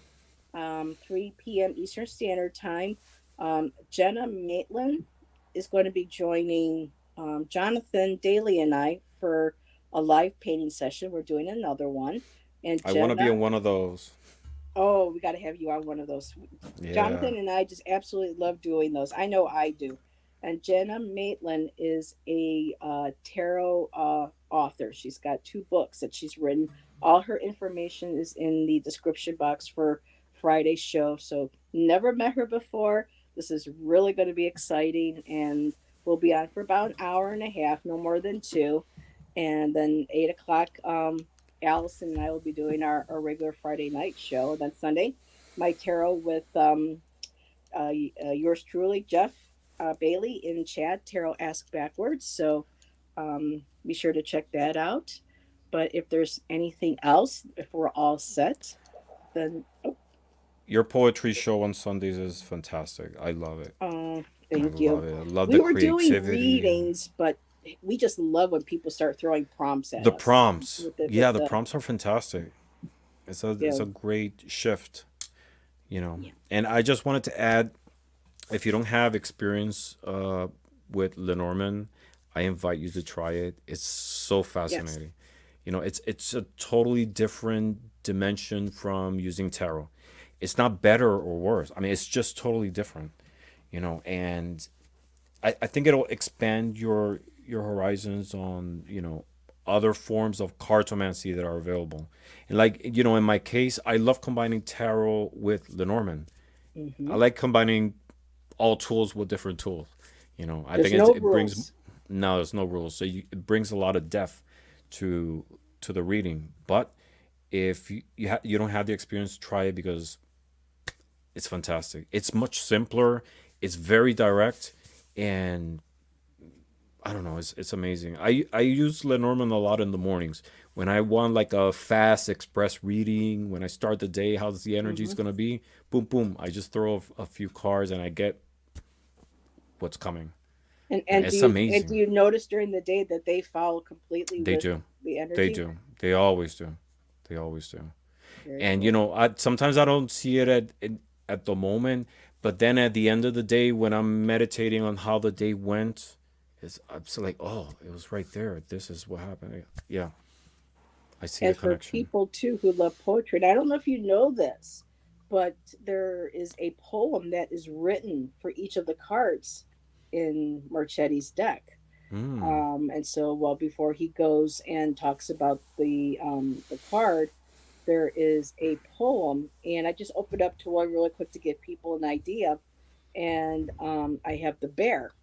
3 p.m. Eastern Standard Time. Jenna Maitland is going to be joining Jonathan Daly and I for a live painting session. We're doing another one, and I want to be Jenna. in one of those. Oh, we got to have you on one of those. Yeah. Jonathan and I just absolutely love doing those. I know I do. And Jenna Maitland is a tarot author. She's got 2 books that she's written. All her information is in the description box for Friday's show. So, never met her before. This is really going to be exciting. And we'll be on for about an hour and a half, no more than two. And then 8 o'clock, Allison and I will be doing our regular Friday night show. And then Sunday, my tarot with yours truly, Jeff Bailey in chat, Tarot Ask Backwards. So be sure to check that out. But if there's anything else, if we're all set, then Your poetry show on Sundays is fantastic. I love it. I thank you. love it. I love the We were doing creativity. readings, but we just love when people start throwing prompts at The us prompts. with Yeah, the the prompts are fantastic. It's a you great shift, you know. know, And I just wanted to add, if you don't have experience with Lenormand, I invite you to try it. It's so yes. fascinating. You know, it's a totally different dimension from using tarot. It's not better or worse. I mean, it's just totally different, you know. And I think it'll expand your horizons on, you know, other forms of cartomancy that are available. And like, you know, in my case, I love combining tarot with Lenormand. I Hmm. like combining all tools with different tools. You know, I There's think no it brings, rules. no, there's no rules. So it brings a lot of depth to the reading. But if you don't have the experience, try it because it's fantastic. It's much simpler. It's very direct, and I don't know. It's amazing. I use Lenormand a lot in the mornings when I want like a fast express reading. When I start the day, how's the energy's Hmm. gonna be? Boom, boom. I just throw a few cards and I get what's coming, and it's And do amazing. you notice during the day that they follow completely They with do, the they energy? do, they always do, they always do. Very And you cool. know, sometimes I don't see it at the moment, but then at the end of the day, when I'm meditating on how the day went, I'm so like, oh, it was right there. This is what happened. Yeah, I see the And for connection. people too who love poetry, and I don't know if you know this, but there is a poem that is written for each of the cards in Marchetti's deck. Mm. And so, well, before he goes and talks about the card, there is a poem, and I just opened up to one really quick to give people an idea. And I have the bear,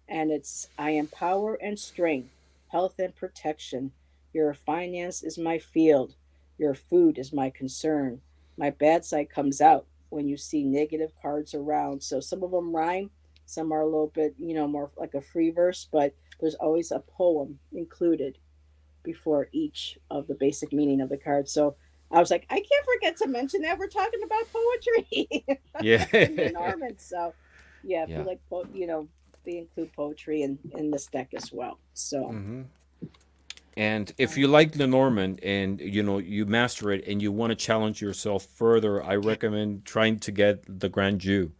and it's I am power and strength, health and protection. Your finance is my field. Your food is my concern. My bad side comes out when you see negative cards around. So some of them rhyme, some are a little bit, more like a free verse, but there's always a poem included before each of the basic meaning of the card. So I was like, I can't forget to mention that we're talking about poetry Yeah. in Lenormand. So yeah, if you Yeah. like, they include poetry in this deck as well. So And if um, you like Lenormand and you know you master it and you want to challenge yourself further, I recommend trying to get the Grand Jeu,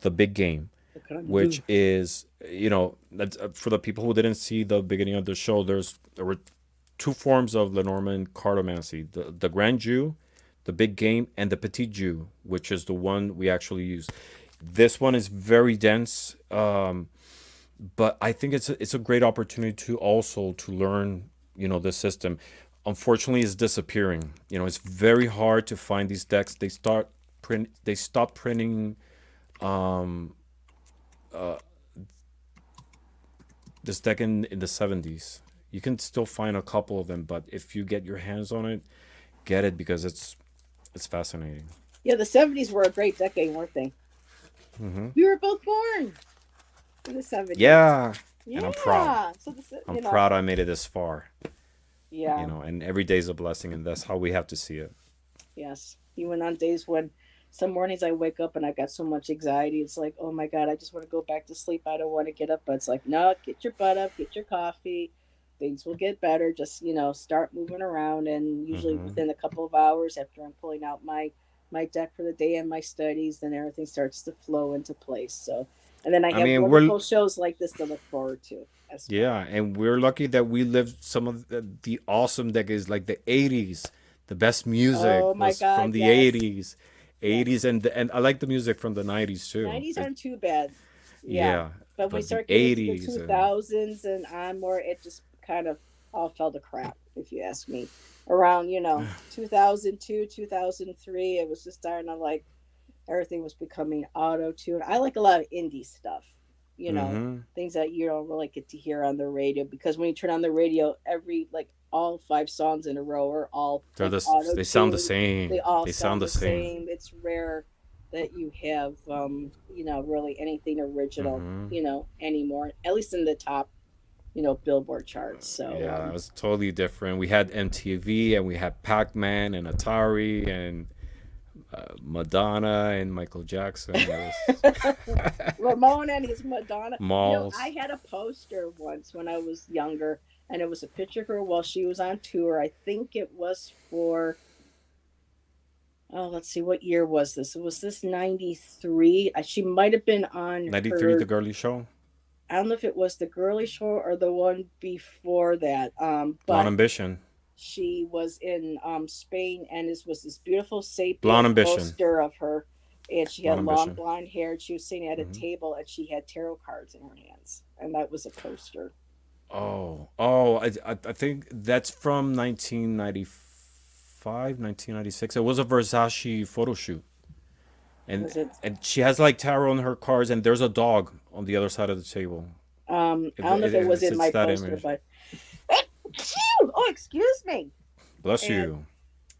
the big game, the Kanju. which is, you know, that's, for the people who didn't see the beginning of the show, there were two forms of Lenormand cartomancy: the Grand Jeu, the big game, and the Petit Jeu, which is the one we actually use. This one is very dense, but I think it's a great opportunity to also to learn, you know, the system. Unfortunately, it's disappearing. You know, it's very hard to find these decks. They stop printing this deck in the 70s. You can still find a couple of them, but if you get your hands on it, get it because it's fascinating. Yeah, the '70s were a great decade, weren't they? We were both born in the '70s. Yeah, and I'm proud. Yeah. So this, I'm proud I made it this far. You yeah, know, and every day's a blessing, and that's how we have to see it. yes. Even on days when some mornings I wake up and I got so much anxiety, it's like, oh my God, I just want to go back to sleep. I don't want to get up. But it's like, no, get your butt up, get your coffee. Things will get better. Just, start moving around. And usually Hmm. within a couple of hours after I'm pulling out my deck for the day and my studies, then everything starts to flow into place. So, and then I I have mean, wonderful shows like this to look forward to as well. yeah, and we're lucky that we lived some of the awesome decades, like the '80s. The best music Oh my was from God, the yes. '80s, '80s, Yes. and I like the music from the '90s too. 90s aren't too bad. Yeah. Yeah, But we but the start getting to the '80s and 2000s and onward, it just kind of all fell to crap, if you ask me. Around, 2002, 2003, it was just starting to like everything was becoming auto tune. I like a lot of indie stuff, you know, hmm things that you don't really get to hear on the radio because when you turn on the radio, like all five songs in a row are all like auto they sound the tuned. They same. all They sound sound the the same. same. It's rare that you have, really anything original, Hmm. anymore, at least in the top. Billboard charts. So Yeah, it was totally different. We had MTV and we had Pac-Man and Atari and Madonna and Michael Jackson. It was Ramon and his Madonna. I malls. had a poster once when I was younger, and it was a picture of her while she was on tour. I think it was for, oh, let's see, what year was this? Was this 93? She might have been on 93, The her, Girly Show. I don't know if it was the girly show or the one before that. Blonde But Ambition. she was in Spain, and this was this beautiful Blonde sepia Ambition. poster of her, and she Blonde had long Ambition. blonde hair. And she was sitting at a Hmm. table, and she had tarot cards in her hands, and that was a poster. Oh, I think that's from 1995, 1996. It was a Versace photo shoot. And Was it? and she has like tarot on her cards, and there's a dog on the other side of the table. I don't know if it was in It's my that poster, image. but oh, excuse me. Bless And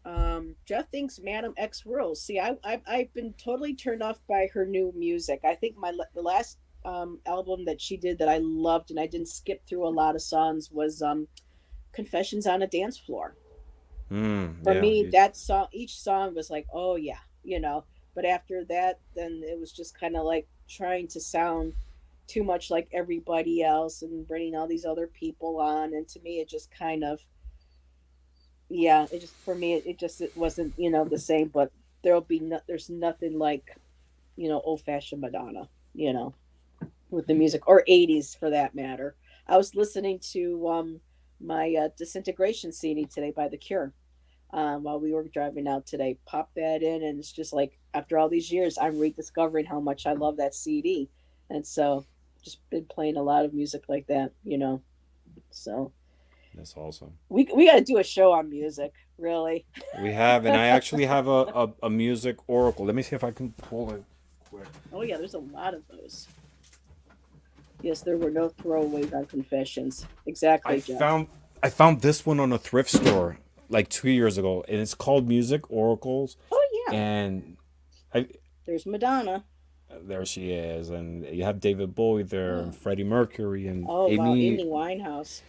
you. Jeff thinks Madam X rules. See, I've been totally turned off by her new music. I think the last album that she did that I loved, and I didn't skip through a lot of songs, was Confessions on a Dance Floor. For Yeah. me, that song, each song was like, oh yeah. But after that, then it was just kind of like trying to sound too much like everybody else and bringing all these other people on. And to me, it just kind of, yeah, it just, for me, it wasn't, the same. But there's nothing like, old fashioned Madonna, you know, with the music, or 80s for that matter. I was listening to my Disintegration CD today by The Cure, while we were driving out today. Pop that in, and it's just like after all these years, I'm rediscovering how much I love that CD, and so just been playing a lot of music like that. So That's awesome. we got to do a show on music, really. We have, and I actually have a music oracle. Let me see if I can pull it quick. Oh yeah, there's a lot of those. Yes, there were no throwaways on Confessions. I Exactly, Jeff. found I found this one on a thrift store like 2 years ago, and it's called Music Oracles. Oh yeah, And I there's Madonna. there she is, and you have David Bowie there, and Freddie Mercury, and Oh wow, Amy, Amy Winehouse.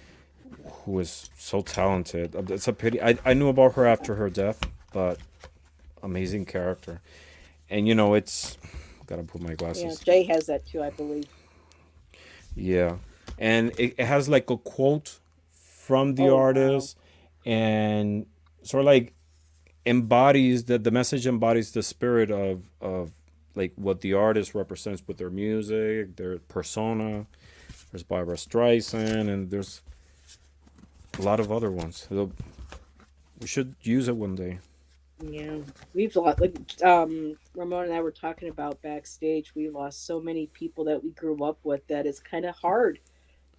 who is so talented. It's a pity. I knew about her after her death, but amazing character. And it's gotta put my Yeah, glasses. Jay has that too, I believe. Yeah, and it has like a quote from the Oh wow. artist, and sort of like embodies the message embodies the spirit of like what the artist represents with their music, their persona. There's Barbara Streisand, and there's a lot of other ones. So we should use it one day. Yeah, we've lost, like, Ramon and I were talking about backstage. We lost so many people that we grew up with that it's kind of hard,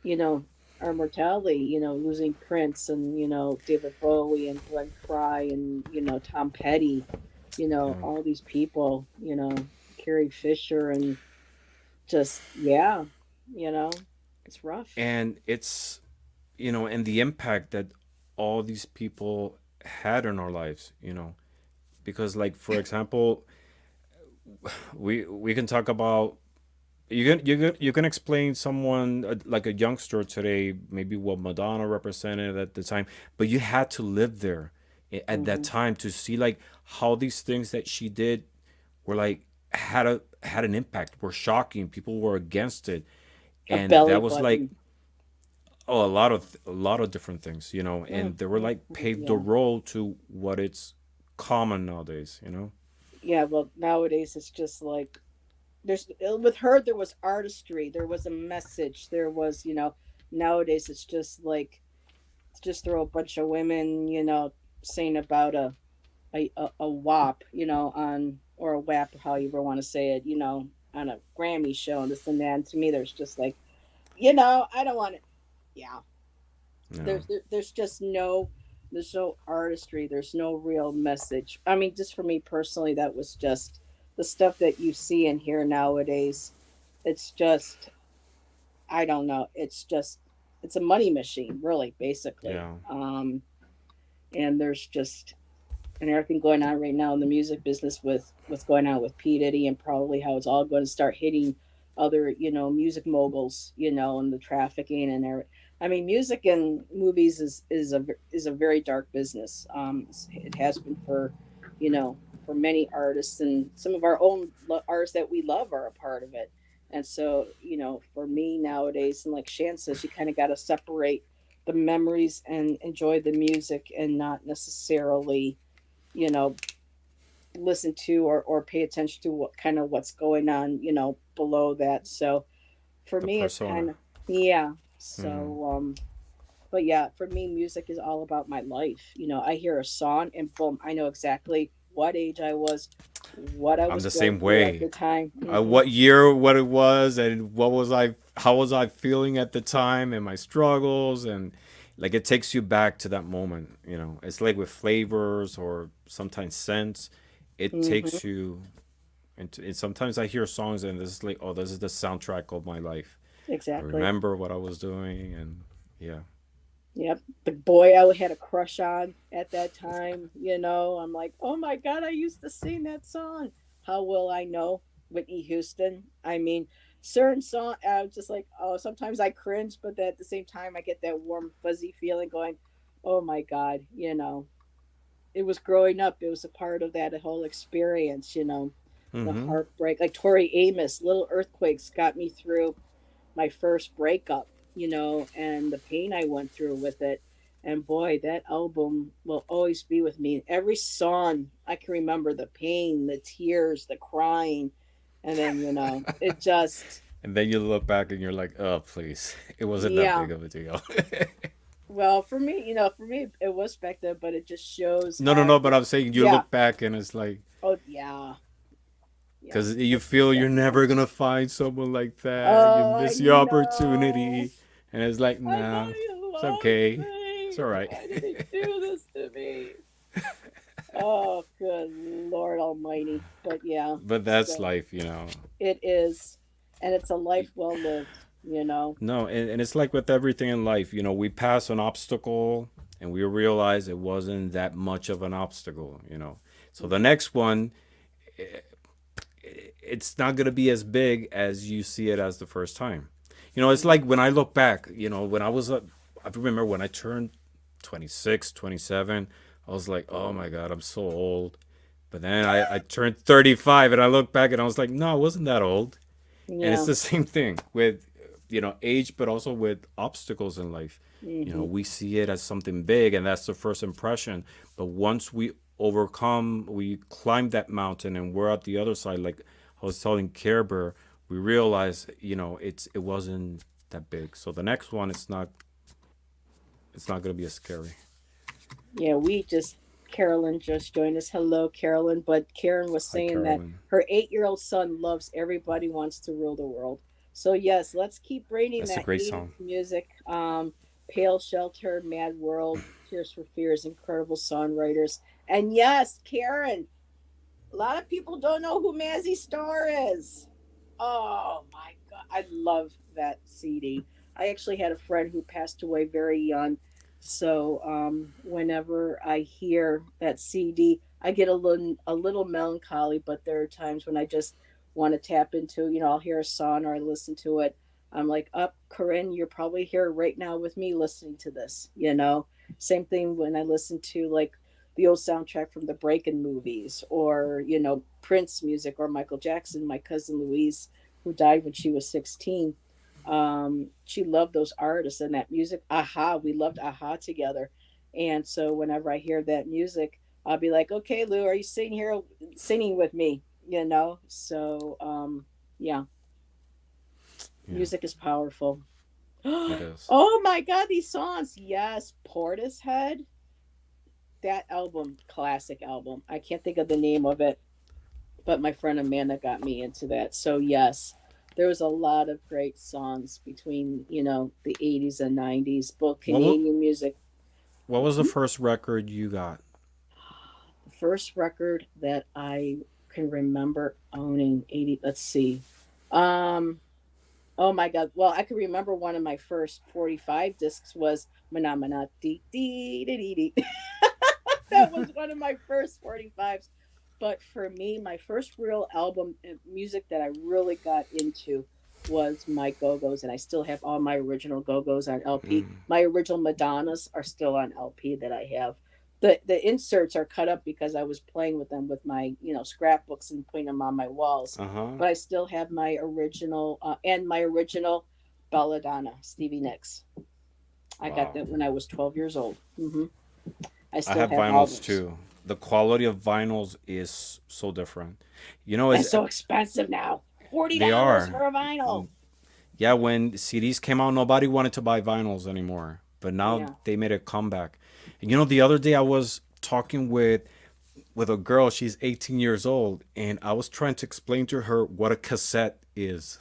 you know, our mortality. Losing Prince and David Bowie and Glenn Fry and Tom Petty. Yeah. All these people. Carrie Fisher and just yeah, you know, it's rough. And it's and the impact that all these people had in our lives, because like for example, we can talk about you can explain someone like a youngster today maybe what Madonna represented at the time, but you had to live there at that Hmm. time to see like how these things that she did were like had an impact, were shocking, people were against it, A and belly that was like, button. oh, a lot of different things, Mm, and they were mm, like mm, paved the yeah. road to what it's common nowadays. Yeah, well, nowadays it's just like there's with her there was artistry, there was a message, there was nowadays it's just like just throw a bunch of women saying about a wop on or a wap or however you want to say it on a Grammy show and this and that. And to me there's just like I don't want it. Yeah, Yeah. there's just no artistry, there's no real message. I mean, just for me personally, that was just the stuff that you see and hear nowadays. It's just, I don't know, it's a money machine, really, basically. Yeah. And there's just and everything going on right now in the music business with what's going on with P Diddy and probably how it's all going to start hitting other music moguls and the trafficking and everything. I mean, music and movies is a very dark business. It has been for, you know, for many artists, and some of our own artists that we love are a part of it. And so, for me nowadays, and like Shan says, you kind of got to separate the memories and enjoy the music, and not necessarily, you know, listen to or pay attention to what's going on, below that. So for The me, it's kind persona. of, yeah. Hmm. So, but yeah, for me, music is all about my life. I hear a song and boom, I know exactly what age I was, what I I'm was the going same through at way. the time. What year, what it was, and what was I, how was I feeling at the time, and my struggles, and like it takes you back to that moment. It's like with flavors or sometimes scents, it Hmm. takes you into. And sometimes I hear songs, and this is like, oh, this is the soundtrack of my life. I Exactly. remember what I was doing, and yeah, Yep. The boy I had a crush on at that time, I'm like, oh my God, I used to sing that song. How will I know? Whitney Houston. I mean, certain song, I was just like, oh, sometimes I cringe, but at the same time, I get that warm, fuzzy feeling going, oh my God, it was growing up. It was a part of that whole experience, the mm-hmm. heartbreak. Like Tori Amos, Little Earthquakes got me through my first breakup, and the pain I went through with it. And boy, that album will always be with me. Every song, I can remember the pain, the tears, the crying. And then, it just, And then you look back and you're like, oh, please, it wasn't that yeah. big of a deal. Well, for me, it was back then, but it just shows No, no, how, no. But I'm saying you yeah. look back and it's like, Oh, yeah. Yeah. because you That's feel you're definitely. never gonna find someone like that. You Oh, I miss your know. opportunity, and it's like, I know nah, you it's loved okay, it's me. all right. Why did he do this to me? Oh, good Lord Almighty. But yeah, But that's so life. it is. And it's a life well lived. No, and it's like with everything in life. We pass an obstacle and we realize it wasn't that much of an obstacle. So the next one, it's not gonna be as big as you see it as the first time. It's like when I look back. When I remember when I turned 26, 27. I was like, oh my god, I'm so old. But then I turned 35 and I look back and I was like, no, I wasn't that old. And it's Yeah. the same thing with age, but also with obstacles in life. Hmm. We see it as something big, and that's the first impression. But once we overcome, we climb that mountain, and we're at the other side. Like I was telling Care Bear, we realize it wasn't that big. So the next one, it's not gonna be as scary. Yeah, Carolyn just joined us. Hello, Carolyn. But Karen was Hi, saying that Carolyn. her 8-year-old son loves Everybody Wants to Rule the World. So yes, let's keep bringing That's a that great 80s song. music. Pale Shelter, Mad World, Tears for Fears, incredible songwriters. And yes, Karen, a lot of people don't know who Mazzy Star is. Oh my God. I love that CD. I actually had a friend who passed away very young. So whenever I hear that CD, I get a little melancholy, but there are times when I just want to tap into, I'll hear a song or I listen to it. I'm like, up, Corinne, you're probably here right now with me listening to this. Same thing when I listen to like the old soundtrack from the Breakin' movies, or Prince music, or Michael Jackson. My cousin Louise, who died when she was 16, she loved those artists and that music. Aha, we loved Aha together. And so whenever I hear that music, I'll be like, okay, Lou, are you sitting here singing with me? So yeah, Yeah, music is powerful. it is. Oh my God, these songs. Yes, Portishead, that album, classic album. I can't think of the name of it, but my friend Amanda got me into that. So yes, there was a lot of great songs between the 80s and 90s, both What wa- Canadian music. what was the first record you got? The first record that I can remember owning, 80. Let's see. Um. Oh my God. Well, I can remember one of my first 45 discs was Manamana Dee Dee Dee Dee. That was one of my first 45s. But for me, my first real album music that I really got into was my Go-Go's, and I still have all my original Go-Go's on LP. Mm. My original Madonnas are still on LP that I have. The inserts are cut up because I was playing with them with my scrapbooks and putting them on my walls. Uh-huh. But I still have my original and my original Belladonna Stevie Nicks. I got Wow. that when I was 12 years old. I I still have have all vinyls those. too. The quality of vinyls is so different. You know, And is so expensive now. forty they dollars are. for a vinyl. Yeah, when CDs came out, nobody wanted to buy vinyls anymore. But now Yeah. they made a comeback. And you know, the other day I was talking with a girl. She's 18 years old, and I was trying to explain to her what a cassette is.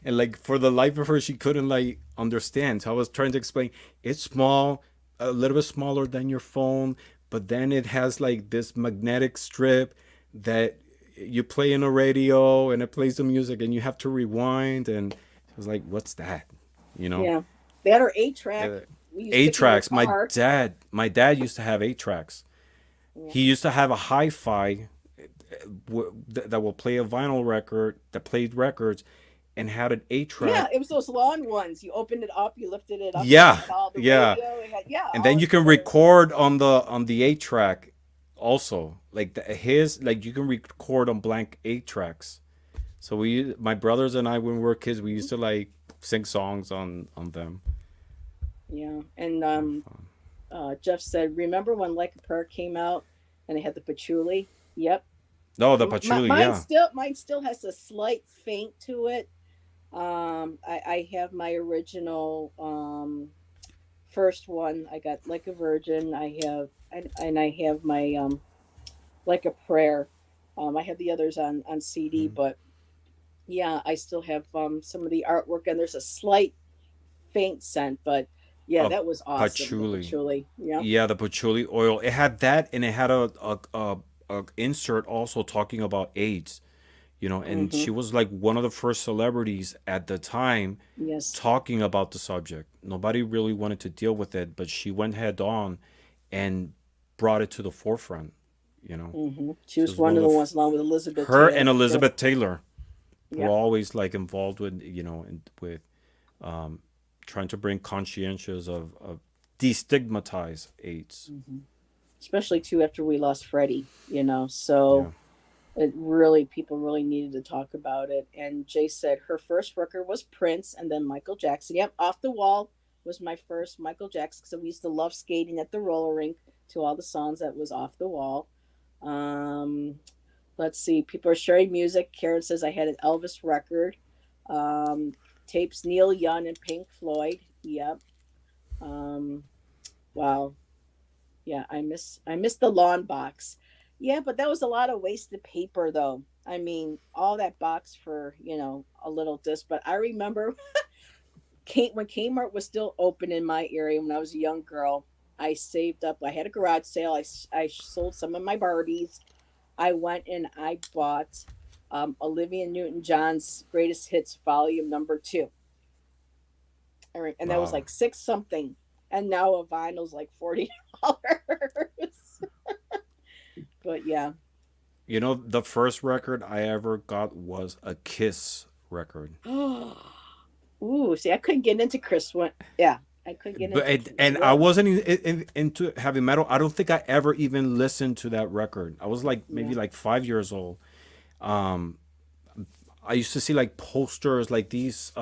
And like for the life of her, she couldn't like understand. So I was trying to explain. It's small, a little bit smaller than your phone, but then it has like this magnetic strip that you play in a radio, and it plays the music, and you have to rewind. And I was like, "What's that?" You know. Yeah. That or 8 track. Uh, We used to Eight stick in your tracks. car. My dad used to have 8 tracks. Yeah. He used to have a hi-fi that will play a vinyl record that played records, and had an 8 track. Yeah, it was those long ones. You opened it up, you lifted it up, and it Yeah, had all the yeah. radio. It had, yeah, And then all you can the record on the 8 track also. Like his like you can record on blank 8 tracks. So my brothers and I, when we were kids, we used to like sing songs on them. yeah. And Have fun. Jeff said, "Remember when Like a Prayer came out, and they had the patchouli?" Yep. No, the patchouli, yeah. Mine still has a slight faint to it. I have my original first one. I got Like a Virgin. And I have my Like a Prayer. I have the others on CD, Mhm. but yeah, I still have some of the artwork, and there's a slight faint scent, but yeah, Of that was awesome. The patchouli. patchouli. Yep. Yeah, the patchouli oil. It had that, and it had a insert also talking about AIDS. You know, and Mm-hmm. she was like one of the first celebrities at the time Yes. talking about the subject. Nobody really wanted to deal with it, but she went head on and brought it to the forefront. You know, She she was was one one of of the the ones along with Elizabeth her Taylor and for sure. Elizabeth Taylor were Yep. always like involved with with um, trying to bring conscientious of destigmatize AIDS. hmm Especially too after we lost Freddie, Yeah. so it really people really needed to talk about it. And Jay said her first record was Prince and then Michael Jackson. Yep, Off the Wall was my first Michael Jackson, so we used to love skating at the roller rink to all the songs that was off the wall. Um, let's see, people are sharing music. Karen says I had an Elvis record. Um, Tapes Neil Young and Pink Floyd. Yep. Um, wow. Yeah, I miss the lawn box. Yeah, but that was a lot of wasted paper though. I mean, all that box for, a little disc. But I remember when Kmart was still open in my area when I was a young girl, I saved up. I had a garage sale. I sold some of my Barbies. I went and I bought Olivia Newton John's Greatest Hits Volume Number Two. All right, and that was Wow. like six something. And now a vinyl's like $40. But yeah. You know, the first record I ever got was a Kiss record. Ooh, see, I couldn't get into Chris one. Yeah, I couldn't get But into and I what? wasn't into heavy metal. I don't think I ever even listened to that record. I was like maybe Yeah. like 5 years old. Um, I used to see like posters like these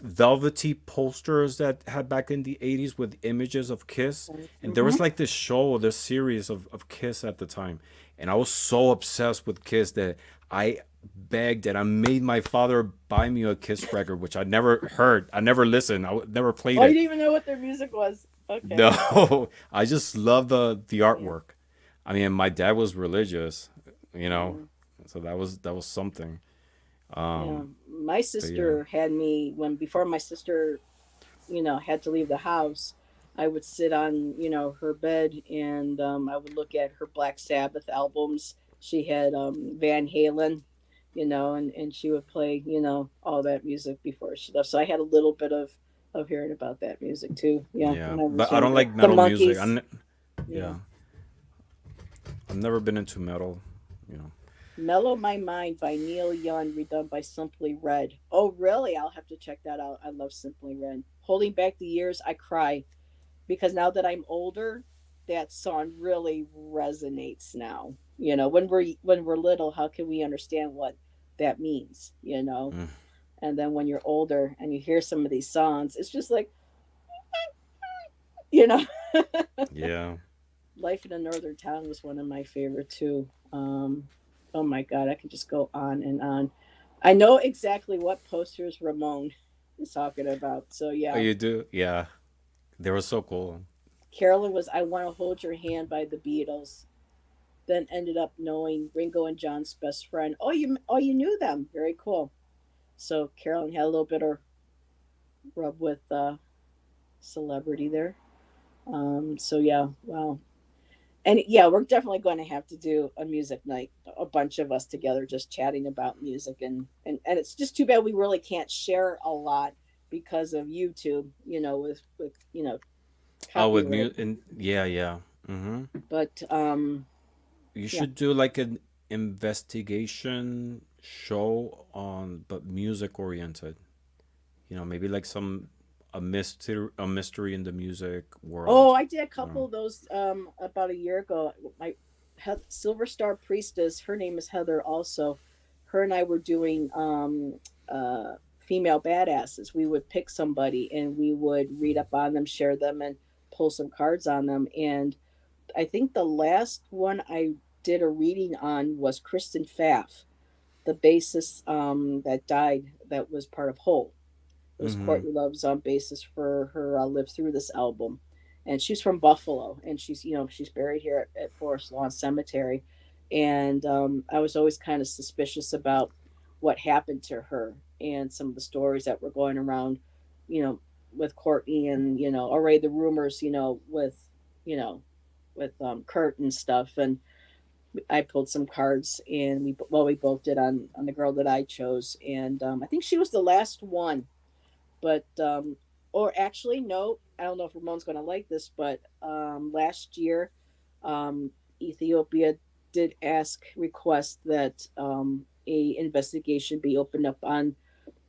velvety posters that had back in the 80s with images of Kiss. And there Mm-hmm. was like this show, this series of Kiss at the time. And I was so obsessed with Kiss that I begged and I made my father buy me a Kiss record, which I never heard. I never listened. Never played Oh, you it. didn't even know what their music was. Okay. No, I just love the Yeah. artwork. I mean, my dad was religious, you know, Yeah. so that was something. Yeah. Um, My but yeah. sister had me when before my sister, had to leave the house. I would sit on, her bed and I would look at her Black Sabbath albums. She had Van Halen, and she would play, all that music before she left. So I had a little bit of hearing about that music too. Yeah, Yeah, when I was but I don't younger. like The metal music. Monkeys. Yeah. Yeah, I've never been into metal. You know, Mellow My Mind by Neil Young, redone by Simply Red. Oh, really? I'll have to check that out. I love Simply Red. Holding Back the Years, I cry because now that I'm older, that song really resonates now. When we're little, how can we understand what that means? Mm, And then when you're older and you hear some of these songs, it's just like, you know. yeah. Life in a Northern Town was one of my favorite too. Oh my God, I can just go on and on. I know exactly what posters Ramon is talking about. So Oh, yeah, you do? Yeah. They were so cool. Carolyn was "I Want to Hold Your Hand" by the Beatles. Then ended up knowing Ringo and John's best friend. Oh, you knew them. Very cool. So Carolyn had a little bit of rub with celebrity there. So yeah, wow. And yeah, we're definitely going to have to do a music night, a bunch of us together, just chatting about music, and it's just too bad we really can't share a lot because of YouTube, with Oh, with copyright. mute and yeah, yeah. Mm-hmm. But You yeah. should do like an investigation show on, but music oriented. Maybe like some a mystery in the music Oh, world. I did a I don't know. couple of those about a year ago. My Silver Star Priestess, her name is Heather also. Her and I were doing female badasses. We would pick somebody and we would read up on them, share them, and pull some cards on them. And I think the last one I did a reading on was Kristen Pfaff, the bassist that died, that was part of Hole. It was Mm-hmm. Courtney Love's basis for her "Live Through This" album, and she's from Buffalo, and she's buried here at Forest Lawn Cemetery, and I was always kind of suspicious about what happened to her and some of the stories that were going around, you know, with Courtney, and already the rumors, you know, with Kurt and stuff, and I pulled some cards, and we both did on the girl that I chose, and I think she was the last one, but or actually no, I don't know if Ramon's going to like this, but last year, um, Ethiopia did request that a investigation be opened up on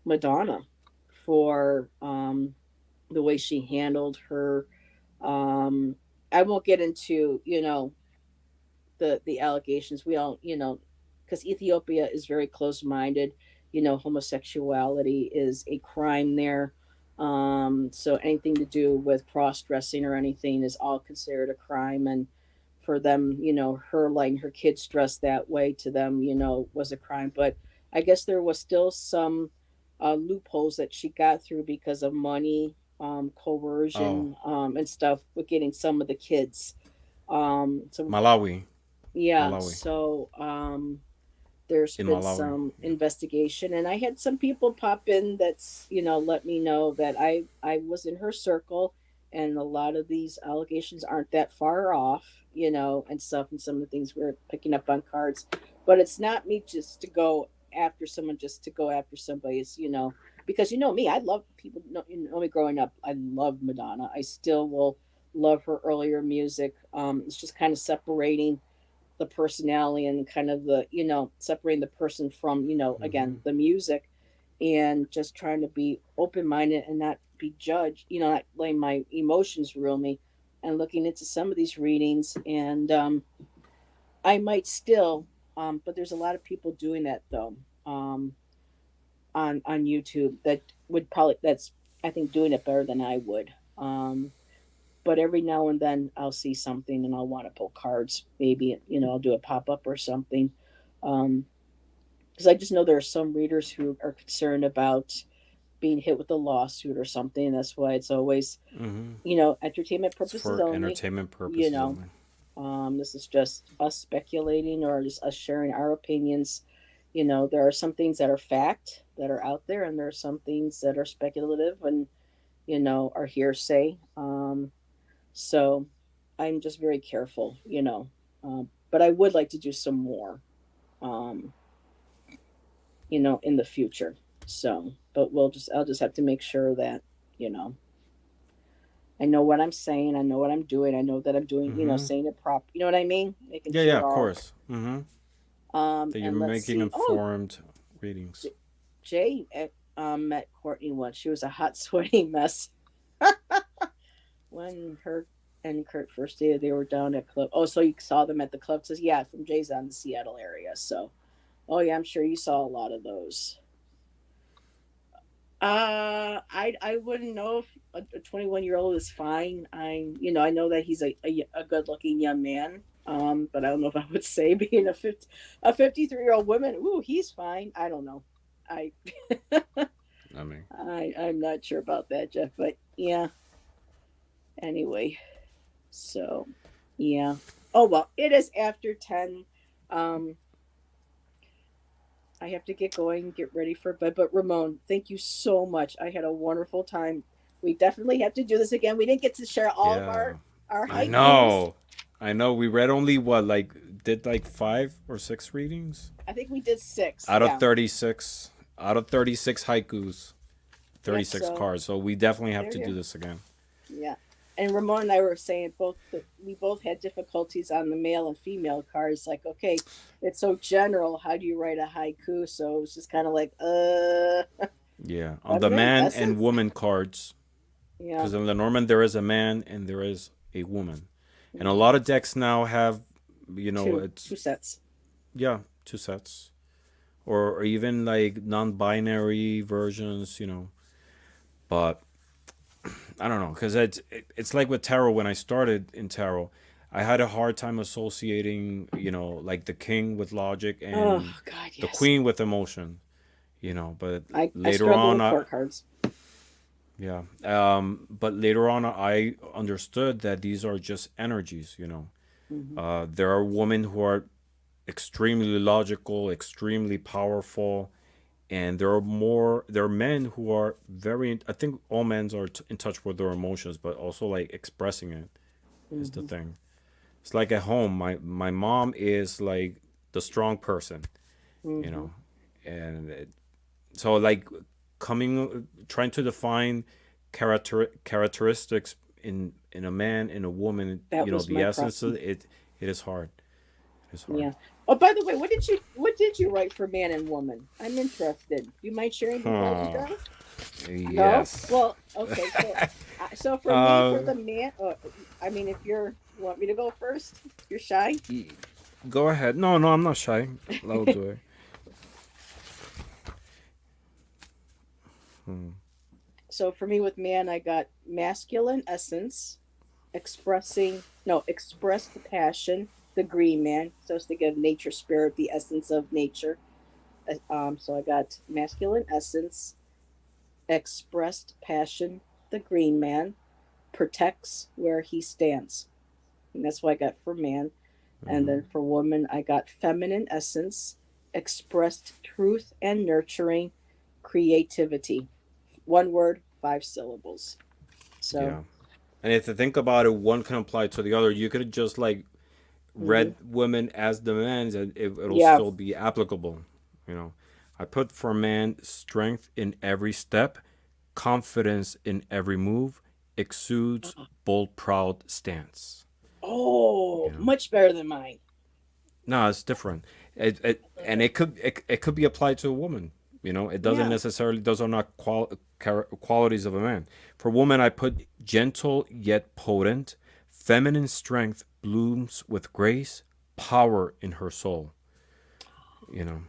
Madonna for the way she handled her. Um, I won't get into the allegations. We all, because Ethiopia is very close minded. Homosexuality is a crime there. So anything to do with cross dressing or anything is all considered a crime. And for them, her letting her kids dress that way to them, was a crime. But I guess there was still some loopholes that she got through because of money, Oh, coercion, and stuff with getting some of the kids. So Malawi, yeah, Malawi, so there's in been Malawi. some Yeah. investigation, and I had some people pop in that's let me know that I was in her circle, and a lot of these allegations aren't that far off, and stuff, and some of the things we're picking up on cards, but it's not me just to go after someone just to go after somebody. It's because me, I love people know me growing up. I love Madonna. I still will love her earlier music. It's just kind of separating the personality and kind of the separating the person from Mm-hmm. again the music, and just trying to be open-minded and not be judged, not letting my emotions rule me, and looking into some of these readings, and I might still, but there's a lot of people doing that though, on YouTube that would probably that's I think doing it better than I would. But every now and then I'll see something and I'll want to pull cards. Maybe I'll do a pop up or something, because I just know there are some readers who are concerned about being hit with a lawsuit or something. That's why it's always Mm-hmm. entertainment It's purposes for only. entertainment You purposes know, only. this is just us speculating or just us sharing our opinions. There are some things that are fact that are out there, and there are some things that are speculative and are hearsay. So I'm just very careful, but I would like to do some more, um, in the future. So, but I'll just have to make sure that, you know, I know what I'm saying. I know what I'm doing. I know that I'm doing, Mm-hmm. saying it prop. You know what I mean? Making Yeah, yeah, sure of all. course. Mm-hmm. That you're And let's making see. Oh, informed readings. J- Jay met Courtney once. She was a hot, sweaty mess when her and Kurt first dated. They were down at club. Oh, so you saw them at the club? Says yeah, from Jay's on the Seattle area. So, oh yeah, I'm sure you saw a lot of those. I wouldn't know if a 21-year-old is fine. I know that he's a good looking young man. But I don't know if I would say being a 53-year-old woman. Ooh, he's fine. I don't know. I I mean, I'm not sure about that, Jeff. But yeah. Anyway, so yeah. Oh well, it is after 10. Um, I have to get going, get ready for bed. But Ramon, thank you so much. I had a wonderful time. We definitely have to do this again. We didn't get to share all of yeah. our I haikus. know. I know. We read only what, like, did like 5 or 6 readings I think we did six. out of Yeah. 36. Out of 36 haikus, Yep. 36 So cards. So we definitely have there to you do go. this again. Yeah. And Ramon and I were saying both that we both had difficulties on the male and female cards. Like, okay, it's so general. How do you write a haiku? So it's just kind of like, Yeah. On the feminine man and essence. woman cards, Yeah. because in Lenormand there is a man and there is a woman. And a Hmm. lot of decks now have, Two it's, sets. yeah, 2 sets. Or even like non binary versions. But I don't know, because it's like with tarot. When I started in tarot, I had a hard time associating, like the king with logic Oh and God, the yes. queen with emotion. But I later struggle on, with court cards. yeah. But later on, I understood that these are just energies. Hmm. There are women who are extremely logical, extremely powerful, and there are men who are very. I think all men are in touch with their emotions, but also like expressing it is the Hmm. thing. It's like at home. My mom is like the strong person, you Hmm. know, and so like trying to define characteristics in a man, in a woman, That was the my essence of problem. it. It is hard. It's hard. Yeah. Oh, by the way, what did you write for man and woman? I'm interested. Do you mind sharing before I let you Huh. go? No. Yes. Well, okay. So for me, for Uh, the man, I mean, if you want me to go first, you're shy. Go ahead. No, no, I'm not shy. I'll do it. Hmm. So for me, with man, I got masculine essence, expressing no expressed passion, the green man. So it's to give nature spirit, the essence of nature. So I got masculine essence, expressed passion, the green man, protects where he stands. And that's what I got for man. And then Hmm. for woman, I got feminine essence, expressed truth and nurturing, creativity. One word, 5 syllables. So, Yeah. And if you think about it, one can apply to the other. You could just like hmm, read women as the men's, and it'll yeah. still be applicable. You know, I put for man strength in every step, confidence in every move, exudes bold, proud stance. Oh, You know, much better than mine. no, it's different. And it could be applied to a woman. It doesn't Yeah. necessarily. Those are not qualities of a man. For woman, I put gentle yet potent, feminine strength blooms with grace, power in her soul. You know,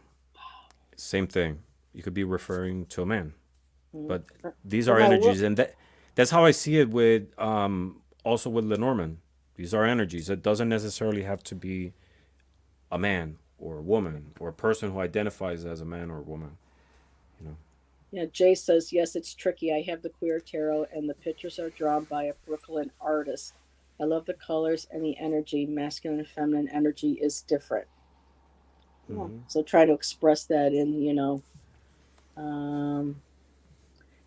Same thing. You could be referring to a man, Mm. but these For are my energies, work, and that's how I see it with also with Lenormand. These are energies. It doesn't necessarily have to be a man or a woman or a person who identifies as a man or a woman. You know. yeah, Jay says, yes, it's tricky. I have the queer tarot, and the pictures are drawn by a Brooklyn artist. I love the colors and the energy. Masculine and feminine energy is different. Yeah. Hmm. So try to express that in. Um,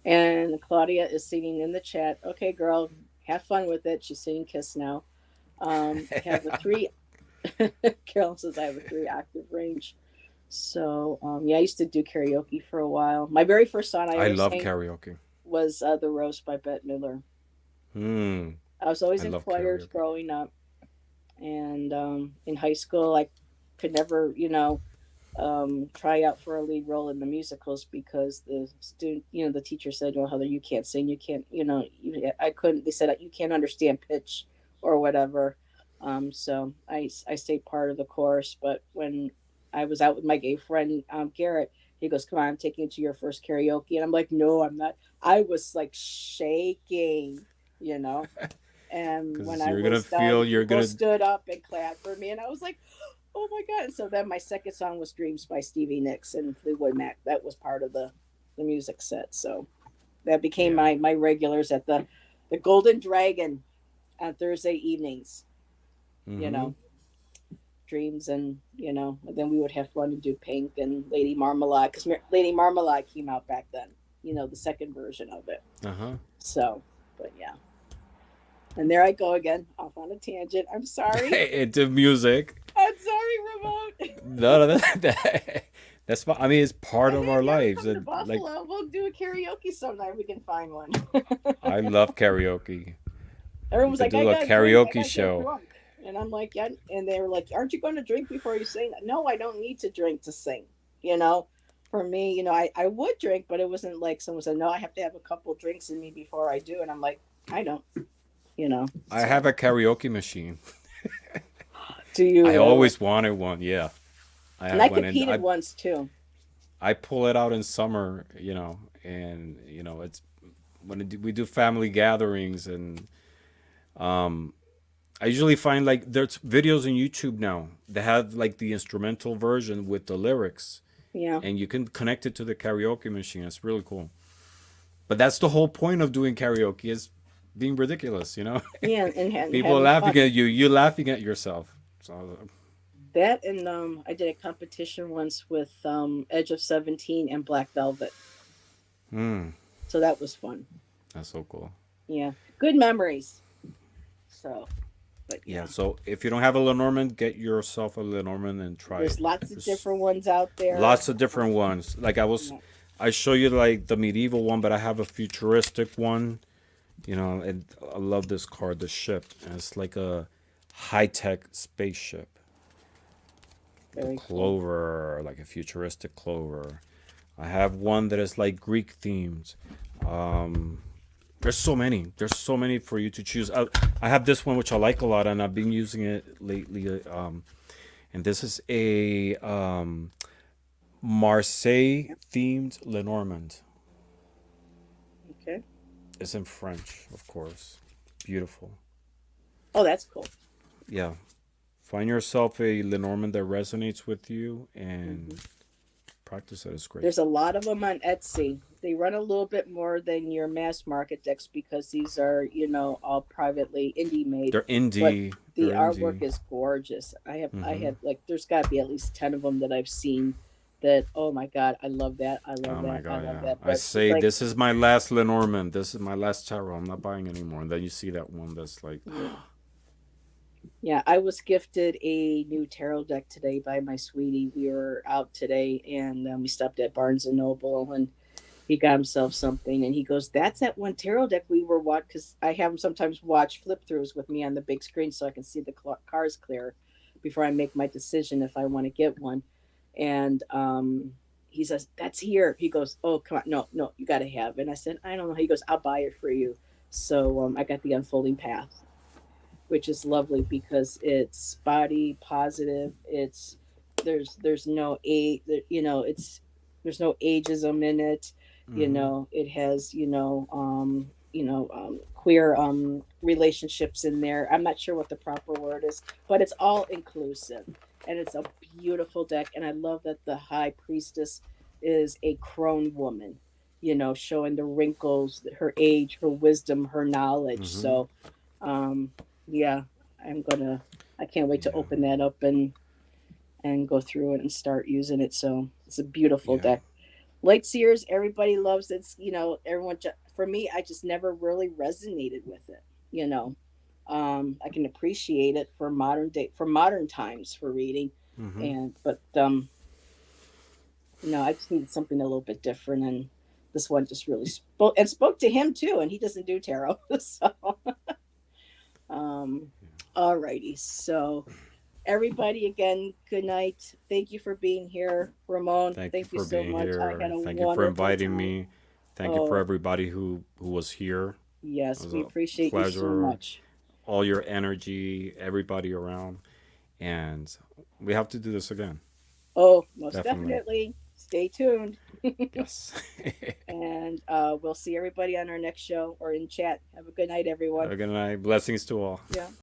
and Claudia is singing in the chat. Okay, girl, have fun with it. She's singing Kiss now. I have a three. Carolyn says I have a 3 octave range. So yeah, I used to do karaoke for a while. My very first song I I ever love sang karaoke. was "The Roast" by Bette Midler. Hmm. I was I always in love choirs karaoke. growing up, and in high school I could never. try out for a lead role in the musicals because the student, the teacher said, "Oh, Heather, you can't sing. You can't, I couldn't." They said you can't understand pitch or whatever. So I stayed part of the chorus. But when I was out with my gay friend Garrett, he goes, "Come on, I'm taking you to your first karaoke," and I'm like, "No, I'm not." I was like shaking, you know. And when Because I you're gonna was done, feel you're people gonna. stood up and clapped for me, and I was like, "Oh my god!" And so then my second song was "Dreams" by Stevie Nicks and Fleetwood Mac. That was part of the music set. So that became Yeah. my regulars at the Golden Dragon on Thursday evenings. You Mm-hmm. know, Dreams, and then we would have fun and do Pink and Lady Marmalade because Lady Marmalade came out back then. The second version of it. Uh-huh. So, but yeah. And there I go again, off on a tangent. I'm sorry. Into music. I'm sorry, Ramon. No, no, that's fine. I mean, it's part And of then our you ever lives, come to and like Buffalo, we'll do a karaoke sometime. We can find one. I love karaoke. Everyone We was could like, "I do a gotta drink. I karaoke gotta get show. drunk." And I'm like, "Yeah." And they were like, "Aren't you going to drink before you sing?" No, I don't need to drink to sing. You know, for me, I would drink, but it wasn't like someone said, "No, I have to have a couple drinks in me before I do." And I'm like, I don't. I have So a karaoke machine. do you I really? always wanted one. Yeah, I And have I one, and competed I once too. I pull it out in summer. And it's when we do family gatherings, and um, I usually find like there's videos on YouTube now that have like the instrumental version with the lyrics, Yeah, and you can connect it to the karaoke machine. It's really cool. But that's the whole point of doing karaoke is being ridiculous. yeah, and People are having laughing fun. at you. You're laughing at yourself. So, That and I did a competition once with Edge of 17 and Black Velvet. mm, So that was fun. that's so cool. Yeah. Good memories. So, but Yeah. yeah. So if you don't have a Lenormand, get yourself a Lenormand and try There's it. lots of There's different ones out there. lots of different ones. Like Yeah. I show you like the medieval one, but I have a futuristic one. And I love this card, the ship. And it's like a high tech spaceship. The Very cool. clover, like a futuristic clover. I have one that is like Greek themed. Um, there's so many. There's so many for you to choose. I have this one which I like a lot, and I've been using it lately. And this is a Marseille themed Lenormand. Okay. It's in French, of course. Beautiful. Oh, that's cool. Yeah. Find yourself a Lenormand that resonates with you and Hmm. practice it. It's great. There's a lot of them on Etsy. They run a little bit more than your mass market decks because these are, all privately indie made. They're But indie. the They're artwork indie. is gorgeous. I Hmm. have like there's got to be at least 10 of them that I've seen that, oh my god, I love that. I love Oh my that. I god, love yeah. that. I But it's say like, this is my last Lenormand. This is my last tarot. I'm not buying anymore. And then you see that one that's like, yeah. Yeah, I was gifted a new tarot deck today by my sweetie. We were out today and we stopped at Barnes and Noble and he got himself something and he goes, "That's that one tarot deck we were watching." Because I have him sometimes watch flip throughs with me on the big screen so I can see the cards clear before I make my decision if I want to get one. And he says, "That's here." He goes, "Oh, come on. No, no, you got to have it." And I said, "I don't know." He goes, "I'll buy it for you." So I got the Unfolding Path, which is lovely because it's body positive. There's no age, it's there's no ageism in it. mm-hmm, It has queer relationships in there. I'm not sure what the proper word is, but it's all inclusive, and it's a beautiful deck. And I love that the High Priestess is a crone woman. Showing the wrinkles, her age, her wisdom, her knowledge. mm-hmm. So um, yeah, I'm gonna. I can't wait to Yeah, open that up and go through it and start using it. So it's a beautiful yeah. deck. Light Sears, everybody loves it. Everyone. For me, I just never really resonated with it. You know, I can appreciate it for modern times for reading, Mm-hmm. and but I just needed something a little bit different, and this one just really spoke to him too. And he doesn't do tarot, so. Um, Alrighty, so Everybody, again, good night. Thank you for being here, Ramon. Thank you Thank you for so being much. I had here. a Thank you for wonderful inviting time. me. Thank you for Oh, everybody who was here. It yes, was we a appreciate you so pleasure. much. All your energy, everybody around, and we have to do this again. Oh, most Definitely. definitely. Stay tuned. Yes. And we'll see everybody on our next show or in chat. Have a good night, Have everyone. a good night. Blessings to all. Yeah.